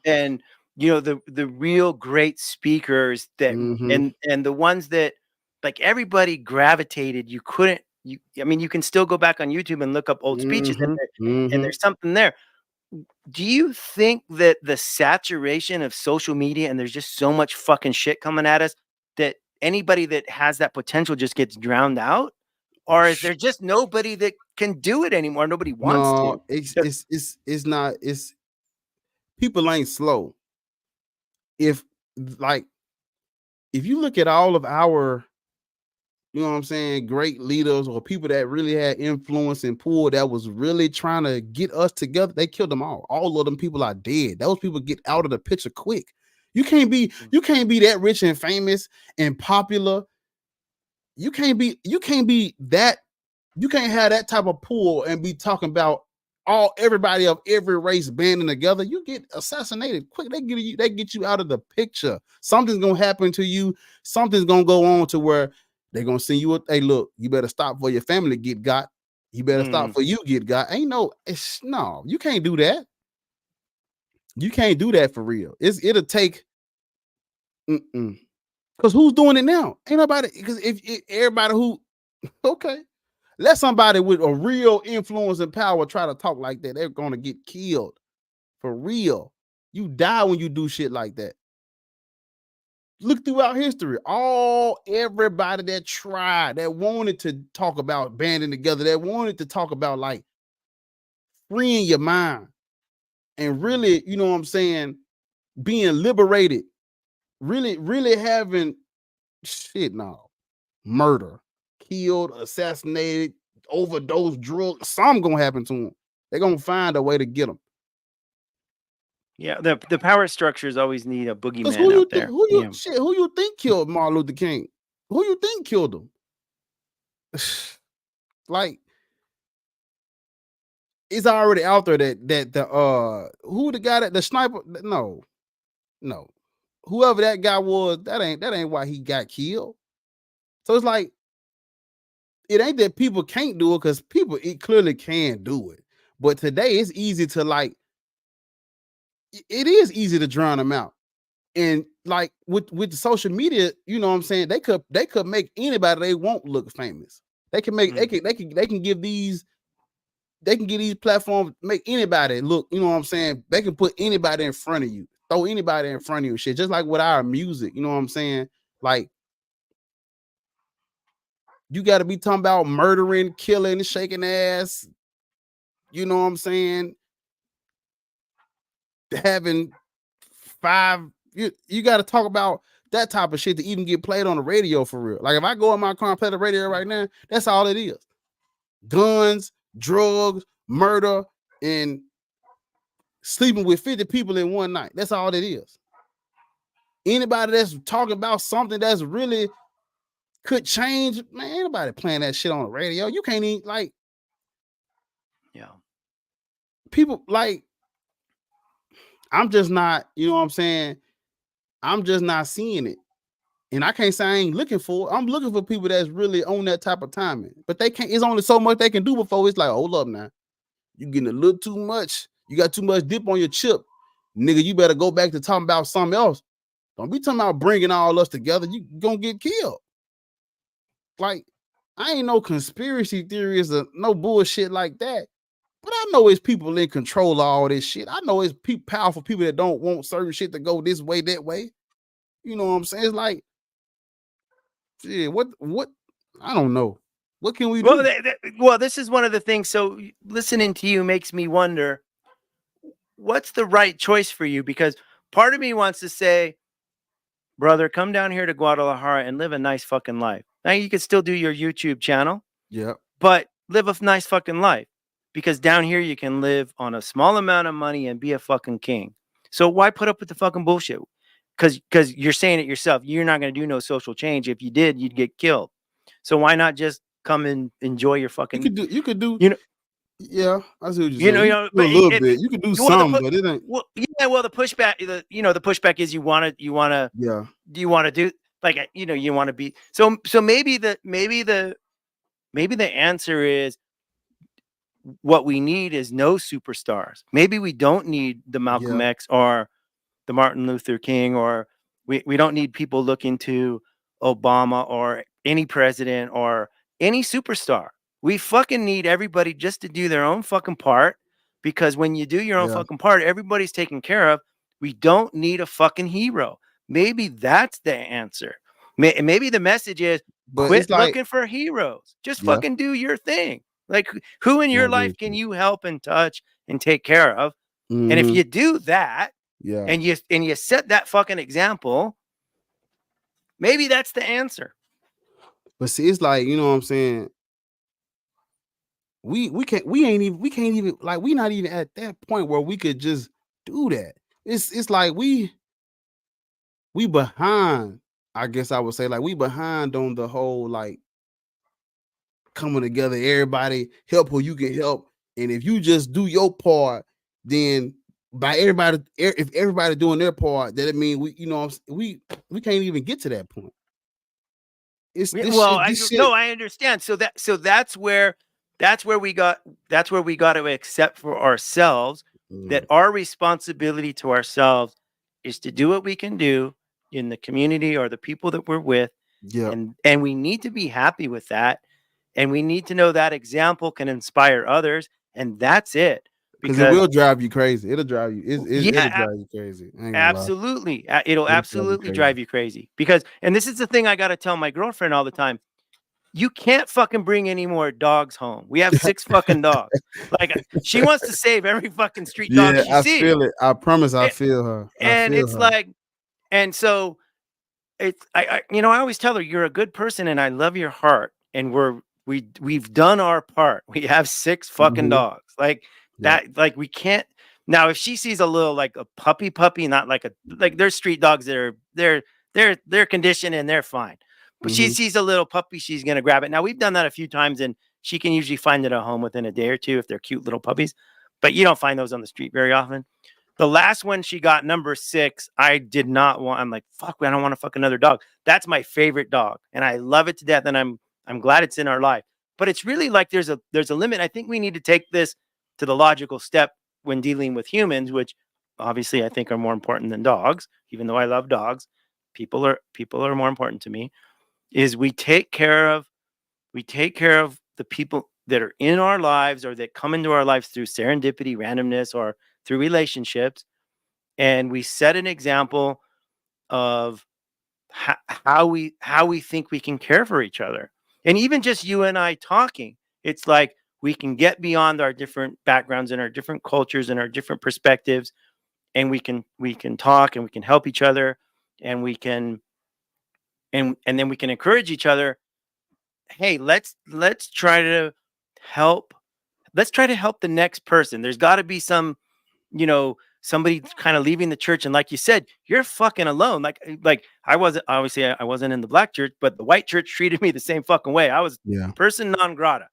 and you know the real great speakers that and the ones that like everybody gravitated. You couldn't. I mean, you can still go back on YouTube and look up old speeches and there's something there. Do you think that the saturation of social media and there's just so much fucking shit coming at us that anybody that has that potential just gets drowned out? Or is there just nobody that can do it anymore? Nobody wants to. It's not. It's people ain't slow. If you look at all of our, you know what I'm saying, great leaders or people that really had influence and pull that was really trying to get us together, they killed them all. All of them people are dead. Those people get out of the picture quick. You can't be that rich and famous and popular. You can't have that type of pull and be talking about everybody of every race banding together. You get assassinated quick. They get you out of the picture. Something's gonna happen to you. Something's gonna go on to where they're gonna send you hey, look, you better stop for your family get got. You better stop for you get got. No, you can't do that. You can't do that for real. It'll take because who's doing it now? Ain't nobody, because if everybody who okay. Let somebody with a real influence and power try to talk like that, they're gonna get killed. For real. You die when you do shit like that. Look throughout history. Everybody that tried, that wanted to talk about banding together, that wanted to talk about like freeing your mind and really, you know what I'm saying, being liberated, really having murder. Killed, assassinated, overdose, drugs, something gonna happen to them. They're gonna find a way to get them. Yeah, the power structures always need a boogeyman out there. Who you think killed Martin Luther King? Who you think killed him? Like, it's already out there that the who the guy that the sniper? No, whoever that guy was, that ain't why he got killed. So it's like, it ain't that people can't do it, because people clearly can do it. But today it's easy to it is easy to drown them out. And like with the social media, you know what I'm saying, they could make anybody they want look famous. They can make they can give these platforms, make anybody look, you know what I'm saying? They can put anybody in front of you, throw anybody in front of you, shit. Just like with our music, you know what I'm saying? Like, you got to be talking about murdering, killing, shaking ass. You know what I'm saying? Having five. You got to talk about that type of shit to even get played on the radio for real. Like if I go in my car and play the radio right now, that's all it is. Guns, drugs, murder, and sleeping with 50 people in one night. That's all it is. Anybody that's talking about something that's really could change, man, anybody playing that shit on the radio. You can't even like, Yeah. people like, I'm just not, you know what I'm saying? I'm just not seeing it. And I can't say I ain't looking for it. I'm looking for people that's really on that type of timing. But they can't, it's only so much they can do before it's like, hold up now. You getting a little too much. You got too much dip on your chip. Nigga, you better go back to talking about something else. Don't be talking about bringing all us together. You gonna get killed. Like, I ain't no conspiracy theories or no bullshit like that. But I know it's people in control of all this shit. I know it's powerful people that don't want certain shit to go this way, that way. You know what I'm saying? It's like, yeah, what? I don't know. What can we do? Well, this is one of the things. So listening to you makes me wonder, what's the right choice for you? Because part of me wants to say, brother, come down here to Guadalajara and live a nice fucking life. Now you can still do your YouTube channel, Yeah, but live a nice fucking life, because down here you can live on a small amount of money and be a fucking king. So why put up with the fucking bullshit? Because you're saying it yourself. You're not going to do no social change. If you did, you'd get killed. So why not just come and enjoy your fucking? you could do. You know. Yeah, I see what you're saying. You know, but a little bit. You can do some, but it ain't. Well, yeah. Well, the pushback, the pushback is you want to. Yeah. Do you want to do like you want to be so maybe the answer is what we need is no superstars. Maybe we don't need the Malcolm X or the Martin Luther King, or we don't need people looking to Obama or any president or any superstar. We fucking need everybody just to do their own fucking part, because when you do your own fucking part, everybody's taken care of. We don't need a fucking hero. Maybe that's the answer. Maybe the message is quit looking for heroes. Just fucking do your thing. Like, who in your life can you help and touch and take care of? Mm-hmm. And if you do that, and you set that fucking example, maybe that's the answer. But see, it's like, you know what I'm saying? We can't even like, we not even at that point where we could just do that. It's like we behind, I guess I would say, like we behind on the whole like coming together, everybody help who you can help. And if you just do your part, then by everybody, if everybody doing their part, that it mean we can't even get to that point. I understand. So that's where we got to accept for ourselves that our responsibility to ourselves is to do what we can do in the community or the people that we're with. Yeah. And we need to be happy with that. And we need to know that example can inspire others. And that's it. Because it will drive you crazy. It'll drive you. It'll drive you crazy. Absolutely. It'll absolutely drive you crazy. Because, and this is the thing I got to tell my girlfriend all the time. You can't fucking bring any more dogs home. We have 6 fucking dogs. Like, she wants to save every fucking street dog she sees. I feel it. I promise I feel her. Like, and so it's, I always tell her, you're a good person and I love your heart. And we've done our part. We have 6 fucking dogs. Like that, like we can't. Now, if she sees a little, like a puppy, not like there's street dogs that are, they're conditioned and they're fine. But she sees a little puppy, she's going to grab it. Now, we've done that a few times, and she can usually find it at home within a day or two if they're cute little puppies. But you don't find those on the street very often. The last one she got, number 6, I did not want. I'm like, fuck, I don't want to fuck another dog. That's my favorite dog, and I love it to death, and I'm glad it's in our life. But it's really like there's a limit. I think we need to take this to the logical step when dealing with humans, which obviously I think are more important than dogs. Even though I love dogs, people are more important to me. Is we take care of the people that are in our lives or that come into our lives through serendipity, randomness, or through relationships. And we set an example of how we think we can care for each other. And even just you and I talking, it's like we can get beyond our different backgrounds and our different cultures and our different perspectives. And we can talk and we can help each other, and we can and then we can encourage each other. Hey, let's try to help. Let's try to help the next person. There's got to be some, somebody kind of leaving the church, and like you said, you're fucking alone. Like I wasn't, obviously I wasn't in the black church, but the white church treated me the same fucking way. I was Yeah. person non grata.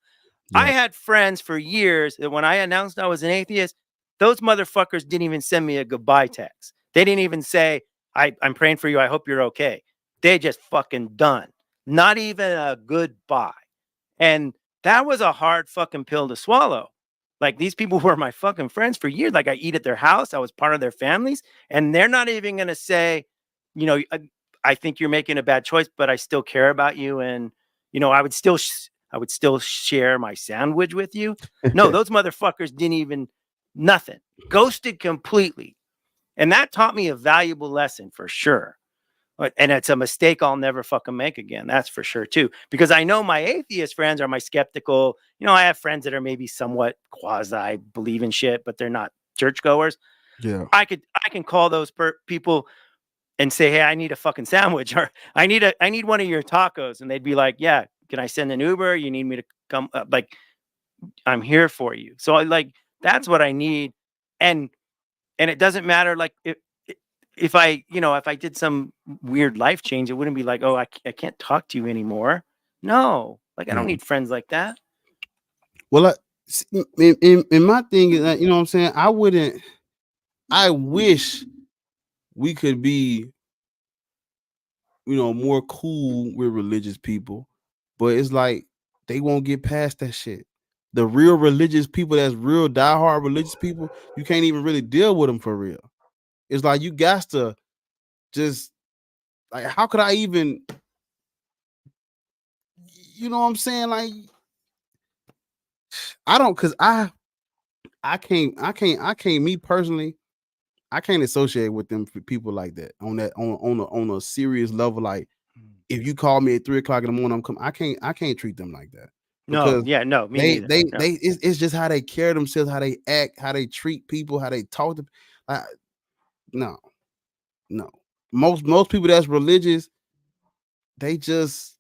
Yeah. I had friends for years that when I announced I was an atheist, those motherfuckers didn't even send me a goodbye text. They didn't even say, I'm praying for you. I hope you're okay. They just fucking done. Not even a goodbye. And that was a hard fucking pill to swallow. Like, these people were my fucking friends for years. Like, I eat at their house. I was part of their families. And they're not even going to say, I think you're making a bad choice, but I still care about you. And, I would still share my sandwich with you. No, those motherfuckers didn't even, nothing. Ghosted completely. And that taught me a valuable lesson for sure. And it's a mistake I'll never fucking make again. That's for sure too. Because I know my atheist friends are my skeptical. I have friends that are maybe somewhat quasi believe in shit, but they're not churchgoers. Yeah. I can call those people and say, hey, I need a fucking sandwich, or I need one of your tacos. And they'd be like, yeah, can I send an Uber? You need me to come? Like, I'm here for you. So that's what I need. And it doesn't matter. Like, if I did some weird life change, it wouldn't be like, oh, I can't talk to you anymore. No, like, I don't need friends like that. Well, in my thing is that, what I'm saying, I wish we could be, more cool with religious people, but it's like they won't get past that shit. The real religious people, that's real diehard religious people, you can't even really deal with them for real. It's like you got to just, like, how could I even, what I'm saying? Like, I don't, cause I can't, me personally, I can't associate with them people like that on a serious level. Like, if you call me at 3:00 in the morning, I can't treat them like that. No, yeah, no, me neither. No. It's just how they carry themselves, how they act, how they treat people, how they talk to. No. Most people that's religious, they just,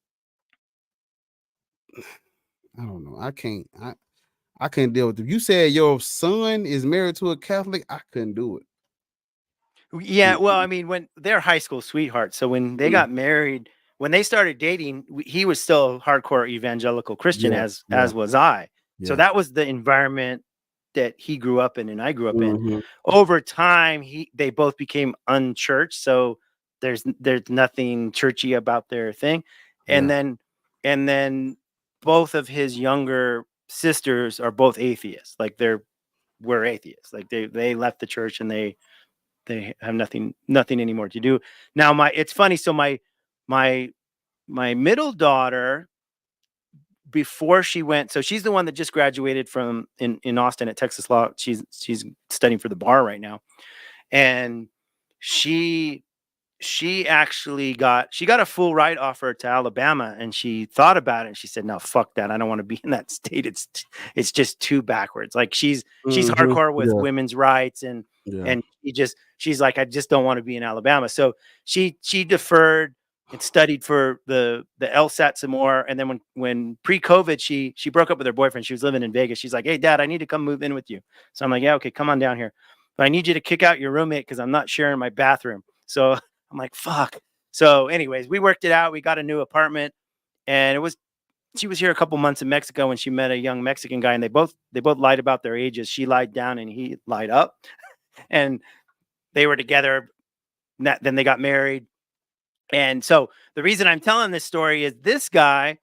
I don't know. I can't deal with them. You said your son is married to a Catholic. I couldn't do it. Yeah, well, I mean, when they're high school sweethearts, so when they got married, when they started dating, he was still hardcore evangelical Christian, as was I. Yeah. So that was the environment that he grew up in and I grew up in. Over time, they both became unchurched, so there's nothing churchy about their thing. And then both of his younger sisters are both atheists. Like, we're atheists. Like, they left the church and they have nothing anymore to do. Now, it's funny. So my middle daughter, before she went, so she's the one that just graduated from in Austin at Texas Law. She's studying for the bar right now. And she actually got a full ride offer to Alabama, and she thought about it and she said, no, fuck that. I don't want to be in that state. It's just too backwards. Like, she's hardcore with women's rights, and she's like, I just don't want to be in Alabama. So she deferred and studied for the LSAT some more. And then when pre-COVID, she broke up with her boyfriend. She was living in Vegas. She's like, hey, Dad, I need to come move in with you. So I'm like, yeah, okay, come on down here. But I need you to kick out your roommate because I'm not sharing my bathroom. So I'm like, fuck. So anyways, we worked it out. We got a new apartment, and she was here a couple months in Mexico when she met a young Mexican guy, and they both lied about their ages. She lied down and he lied up, and they were together. Then they got married. And so the reason I'm telling this story is this guy,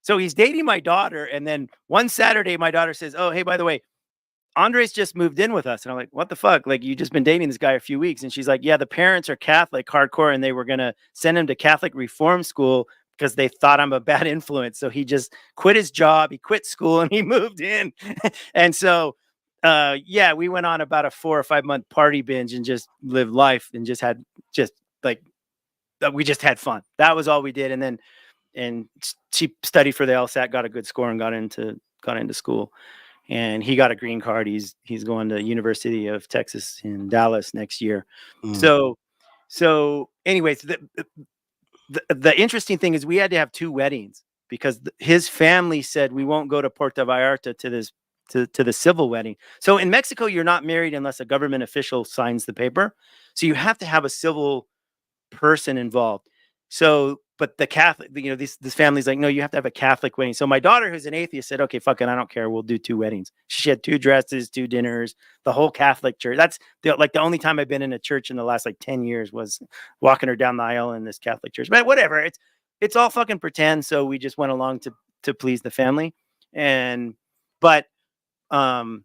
so he's dating my daughter. And then one Saturday, my daughter says, oh, hey, by the way, Andres just moved in with us. And I'm like, what the fuck? Like, you just been dating this guy a few weeks. And she's like, yeah, the parents are Catholic hardcore, and they were going to send him to Catholic reform school because they thought I'm a bad influence. So he just quit his job. He quit school and he moved in. And so, we went on about a 4 or 5 month party binge and just lived life and we just had fun. That was all we did. And she studied for the LSAT, got a good score, and got into school. And he got a green card. He's going to University of Texas in Dallas next year. So anyways, the interesting thing is we had to have 2 weddings because his family said we won't go to Puerto Vallarta to this to the civil wedding. So in Mexico, you're not married unless a government official signs the paper. So you have to have a civil person involved. So, but the Catholic, this family's like, no, you have to have a Catholic wedding. So my daughter, who's an atheist, said, okay, fucking, I don't care. We'll do 2 weddings. She had 2 dresses, 2 dinners, the whole Catholic church. That's the only time I've been in a church in the last 10 years was walking her down the aisle in this Catholic church. But whatever, it's all fucking pretend. So we just went along to please the family. But on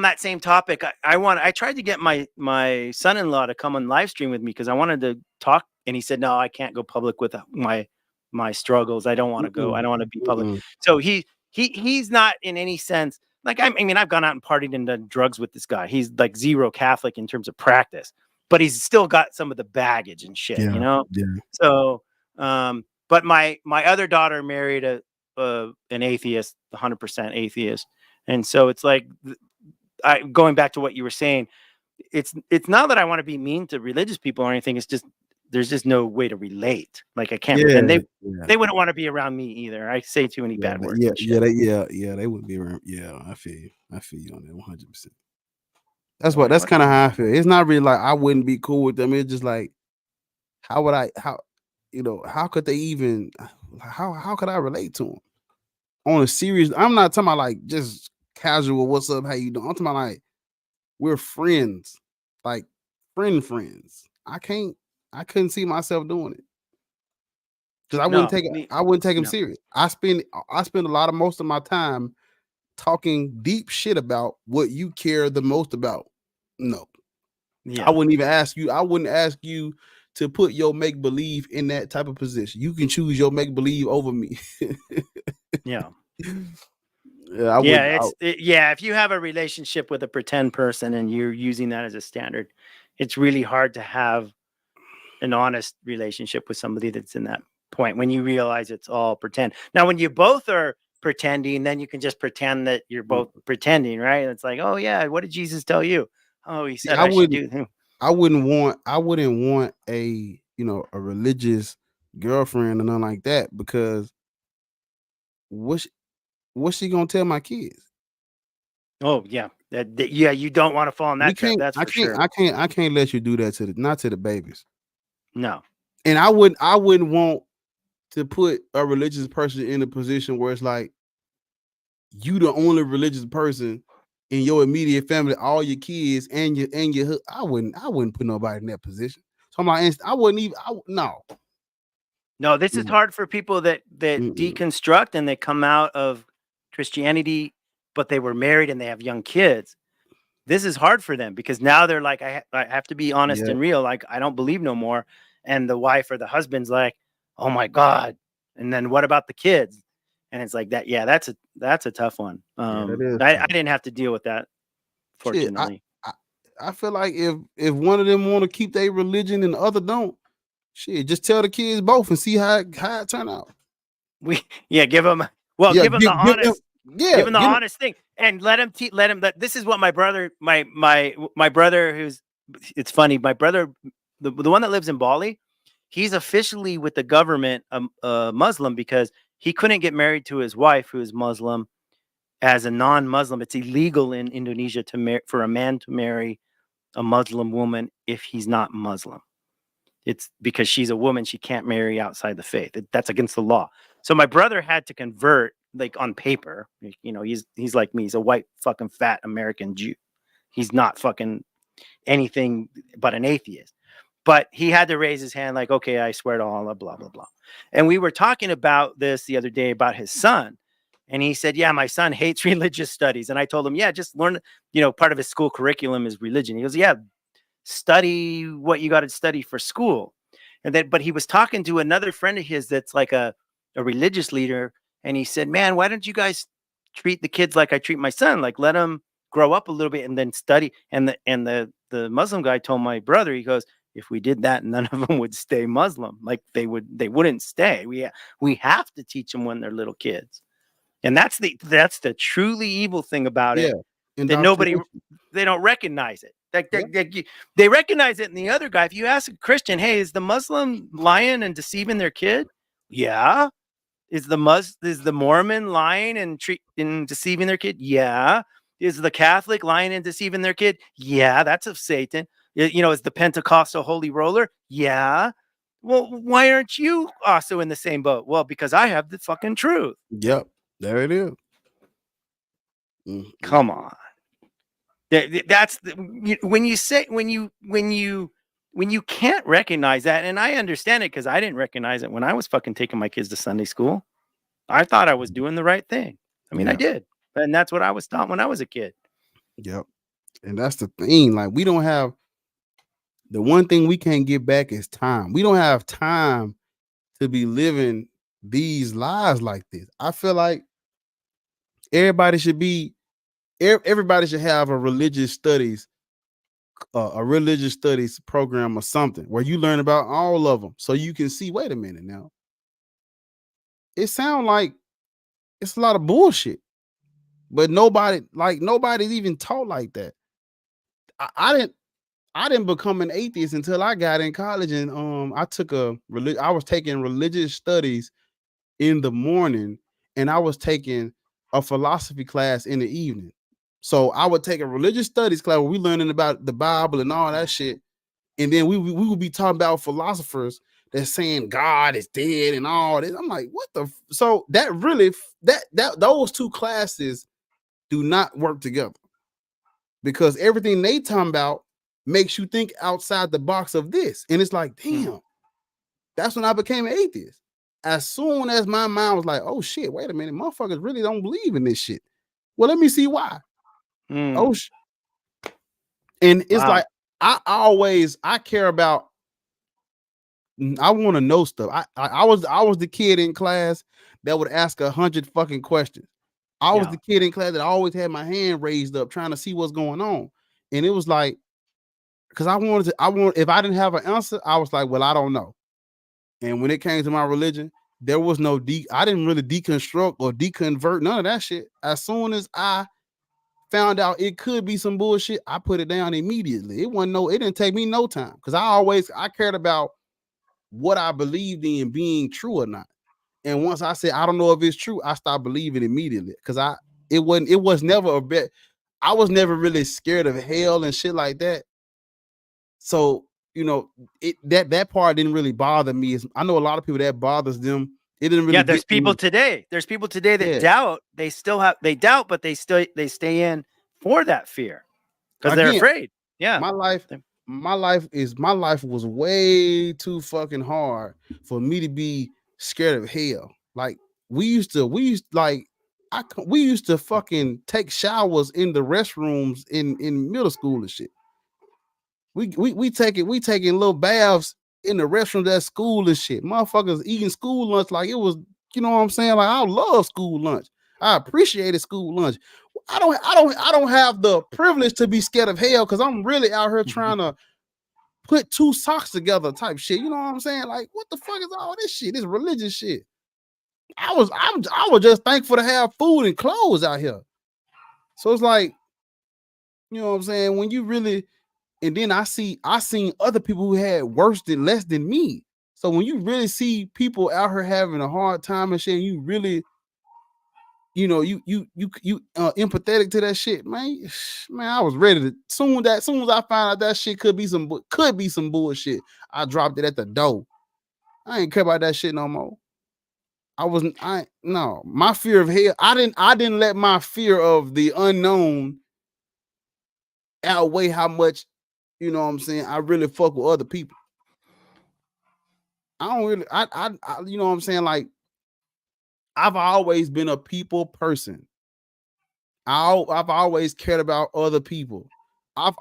that same topic, I tried to get my son-in-law to come on live stream with me because I wanted to talk, and he said, no, I can't go public with my struggles. I don't want to go. I don't want to be public. So he's not in any sense like, I mean, I've gone out and partied and done drugs with this guy. He's like zero Catholic in terms of practice, but he's still got some of the baggage and shit, Yeah. So, but my other daughter married an atheist, 100% atheist. And so it's like, going back to what you were saying, it's not that I want to be mean to religious people or anything. It's just there's just no way to relate. Like I can't, and they wouldn't want to be around me either. I say too many bad words. They wouldn't be around. Yeah, I feel you on that 100%. That's kind of how I feel. It's not really like I wouldn't be cool with them. It's just like, how could they even? How could I relate to them on a serious? I'm not talking about like just casual. What's up? How you doing? I'm talking about like we're friends, like friends. I couldn't see myself doing it because I wouldn't take him serious. I spend most of my time talking deep shit about what you care the most about. No, I wouldn't even ask you. I wouldn't ask you to put your make believe in that type of position. You can choose your make believe over me. If you have a relationship with a pretend person and you're using that as a standard, it's really hard to have an honest relationship with somebody that's in that point when you realize it's all pretend. Now, when you both are pretending, then you can just pretend that you're both pretending, right? It's like, oh yeah, what did Jesus tell you? Oh, he said I wouldn't want a a religious girlfriend or nothing like that because what's she gonna tell my kids? Oh yeah, you don't want to fall in that trap. That's for sure. I can't let you do that not to the babies. No, and I wouldn't want to put a religious person in a position where it's like you the only religious person in your immediate family, all your kids and your I wouldn't put nobody in that position. So I wouldn't even. No, this is hard for people that deconstruct and they come out of Christianity, but they were married and they have young kids. This is hard for them because now they're like, I have to be honest and real. Like, I don't believe no more. And the wife or the husband's like, oh my God. And then what about the kids? And it's like that. Yeah, that's a tough one. I didn't have to deal with that, fortunately. I feel like if one of them want to keep their religion and the other don't, just tell the kids both and see how it turn out. Give them the honest. Give him the honest thing and let him this is what my brother who's, it's funny, my brother, the one that lives in Bali, he's officially with the government Muslim because he couldn't get married to his wife who is Muslim as a non-Muslim. It's illegal in Indonesia for a man to marry a Muslim woman if he's not Muslim. It's because she's a woman, she can't marry outside the faith. That's against the law. So my brother had to convert, like on paper. He's like me. He's a white fucking fat American Jew. He's not fucking anything but an atheist. But he had to raise his hand like, okay, I swear to Allah, blah, blah, blah. And we were talking about this the other day about his son. And he said, yeah, my son hates religious studies. And I told him, yeah, just learn, part of his school curriculum is religion. He goes, yeah, study what you got to study for school. But he was talking to another friend of his that's like a religious leader. And he said, man, why don't you guys treat the kids like I treat my son? Like, let them grow up a little bit and then study. And the Muslim guy told my brother, he goes, if we did that, none of them would stay Muslim. Like they wouldn't stay. We have to teach them when they're little kids. And that's the truly evil thing about it. That they don't recognize it. They recognize it in the other guy. If you ask a Christian, hey, is the Muslim lying and deceiving their kid? Yeah. Is the Mormon lying and deceiving their kid? Yeah. Is the Catholic lying and deceiving their kid? Yeah, that's of Satan. Is the Pentecostal holy roller? Yeah. Well, why aren't you also in the same boat? Well, because I have the fucking truth. Yep, there it is. Come on. That's when you can't recognize that, and I understand it because I didn't recognize it when I was fucking taking my kids to Sunday school. I thought I was doing the right thing. I mean, I did, and that's what I was taught when I was a kid. Yep, and that's the thing. Like, we don't have the one thing we can't get back is time. We don't have time to be living these lives like this. I feel like everybody should have a religious studies program or something where you learn about all of them so you can see, wait a minute now. It sounds like it's a lot of bullshit, but nobody's even taught like that. I didn't become an atheist until I got in college, and I was taking religious studies in the morning, and I was taking a philosophy class in the evening. So I would take a religious studies class where we learning about the Bible and all that shit, and then we would be talking about philosophers that's saying God is dead and all this. I'm like, what the? So that really those two classes do not work together, because everything they talking about makes you think outside the box of this, and it's like, damn. That's when I became an atheist. As soon as my mind was like, oh shit, wait a minute, motherfuckers really don't believe in this shit. Well, let me see why. Oh shit. And it's like, I care about, I want to know stuff. I was the kid in class that would ask 100 fucking questions. I was the kid in class that always had my hand raised up trying to see what's going on. And it was like, because if I didn't have an answer, I was like, well, I don't know. And when it came to my religion, there was no I didn't really deconstruct or deconvert, none of that shit. As soon as I found out it could be some bullshit, I put it down immediately. It didn't take me no time, because I cared about what I believed in being true or not. And once I said I don't know if it's true, I stopped believing immediately, because it was never a bet. I was never really scared of hell and shit like that. So that part didn't really bother me. I know a lot of people that bothers them. It didn't really. Yeah, there's people today that doubt. They doubt, but they stay in for that fear because they're afraid. Yeah, my life was way too fucking hard for me to be scared of hell. Like we used to fucking take showers in the restrooms in middle school and shit. We taking little baths in the restrooms at school and shit. Motherfuckers eating school lunch like it was, you know what I'm saying? Like, I love school lunch. I appreciated school lunch. I don't have the privilege to be scared of hell, because I'm really out here trying to put two socks together type shit. You know what I'm saying? Like, what the fuck is all this shit? This religious shit. I was just thankful to have food and clothes out here. So it's like, you know what I'm saying? When you really. And then I seen other people who had less than me. So when you really see people out here having a hard time and shit, and you really, you empathetic to that shit, man. I was ready to. Soon as I found out that shit could be some bullshit, I dropped it at the door. I ain't care about that shit no more. My fear of hell. I didn't let my fear of the unknown outweigh how much. You know what I'm saying? I really fuck with other people. I don't really, you know what I'm saying? Like, I've always been a people person. I've always cared about other people. I'm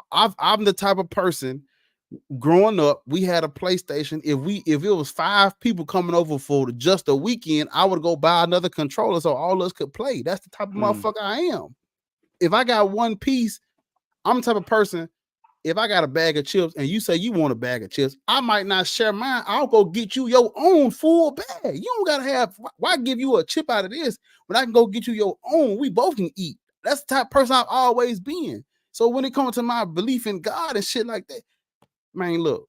the type of person. Growing up, we had a PlayStation. If it was 5 people coming over for just a weekend, I would go buy another controller so all of us could play. That's the type of motherfucker I am. If I got one piece, I'm the type of person. If I got a bag of chips and you say you want a bag of chips, I might not share mine. I'll go get you your own full bag. You don't gotta have. Why give you a chip out of this when I can go get you your own? We both can eat. That's the type of person I've always been. So when it comes to my belief in God and shit like that, man, look,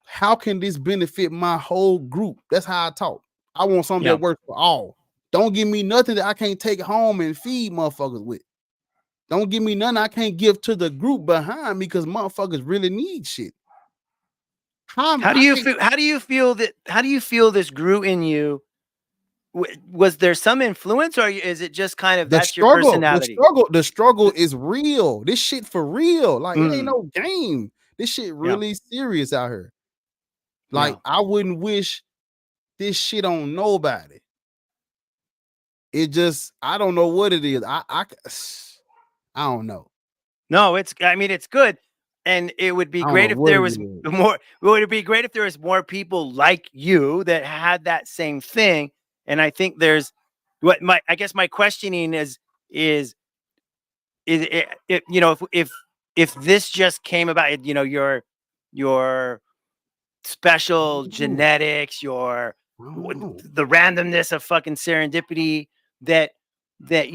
how can this benefit my whole group? That's how I talk. I want something Yeah. that works for all. Don't give me nothing that I can't take home and feed motherfuckers with. Don't give me nothing I can't give to the group behind me because motherfuckers really need shit. How do you feel this grew in you? Was there some influence, or is it just kind of that's your personality? The struggle is real. This shit for real. Like it ain't Mm, no game. This shit yeah, really serious out here. yeah. Like I wouldn't wish this shit on nobody. It just I don't know what it is. I don't know. No, I mean, it's good. And it would be I don't know great if what there it was is. more. Would it be great if there was more people like you that had that same thing? And I think there's I guess my questioning is it, you know, if this just came about, you know, your special genetics, the randomness of fucking serendipity that that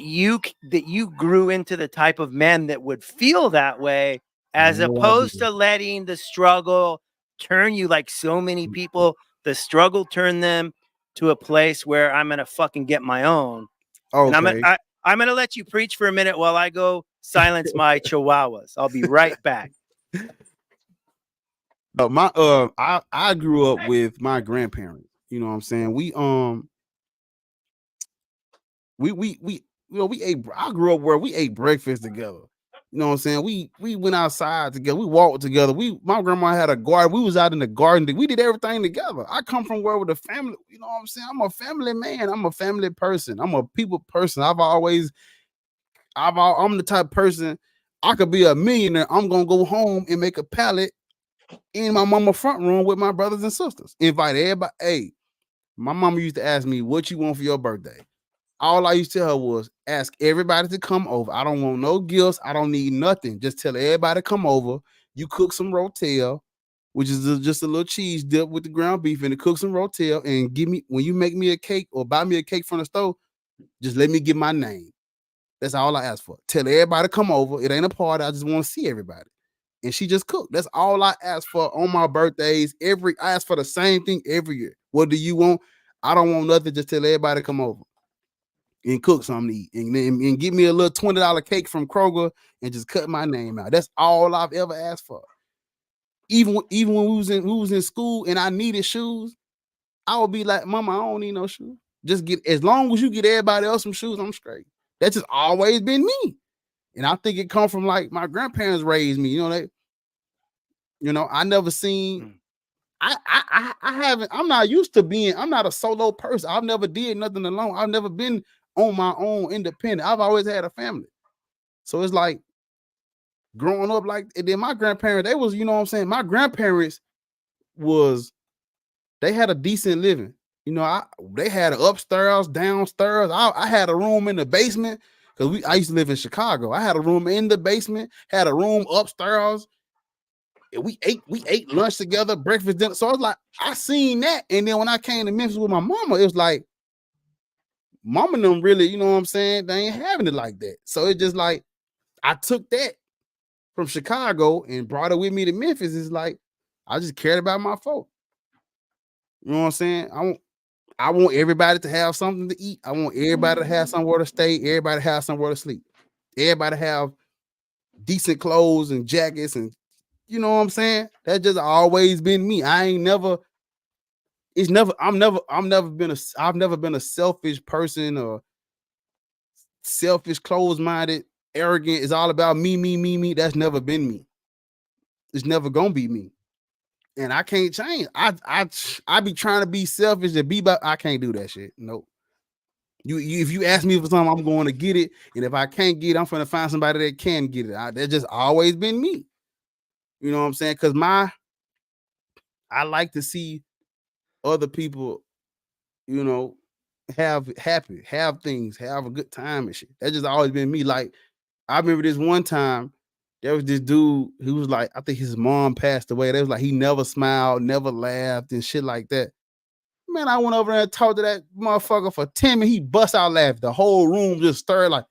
you grew into the type of man that would feel that way, as No opposed idea. to letting the struggle turn you, like so many people. The struggle turned them to a place where I'm gonna fucking get my own, and Okay. I'm gonna let you preach for a minute while I go silence my chihuahuas. I'll be right back. I grew up with my grandparents. You know what I'm saying? We we ate. I grew up where we ate breakfast together. You know what I'm saying? We went outside together. We walked together. My grandma had a garden. We was out in the garden. We did everything together. I come from where with the family. You know what I'm saying? I'm a family man. I'm a family person. I'm a people person. I'm the type of person. I could be a millionaire. I'm gonna go home and make a pallet in my mama front room with my brothers and sisters. Invite everybody. Hey, my mama used to ask me, what you want for your birthday? All I used to tell her was, ask everybody to come over. I don't want no gifts. I don't need nothing. Just tell everybody to come over. You cook some rotel, which is just a little cheese dip with the ground beef, and cook some rotel, and give me, when you make me a cake or buy me a cake from the store, just let me get my name. That's all I ask for. Tell everybody to come over. It ain't a party. I just want to see everybody. And she just cooked. That's all I ask for on my birthdays. I ask for the same thing every year. What do you want? I don't want nothing. Just tell everybody to come over and cook something to eat, and give me a little $20 cake from Kroger and just cut my name out. That's all I've ever asked for. Even when we was in school and I needed shoes, I would be like, Mama, I don't need no shoes. Just as long as you get everybody else some shoes, I'm straight. That's just always been me. And I think it come from like my grandparents raised me. I never seen. I haven't. I'm not used to being. I'm not a solo person. I've never did nothing alone. I've never been on my own, independent. I've always had a family. So it's like growing up like. And then my grandparents, they was, you know what I'm saying. My grandparents they had a decent living. They had an upstairs, downstairs. I had a room in the basement because I used to live in Chicago. I had a room in the basement, had a room upstairs. And we ate lunch together, breakfast, dinner. So I was like, I seen that. And then when I came to Memphis with my mama, it was like, mama them really, you know what I'm saying? They ain't having it like that. So it just like, I took that from Chicago and brought it with me to Memphis. It's like, I just cared about my folk. You know what I'm saying? I want everybody to have something to eat. I want everybody to have somewhere to stay. Everybody to have somewhere to sleep. Everybody to have decent clothes and jackets, and you know what I'm saying? That just always been me. I've never been a selfish person or selfish, closed-minded, arrogant. It's all about me, me, me, me. That's never been me. It's never gonna be me. And I can't change. I be trying to be selfish and I can't do that shit. Nope. If you ask me for something, I'm going to get it. And if I can't get it, I'm gonna find somebody that can get it. That's just always been me. You know what I'm saying? Because I like to see other people, have things, have a good time and shit. That's just always been me. Like, I remember this one time, there was this dude who was like, I think his mom passed away. They was like, he never smiled, never laughed, and shit like that. Man, I went over there and talked to that motherfucker for 10 minutes. He bust out laughing. The whole room just stirred like,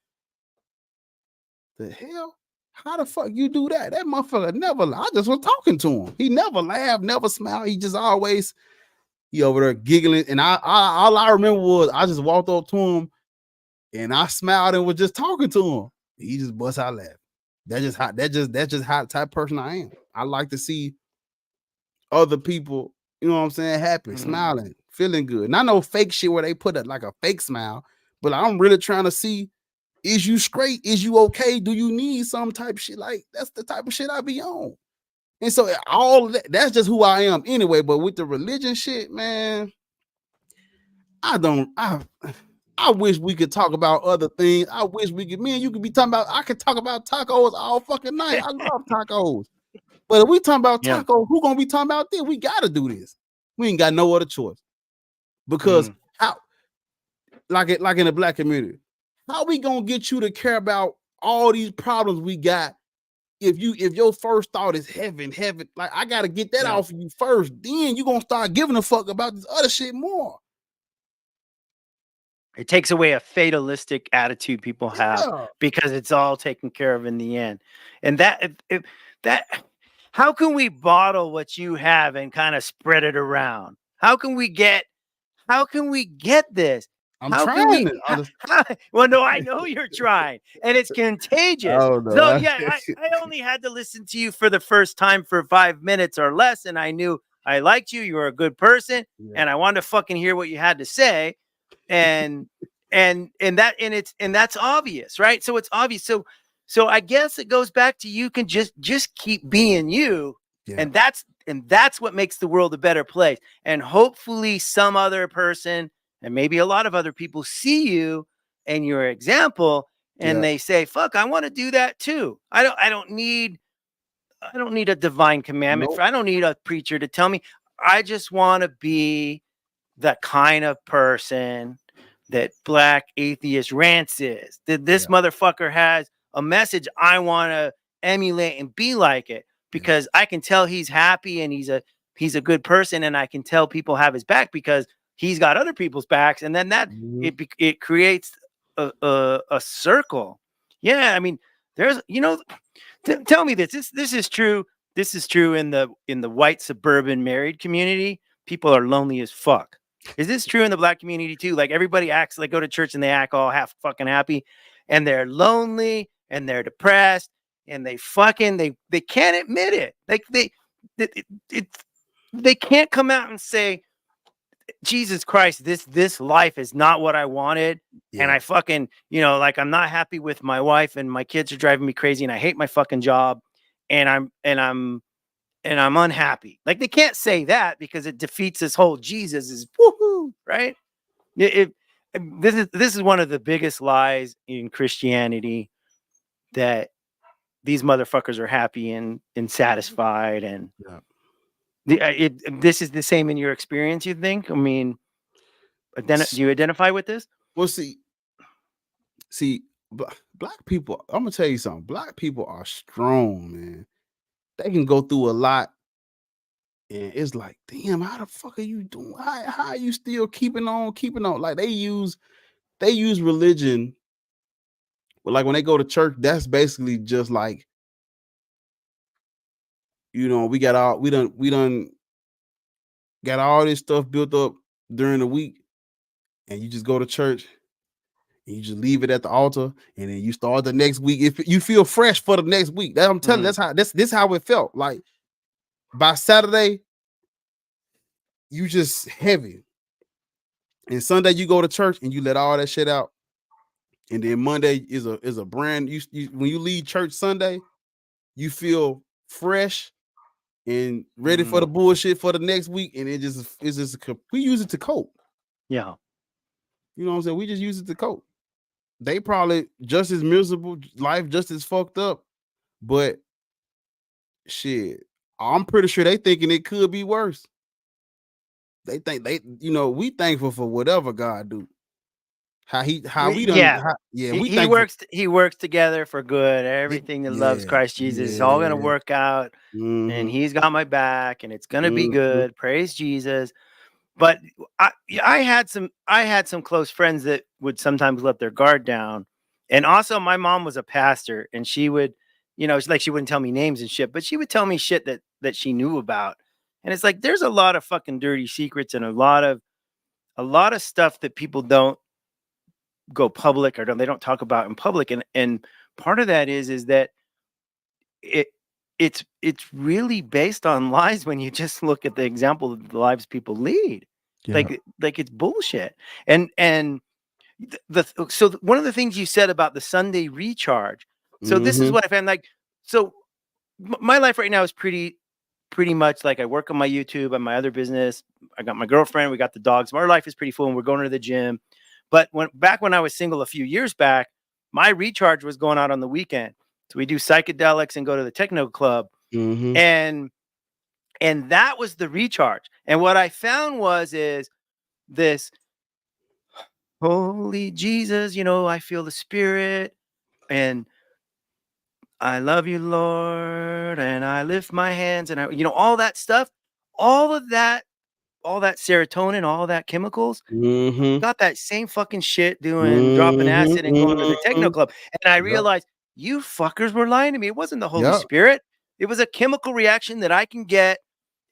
the hell? How the fuck you do that? That motherfucker never. I just was talking to him. He never laughed, never smiled. He just always he over there giggling. And I all I remember was I just walked up to him and I smiled and was just talking to him. He just bust out laughing. That's just how type of person I am. I like to see other people, you know what I'm saying, happy, smiling, feeling good. Not no fake shit where they put like a fake smile, but I'm really trying to see, is you straight? Is you okay? Do you need some type of shit? Like that's the type of shit I be on. And so all that's just who I am anyway. But with the religion shit, man, I wish we could talk about other things. I wish we could, me and you could be talking about, I could talk about tacos all fucking night. I love tacos. But if we talking about tacos, who gonna be talking about this? We gotta do this. We ain't got no other choice. Because how, like in the black community, how we gonna get you to care about all these problems we got if your first thought is heaven, like I gotta get that off of you first. Then you gonna start giving a fuck about this other shit more. It takes away a fatalistic attitude people have because it's all taken care of in the end. And that how can we bottle what you have and kind of spread it around? How can we get this? I'm trying. Well, no, I know you're trying, and it's contagious. Oh, no. So yeah, I only had to listen to you for the first time for 5 minutes or less, and I knew I liked you. You were a good person, and I wanted to fucking hear what you had to say. And that's obvious, right? So it's obvious. So I guess it goes back to you can just keep being you, and that's what makes the world a better place. And hopefully some other person and maybe a lot of other people see you and your example, and they say, "Fuck, I want to do that too." I don't need a divine commandment. Nope. I don't need a preacher to tell me. I just want to be the kind of person that Black Atheist Rants is. That this motherfucker has a message. I want to emulate and be like it because I can tell he's happy and he's a good person, and I can tell people have his back because he's got other people's backs, and then that it creates a circle. Yeah, I mean, there's tell me this. This is true. This is true in the white suburban married community. People are lonely as fuck. Is this true in the Black community too? Like everybody acts like go to church and they act all half fucking happy, and they're lonely and they're depressed and they can't admit it. Like they can't come out and say, Jesus Christ, this life is not what I wanted. And I fucking, like I'm not happy with my wife and my kids are driving me crazy and I hate my fucking job and I'm unhappy. Like they can't say that because it defeats this whole Jesus is woohoo, right? This is one of the biggest lies in Christianity, that these motherfuckers are happy and satisfied. And this is the same in your experience, you think? I mean, do you identify with this? Well, see, Black people, I'm gonna tell you something. Black people are strong, man. They can go through a lot, and it's like, damn, how the fuck are you doing? How are you still keeping on? Like they use religion, but like when they go to church, that's basically just like, we done got all this stuff built up during the week, and you just go to church and you just leave it at the altar, and then you start the next week. If you feel fresh for the next week, that I'm telling you, this how it felt. Like by Saturday, you just heavy, and Sunday you go to church and you let all that shit out, and then Monday is a brand. You when you leave church Sunday, you feel fresh and ready for the bullshit for the next week, and we use it to cope. Yeah, you know what I'm saying. We just use it to cope. They probably just as miserable, life just as fucked up, but shit, I'm pretty sure they thinking it could be worse. They think we thankful for whatever God do. He works together for good. Everything that loves Christ Jesus is all gonna work out, and he's got my back, and it's gonna be good. Praise Jesus. But I had some close friends that would sometimes let their guard down. And also my mom was a pastor, and she would You know, it's like she wouldn't tell me names and shit, but she would tell me shit that she knew about. And it's like there's a lot of fucking dirty secrets and a lot of stuff that people don't go public or they don't talk about in public. And part of that is that it it's really based on lies when you just look at the example of the lives people lead. Yeah. Like it's bullshit. And so one of the things you said about the Sunday recharge. So this is what I found. Like, so my life right now is pretty much like I work on my YouTube and my other business. I got my girlfriend, we got the dogs. Our life is pretty full and we're going to the gym. But back when I was single a few years back, my recharge was going out on the weekend. So we do psychedelics and go to the techno club. And that was the recharge. And what I found is this holy Jesus, you know, I feel the spirit and I love you, Lord, and I lift my hands and I, you know, all that stuff, all that serotonin, all that chemicals, got that same fucking shit doing dropping acid and going to the techno club. And I realized you fuckers were lying to me. It wasn't the Holy Spirit. It was a chemical reaction that I can get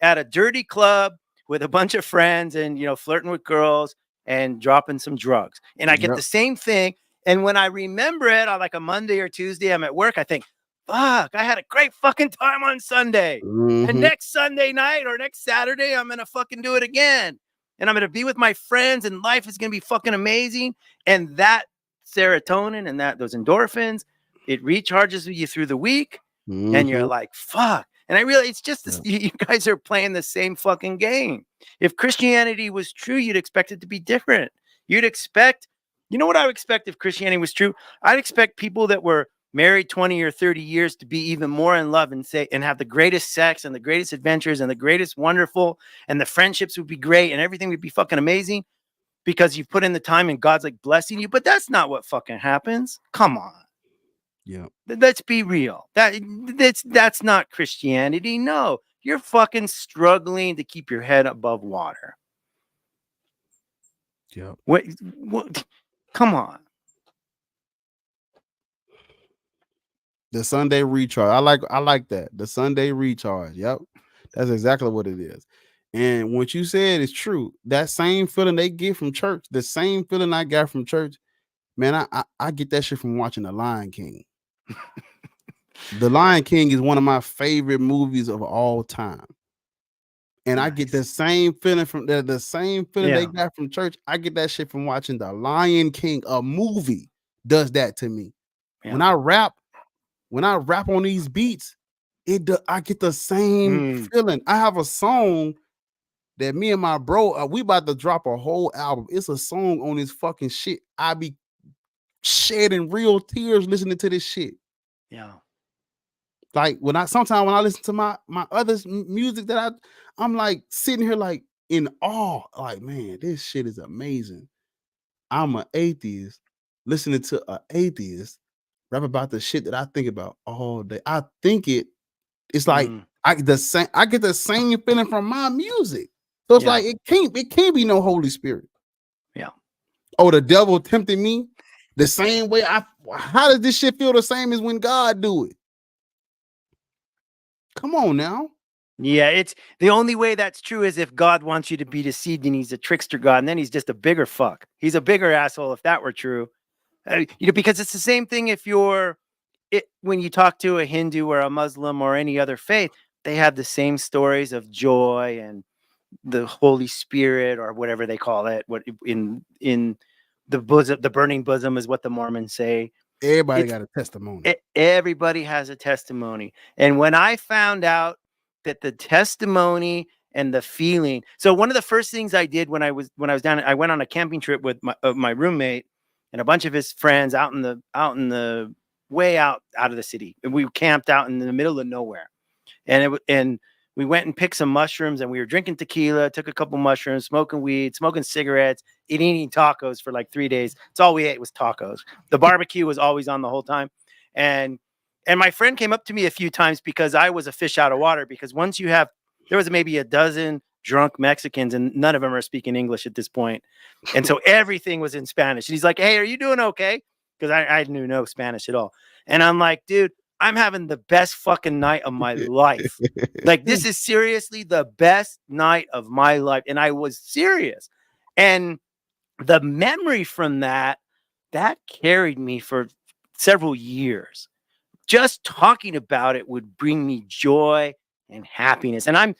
at a dirty club with a bunch of friends and, you know, flirting with girls and dropping some drugs. And I get the same thing. And when I remember it on like a Monday or Tuesday, I'm at work, I think, fuck, I had a great fucking time on Sunday. And next Sunday night or next Saturday, I'm going to fucking do it again. And I'm going to be with my friends and life is going to be fucking amazing. And that serotonin and those endorphins, it recharges you through the week. And you're like, fuck. And I realize it's just this, you guys are playing the same fucking game. If Christianity was true, you'd expect it to be different. You'd expect, you know what I would expect if Christianity was true? I'd expect people that were married 20 or 30 years to be even more in love and have the greatest sex and the greatest adventures and the greatest wonderful, and the friendships would be great and everything would be fucking amazing because you've put in the time and God's like blessing you. But that's not what fucking happens. Come on. Yeah. Let's be real. That's not Christianity. No, you're fucking struggling to keep your head above water. Yeah. What? Come on. The Sunday recharge. I like that. The Sunday recharge. Yep. That's exactly what it is. And what you said is true. That same feeling they get from church, the same feeling I got from church, man, I get that shit from watching The Lion King. The Lion King is one of my favorite movies of all time. And I get the same feeling from the same feeling they got from church. I get that shit from watching The Lion King. A movie does that to me. Yeah. When I rap on these beats, I get the same feeling. I have a song that me and my bro, we about to drop a whole album. It's a song on this fucking shit. I be shedding real tears listening to this shit. Yeah. Like sometimes when I listen to my other music that I'm like sitting here like in awe, like, man, this shit is amazing. I'm an atheist listening to an atheist rap about the shit that I think about all day. I think it's like I get the same feeling from my music. So it's like it can't be no Holy Spirit. Yeah. Oh, the devil tempted me the same way. How does this shit feel the same as when God do it? Come on now. Yeah, it's the only way that's true is if God wants you to be deceived and he's a trickster God, and then he's just a bigger fuck. He's a bigger asshole if that were true. You know, because it's the same thing if when you talk to a Hindu or a Muslim or any other faith, they have the same stories of joy and the Holy Spirit or whatever they call it. What in the bosom, the burning bosom is what the Mormons say. Everybody got a testimony. Everybody has a testimony. And when I found out that the testimony and the feeling, so one of the first things I did when I was down, I went on a camping trip with my roommate and a bunch of his friends out in the way out of the city. And we camped out in the middle of nowhere. And we went and picked some mushrooms and we were drinking tequila, took a couple mushrooms, smoking weed, smoking cigarettes, eating tacos for like 3 days. It's all we ate was tacos. The barbecue was always on the whole time. And my friend came up to me a few times because I was a fish out of water, because there was maybe a dozen drunk Mexicans and none of them are speaking English at this point. And so everything was in Spanish. And he's like, hey, are you doing okay? Because I knew no Spanish at all. And I'm like, dude, I'm having the best fucking night of my life. Like, this is seriously the best night of my life. And I was serious. And the memory from that carried me for several years. Just talking about it would bring me joy and happiness. And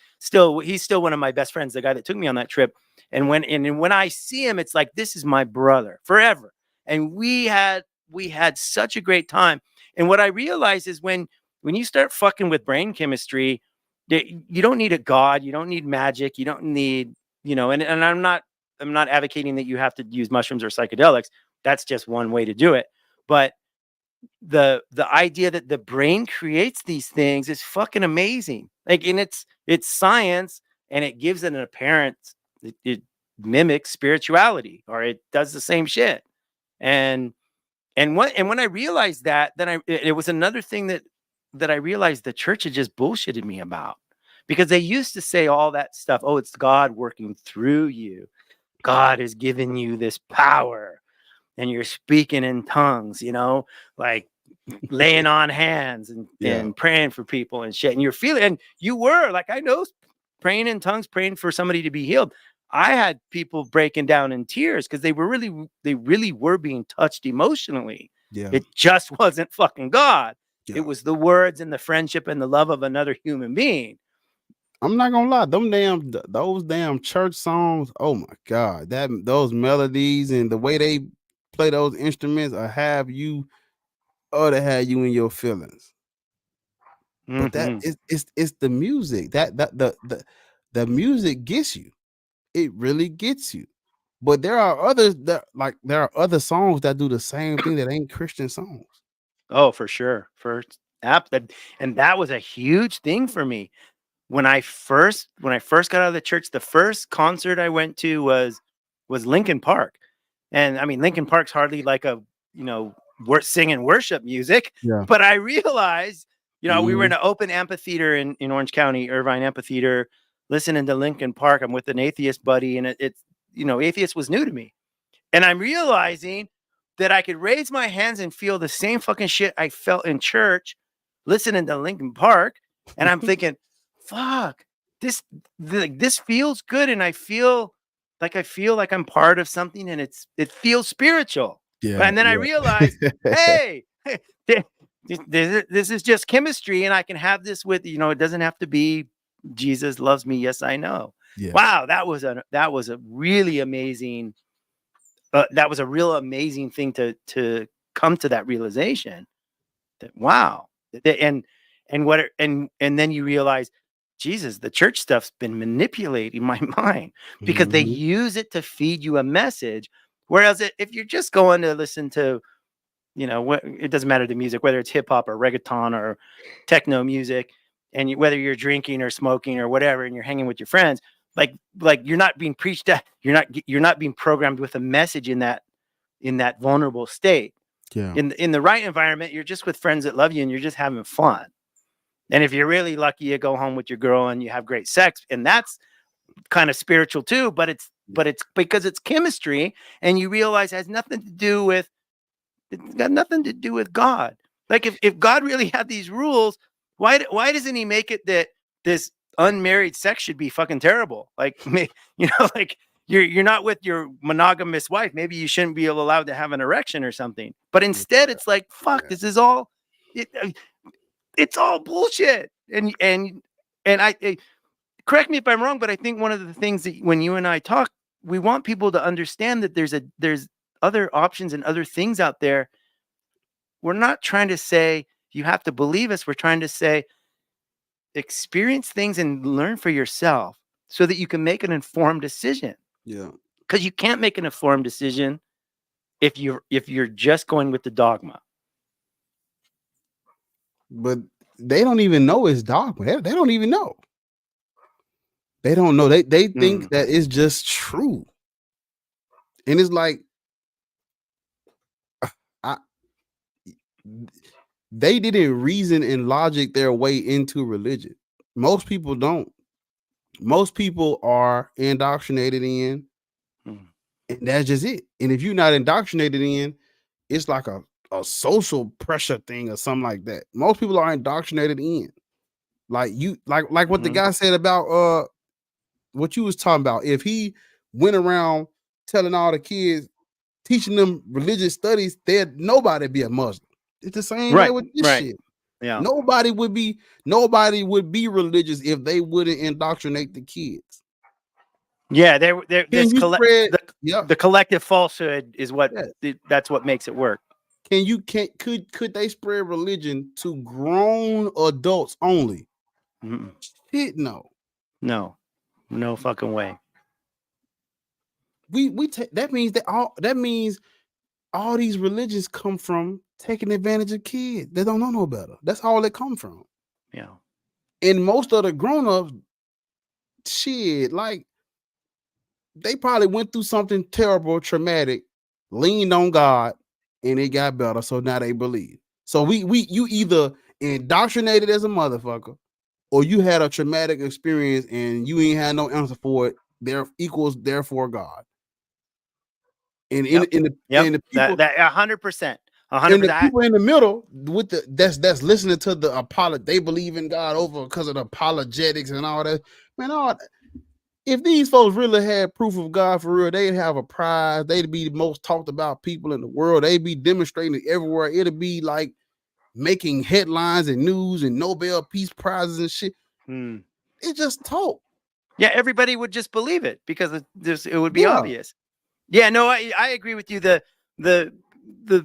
he's still one of my best friends, the guy that took me on that trip. And when I see him, it's like, this is my brother forever. And we had such a great time. And what I realized is when you start fucking with brain chemistry, you don't need a god, you don't need magic, you don't need, and I'm not advocating that you have to use mushrooms or psychedelics. That's just one way to do it. But the idea that the brain creates these things is fucking amazing. Like, and it's science, and it gives it an apparent, it mimics spirituality, or it does the same shit. And when I realized that, then it was another thing that I realized the church had just bullshitted me about, because they used to say all that stuff. Oh, it's God working through you. God has given you this power, and you're speaking in tongues, like laying on hands and praying for people and shit. And you're feeling, and you were like, I know, praying in tongues, praying for somebody to be healed. I had people breaking down in tears because they really were being touched emotionally. Yeah. It just wasn't fucking God. Yeah. It was the words and the friendship and the love of another human being. I'm not gonna lie, those damn church songs. Oh my God, those melodies and the way they play those instruments to have you in your feelings. But that it's the music that the music gets you. It really gets you. But there are others there are other songs that do the same thing that ain't Christian songs. Oh, for sure. And that was a huge thing for me. When I first got out of the church, the first concert I went to was Linkin Park. And I mean, Linkin Park's hardly like a, we're singing worship music, Yeah. but I realized, we were in an open amphitheater in Orange County, Irvine Amphitheater, listening to Linkin Park. I'm with an atheist buddy, and it's atheist was new to me. And I'm realizing that I could raise my hands and feel the same fucking shit I felt in church listening to Linkin Park. And I'm thinking, fuck, this feels good. And I feel like I'm part of something, and it feels spiritual. Yeah. And then I realized, hey, this is just chemistry, and I can have this with, it doesn't have to be Jesus loves me. Yes, I know. Yeah. Wow. That was a really amazing, that was a real amazing thing to come to that realization that, wow. And then you realize, Jesus, the church stuff's been manipulating my mind, because they use it to feed you a message. Whereas if you're just going to listen to, it doesn't matter the music, whether it's hip hop or reggaeton or techno music, and whether you're drinking or smoking or whatever, and you're hanging with your friends, like you're not being preached at, you're not being programmed with a message in that vulnerable state. Yeah. In the right environment, you're just with friends that love you, and you're just having fun. And if you're really lucky, you go home with your girl and you have great sex, and that's kind of spiritual too, but it's because it's chemistry, and you realize it has nothing to do with, it's got nothing to do with God. Like, if God really had these rules, why doesn't he make it that this unmarried sex should be fucking terrible? Like, like you're not with your monogamous wife, maybe you shouldn't be allowed to have an erection or something. But instead it's like, fuck, this is all it's all bullshit. And I correct me if I'm wrong, but I think one of the things that when you and I talk, we want people to understand that there's other options and other things out there. We're not trying to say you have to believe us. We're trying to say, experience things and learn for yourself so that you can make an informed decision. Yeah. Because you can't make an informed decision if you're just going with the dogma. But they don't even know it's dogma. They don't even know. They don't know. They think that it's just true. And it's like, they didn't reason and logic their way into religion. Most people don't. Most people are indoctrinated in, and that's just it. And if you're not indoctrinated in, it's like a a social pressure thing or something like that. Most people are indoctrinated in. Like you, like what the guy said about what you was talking about. If he went around telling all the kids, teaching them religious studies, nobody be a Muslim. It's the same way with this shit. Yeah. Nobody would be religious if they wouldn't indoctrinate the kids. Yeah, the collective falsehood is what that's what makes it work. Could they spread religion to grown adults only? Shit, no. No fucking way. That means all these religions come from taking advantage of kids. They don't know no better. That's all they come from. Yeah. And most of the grown-ups, shit, like they probably went through something terrible, traumatic, leaned on God, and it got better. So now they believe. So you either indoctrinated as a motherfucker, or you had a traumatic experience and you ain't had no answer for it. There equals therefore God. And in the people, that 100%. And the people in the middle with that's listening to the they believe in God over because of the apologetics and all that. Man, if these folks really had proof of God for real, they'd have a prize. They'd be the most talked about people in the world. They'd be demonstrating it everywhere. It'd be like making headlines and news and Nobel Peace Prizes and shit. It just talk. Yeah, everybody would just believe it because it would be obvious. Yeah, no, I agree with you. The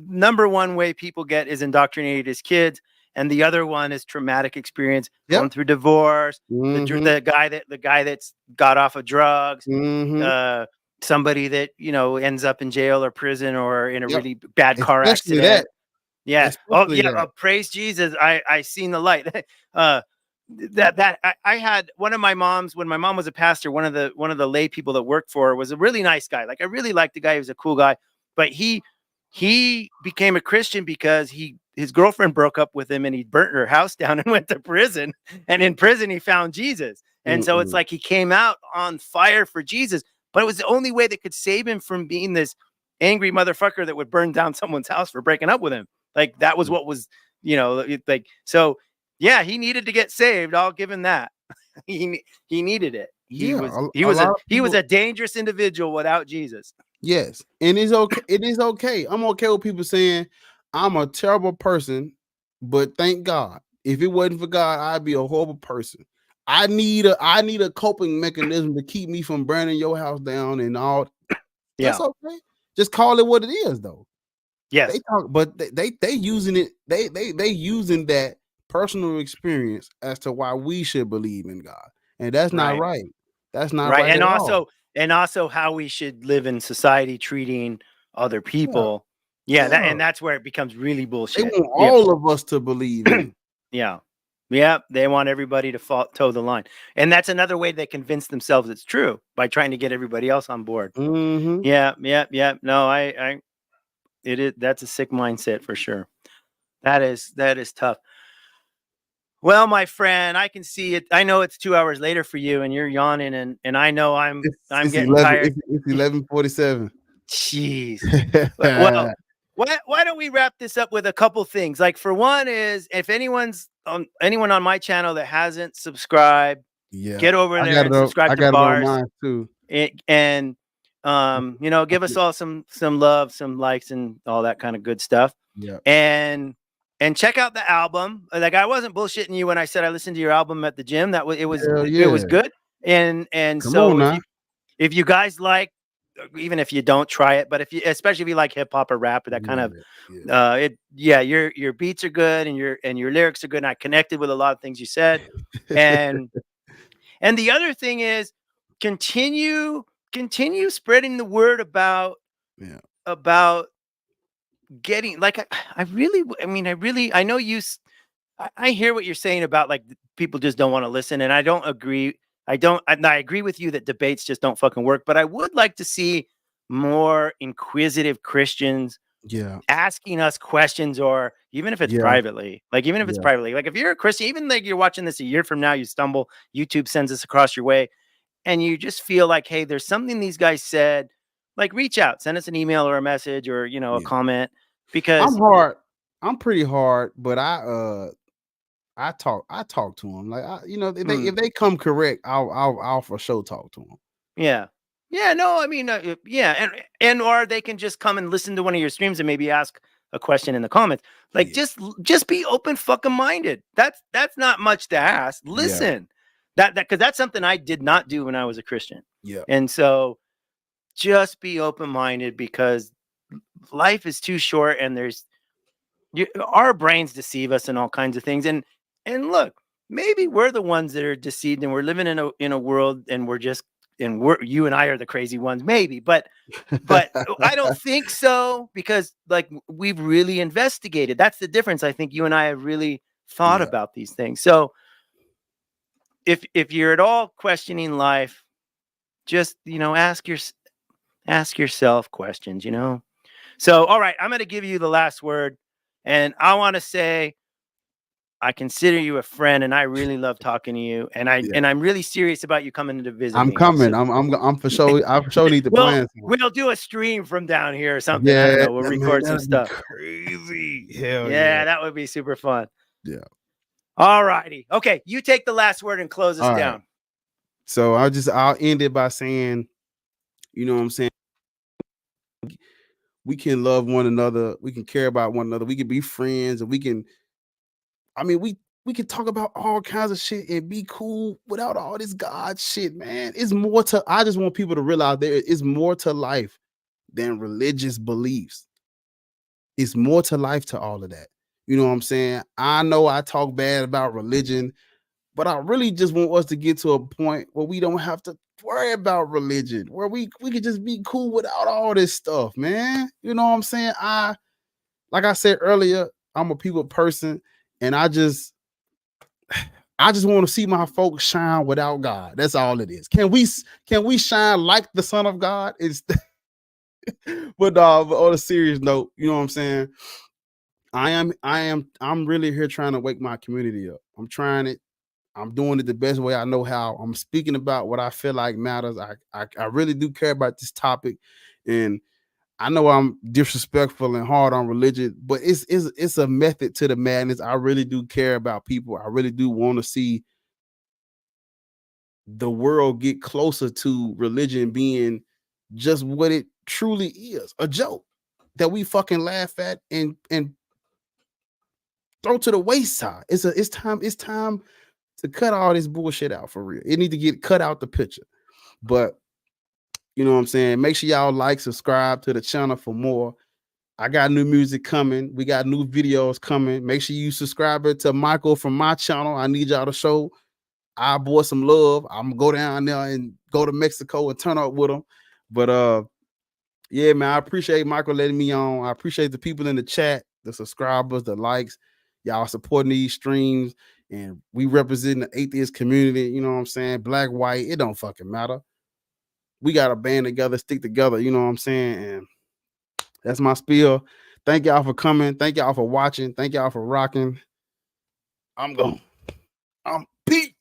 number one way people get is indoctrinated as kids, and the other one is traumatic experience, going through divorce, the guy that's got off of drugs, somebody that ends up in jail or prison or in a really bad car accident. Praise Jesus! I seen the light. I had one of my moms, when my mom was a pastor, one of the lay people that worked for her was a really nice guy. Like I really liked the guy. He was a cool guy, but he became a Christian because his girlfriend broke up with him and he burnt her house down and went to prison. And in prison, he found Jesus. And so it's like he came out on fire for Jesus, but it was the only way that could save him from being this angry motherfucker that would burn down someone's house for breaking up with him. Like that was what was, so yeah, he needed to get saved. I'll give him that. He needed it. He was a dangerous individual without Jesus. Yes, and it's okay. It is okay. I'm okay with people saying I'm a terrible person, but thank God. If it wasn't for God, I'd be a horrible person. I need a coping mechanism to keep me from burning your house down and all. That's okay. Just call it what it is, though. Yes, they talk, but they using it. They using that personal experience as to why we should believe in God, and that's not right. That's not right. And also how we should live in society, treating other people. And that's where it becomes really bullshit. They want all of us to believe in it. Yeah, they want everybody to toe the line, and that's another way they convince themselves it's true, by trying to get everybody else on board. Yeah. No, that's a sick mindset for sure. That is tough. Well, my friend, I can see it. I know it's 2 hours later for you, and you're yawning, and I know I'm getting tired. It's 11:47. Jeez. Well, why don't we wrap this up with a couple things? Like, for one, is if anyone on my channel that hasn't subscribed, get over there and subscribe to Bars. Mine too. And give us all some love, some likes, and all that kind of good stuff. Yeah. And check out the album. Like, I wasn't bullshitting you when I said I listened to your album at the gym. It was good. And so if you guys like, even if you don't try it, but especially if you like hip hop or rap or that kind of, your beats are good and your lyrics are good. And I connected with a lot of things you said. And the other thing is continue spreading the word about getting, like, I know I hear what you're saying about, like, people just don't want to listen, and I don't agree. I agree with you that debates just don't fucking work, but I would like to see more inquisitive Christians asking us questions, or even if it's privately, like if you're a Christian, even like you're watching this a year from now, you stumble, YouTube sends this across your way, and you just feel like, hey, there's something these guys said, like, reach out, send us an email or a message or, a comment. Because I'm hard. I'm pretty hard, but I talk to them. Like if they come correct, I'll for sure talk to them. yeah. Yeah, no, I mean, yeah, and or they can just come and listen to one of your streams and maybe ask a question in the comments. Like, Yeah. just be open fucking minded. That's not much to ask. Yeah. Listen, that because that's something I did not do when I was a Christian. Yeah. And so, just be open minded because life is too short, and our brains deceive us and all kinds of things. And look, maybe we're the ones that are deceived, and we're living in a world, and you and I are the crazy ones, maybe, but I don't think so, because like we've really investigated. That's the difference. I think you and I have really thought Yeah. about these things. So if you're at all questioning life, just ask yourself questions. So all right, I'm going to give you the last word, and I want to say I consider you a friend, and I really love talking to you, and I'm really serious about you coming to visit I'm me. coming. So, I'm for sure. I for sure need to plan. we'll do a stream from down here or something. I Yeah, don't know. We'll man, record some that'd be stuff. crazy. Hell Yeah, that would be super fun. Yeah. All righty. Okay, you take the last word and close us All right. down. So I'll end it by saying, you know what I'm saying? We can love one another. We can care about one another. We can be friends, and we can talk about all kinds of shit and be cool without all this God shit, man. It's more to, I just want people to realize there is more to life than religious beliefs. It's more to life to all of that. You know what I'm saying? I know I talk bad about religion, but I really just want us to get to a point where we don't have to worry about religion, where we could just be cool without all this stuff, man. You know what I'm saying? Like I said earlier, I'm a people person, and I just want to see my folks shine without God. That's all it is. Can we shine like the Son of God? But on a serious note, you know what I'm saying? I'm really here trying to wake my community up. I'm trying it. I'm doing it the best way I know how. I'm speaking about what I feel like matters. I really do care about this topic, and I know I'm disrespectful and hard on religion, but it's a method to the madness. I really do care about people. I really do want to see the world get closer to religion being just what it truly is, a joke that we fucking laugh at and throw to the wayside. It's time to cut all this bullshit out for real. It need to get cut out the picture. But you know what I'm saying? Make sure y'all like, subscribe to the channel for more. I got new music coming. We got new videos coming. Make sure you subscribe to Michael from my channel. I need y'all to show our boy some love. I'm gonna go down there and go to Mexico and turn up with him. But yeah, man, I appreciate Michael letting me on. I appreciate the people in the chat, the subscribers, the likes. Y'all supporting these streams, and we represent the atheist community. You know what I'm saying? Black, white, it don't fucking matter. We got to band together, stick together. You know what I'm saying? And that's my spiel. Thank y'all for coming. Thank y'all for watching. Thank y'all for rocking. I'm going. I'm Pete.